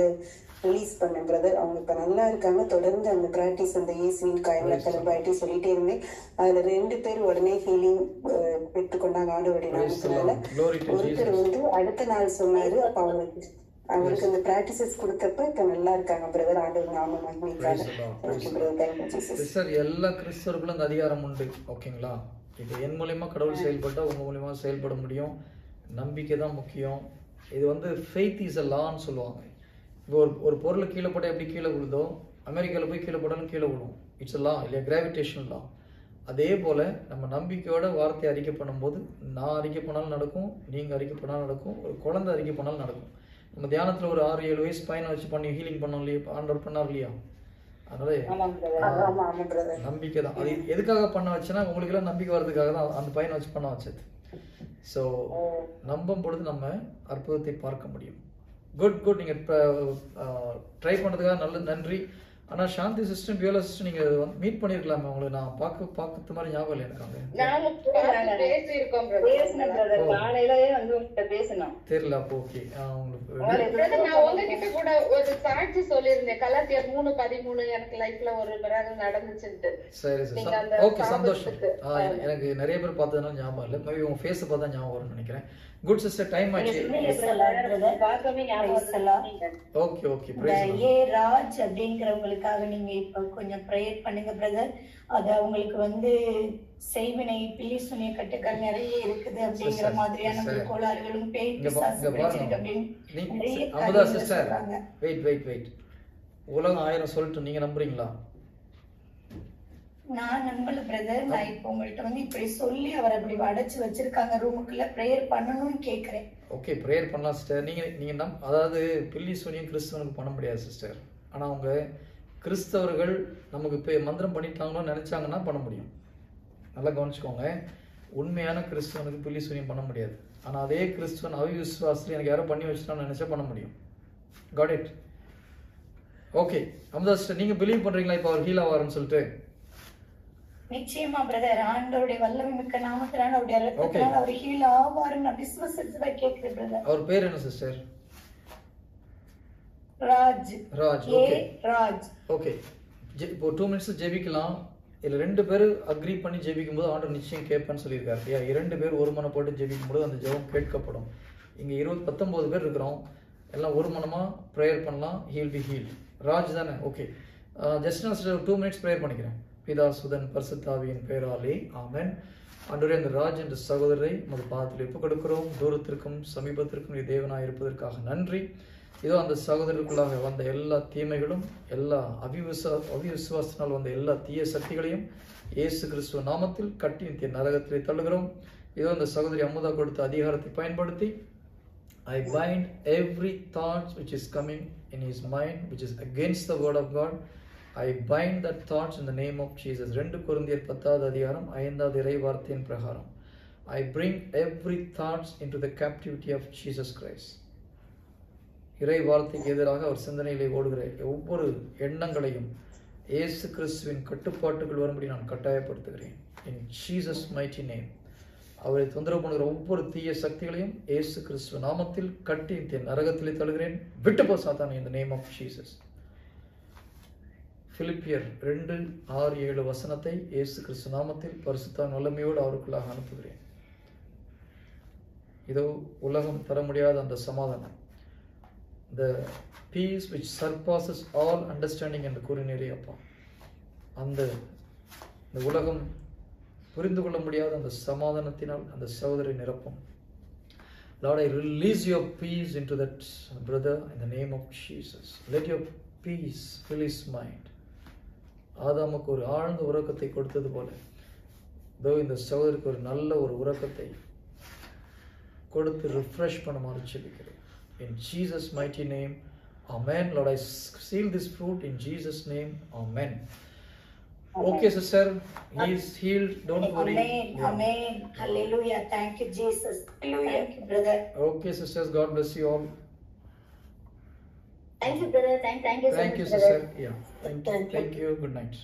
ரிலீஸ் பண்ணேன் பிரதர். அவங்க இப்ப நல்லா இருக்காங்க. தொடர்ந்து அந்த பிராக்டிஸ் அந்த இயேசுவின் காயல தலபாட்டி சொல்லிட்டே இருந்தேன். அதுல 2 பேர் உடனே ஹீலிங் பெற்றுக்கொண்டாங்க ஆண்டவருடைய நாமத்தினால. ஒருத்தர் வந்து அடுத்த நாள் சொன்னாரு. அப்ப அவங்களுக்கு அந்த பிராக்டிசஸ் கொடுத்தப்ப இப்ப நல்லா இருக்காங்க பிரதர். ஆண்டவர் நாம மகிமைக்காக. சிஸ்டர், எல்லா கிறிஸ்தவர்களும் அந்த அதிகாரம் உண்டு. ஓகேங்களா? இது என் மூலியமா கடவுள் செயல்பட்டா உங்க மூலியமா செயல்பட முடியும். நம்பிக்கை தான் முக்கியம். இது வந்து ஃபெய்த் இஸ் அ லான்னு சொல்லுவாங்க. இப்போ ஒரு பொருள் கீழே போட்டால் எப்படி கீழே விழுதோ, அமெரிக்காவில் போய் கீழே போட்டாலும் கீழே விழும். இட்ஸ் அ லா, இல்லையா? கிராவிடேஷனல் லா. அதே போல் நம்ம நம்பிக்கையோட வார்த்தையை அறிக்கை பண்ணும்போது நான் அறிக்கை பண்ணாலும் நடக்கும், நீங்கள் அறிக்கை பண்ணாலும் நடக்கும், ஒரு குழந்தை அறிக்கை பண்ணாலும் நடக்கும். நம்ம தியானத்தில் ஒரு 6-7 வயசு பையனை வச்சு பண்ணி ஹீலிங் பண்ணோம் இல்லையா? ஆண்டவர் பண்ணார் இல்லையா? அதனால நம்பிக்கை தான். அது எதுக்காக பண்ண வச்சுன்னா உங்களுக்கு எல்லாம் நம்பிக்கை வர்றதுக்காக தான் அந்த பையனை வச்சு பண்ண வச்சது. ஸோ நம்பும் பொழுது நம்ம அற்புதத்தை பார்க்க முடியும். Good good. நீங்கள் ட்ரை பண்ணுறதுக்காக நல்ல நன்றி. ஆனால் சாந்தி சிஸ்டம் பியோலா சிஸ்டம் நீங்கள் மீட் பண்ணியிருக்கலாமே. உங்களை நான் பார்க்கறது மாதிரி ஞாபகம் இல்லை எனக்கு. தெரியல. அப்போ ஓகே. உங்ககிட்ட கூட ஒரு சாட்சி சொல்லியிருந்தேன். கலாத்தியர் 3:13 எனக்கு லைஃப்ல ஒரு மிராக்கிள் நடந்துச்சுட்டு. சரி சரி, ஓகே, சந்தோஷம். எனக்கு நிறைய பேர் பார்த்ததுனால ஞாபகம் இல்லை. மேபி உங்க ஃபேஸை பார்த்தா ஞாபகம் வரும்னு நினைக்கிறேன். குட் சிஸ்டர், டைம் ஆச்சு. Okay okay. ஏ ராஜ் அப்படிங்கிறவங்களுக்காக நீங்க இப்ப கொஞ்சம் ப்ரேயர் பண்ணுங்க பிரதர். அது அவங்களுக்கு வந்து செய்வினை பில்லி சுனிய கட்டுக்கள் நிறைய இருக்குது அப்படிங்கிற மாதிரியான கோளாறுகளும் வெயிட் உலகம் 1000 சொல்லிட்டு நீங்க நம்புறீங்களா? நான் நம்பல பிரதர். நான் இப்போ உங்கள்கிட்ட வந்து இப்படி சொல்லி அவர் அப்படி அடைச்சு வச்சிருக்காங்க ரூமுக்குள்ள, ப்ரேயர் பண்ணணும்னு கேட்கிறேன். ஓகே, ப்ரேயர் பண்ணலாம் சிஸ்டர். நீங்க அதாவது பில்லி சூனியம் கிறிஸ்தவனுக்கு பண்ண முடியாது சிஸ்டர். ஆனால் அவங்க கிறிஸ்தவர்கள் நமக்கு இப்போ மந்திரம் பண்ணிட்டாங்களோன்னு நினைச்சாங்கன்னா பண்ண முடியும். நல்லா கவனிச்சுக்கோங்க. உண்மையான கிறிஸ்தவனுக்கு பில்லி சூனியம் பண்ண முடியாது. ஆனால் அதே கிறிஸ்தவன் அவிசுவாசத்தில் எனக்கு யாரோ பண்ணி வச்சுட்டான்னு நினைச்சா பண்ண முடியும். Got it. Okay Amudha sister, நீங்க பிலீவ் பண்றீங்களா இப்போ அவர் ஹீல் ஆவாருன்னு சொல்லிட்டு? நிச்சயமா பிரதர், ஆண்டவருடைய வல்லமை மிக்க நாமத்தினால அவருடைய ரத்தத்தினால அவர் ஹீல் ஆவாருன்னு நான் விசுவாசத்துல கேக்குறேன் பிரதர். அவர் பேர் என்ன sister? Raj. Raj. Okay Raj. Okay, இப்போ 2 மினிட்ஸ் ஜெபிக்கலாம். இதுல 2 பேர் அக்ரி பண்ணி ஜெபிக்கும் போது ஆண்டவர் நிச்சயம் கேட்பேன்னு சொல்லியிருக்காரு இல்லையா? 2 பேர் ஒரு மனம் போட்டு ஜெபிக்கும் போது அந்த ஜெபம் கேட்கப்படும். இங்க 19 பேர் இருக்கிறோம், எல்லாம் ஒரு மனமா ப்ரேயர் பண்ணலாம். He'll be heel. ராஜ் தானே? ஓகே, ஜஸ்ட் நான் 2 மினிட்ஸ் ப்ரேயர் பண்ணிக்கிறேன். பிதா சுதன் பரிசுத்தாவியின் பெயராலே ஆமென். ஆண்டவரே, அந்த ராஜ் என்ற சகோதரரை உமது பாதத்தில் ஒப்புக் கொடுக்கிறோம். தூரத்திற்கும் சமீபத்திற்கும் தேவனாய் இருப்பதற்காக நன்றி. இதோ அந்த சகோதரருக்குள்ளாக வந்த எல்லா தீமைகளும், எல்லா அவிவிசுவாசத்தினால் வந்த எல்லா தீய சக்திகளையும் இயேசு கிறிஸ்துவ நாமத்தில் கட்டி நித்திய நரகத்திலே தள்ளுகிறோம். இதோ அந்த சகோதரி அமுதா கொடுத்த அதிகாரத்தை பயன்படுத்தி I bind every thought which is coming in his mind which is against the word of God. I bind that thoughts in the name of Jesus. 2 கொரிந்தியர் 10வது அதிகாரம் 5வது இறை வார்த்தையின் பிரகாரம் I bring every thoughts into the captivity of Jesus Christ. இறை வார்த்தைக்கு எதிராக அவர் சிந்தனையிலே ஓடுகிற ஒவ்வொரு எண்ணங்களையும் இயேசு கிறிஸ்துவின் கட்டுப்பாட்டுக்குள் வரும்படி நான் கட்டாயப்படுத்துகிறேன். In Jesus mighty name. அவரை தொந்தரவு பண்ணுகிற ஒவ்வொரு தீய சக்திகளையும் இயேசு கிறிஸ்துவ நாமத்தில் கட்டி நரகத்திலே தள்ளுகிறேன். விட்டு போ சாத்தானே, in the name of Jesus. பிலிப்பியர் 2:6-7 வசனத்தை இயேசு கிறிஸ்து நாமத்தில் பரிசுத்த வல்லமையோடு அவருக்குள்ளாக அனுப்புகிறேன். இதோ உலகம் தர முடியாத அந்த சமாதானம், the peace which surpasses all understanding என்று கூறினீரே அப்பா, அந்த உலகம் புரிந்து கொள்ள முடியாத அந்த சமாதானத்தினால் அந்த சகோதரி நிரப்பும். Lord, I release your peace into that brother in the name of Jesus. Let your peace fill his mind. ஆதாமுக்கு ஒரு ஆழ்ந்த உறக்கத்தை கொடுத்தது போல இதோ இந்த சகோதரிக்கு ஒரு நல்ல ஒரு உறக்கத்தை கொடுத்து ரிஃப்ரெஷ் பண்ணுமாறு ஜெபிக்கிறேன். In Jesus mighty name, amen. Lord, I seal this fruit in Jesus name, amen. Okay, sister, he is healed, don't worry. Amen, amen, hallelujah, thank you Jesus, hallelujah, thank you brother. Okay sisters, God bless you all. Thank you brother, thank you so much, sister. Yeah, thank you, good night.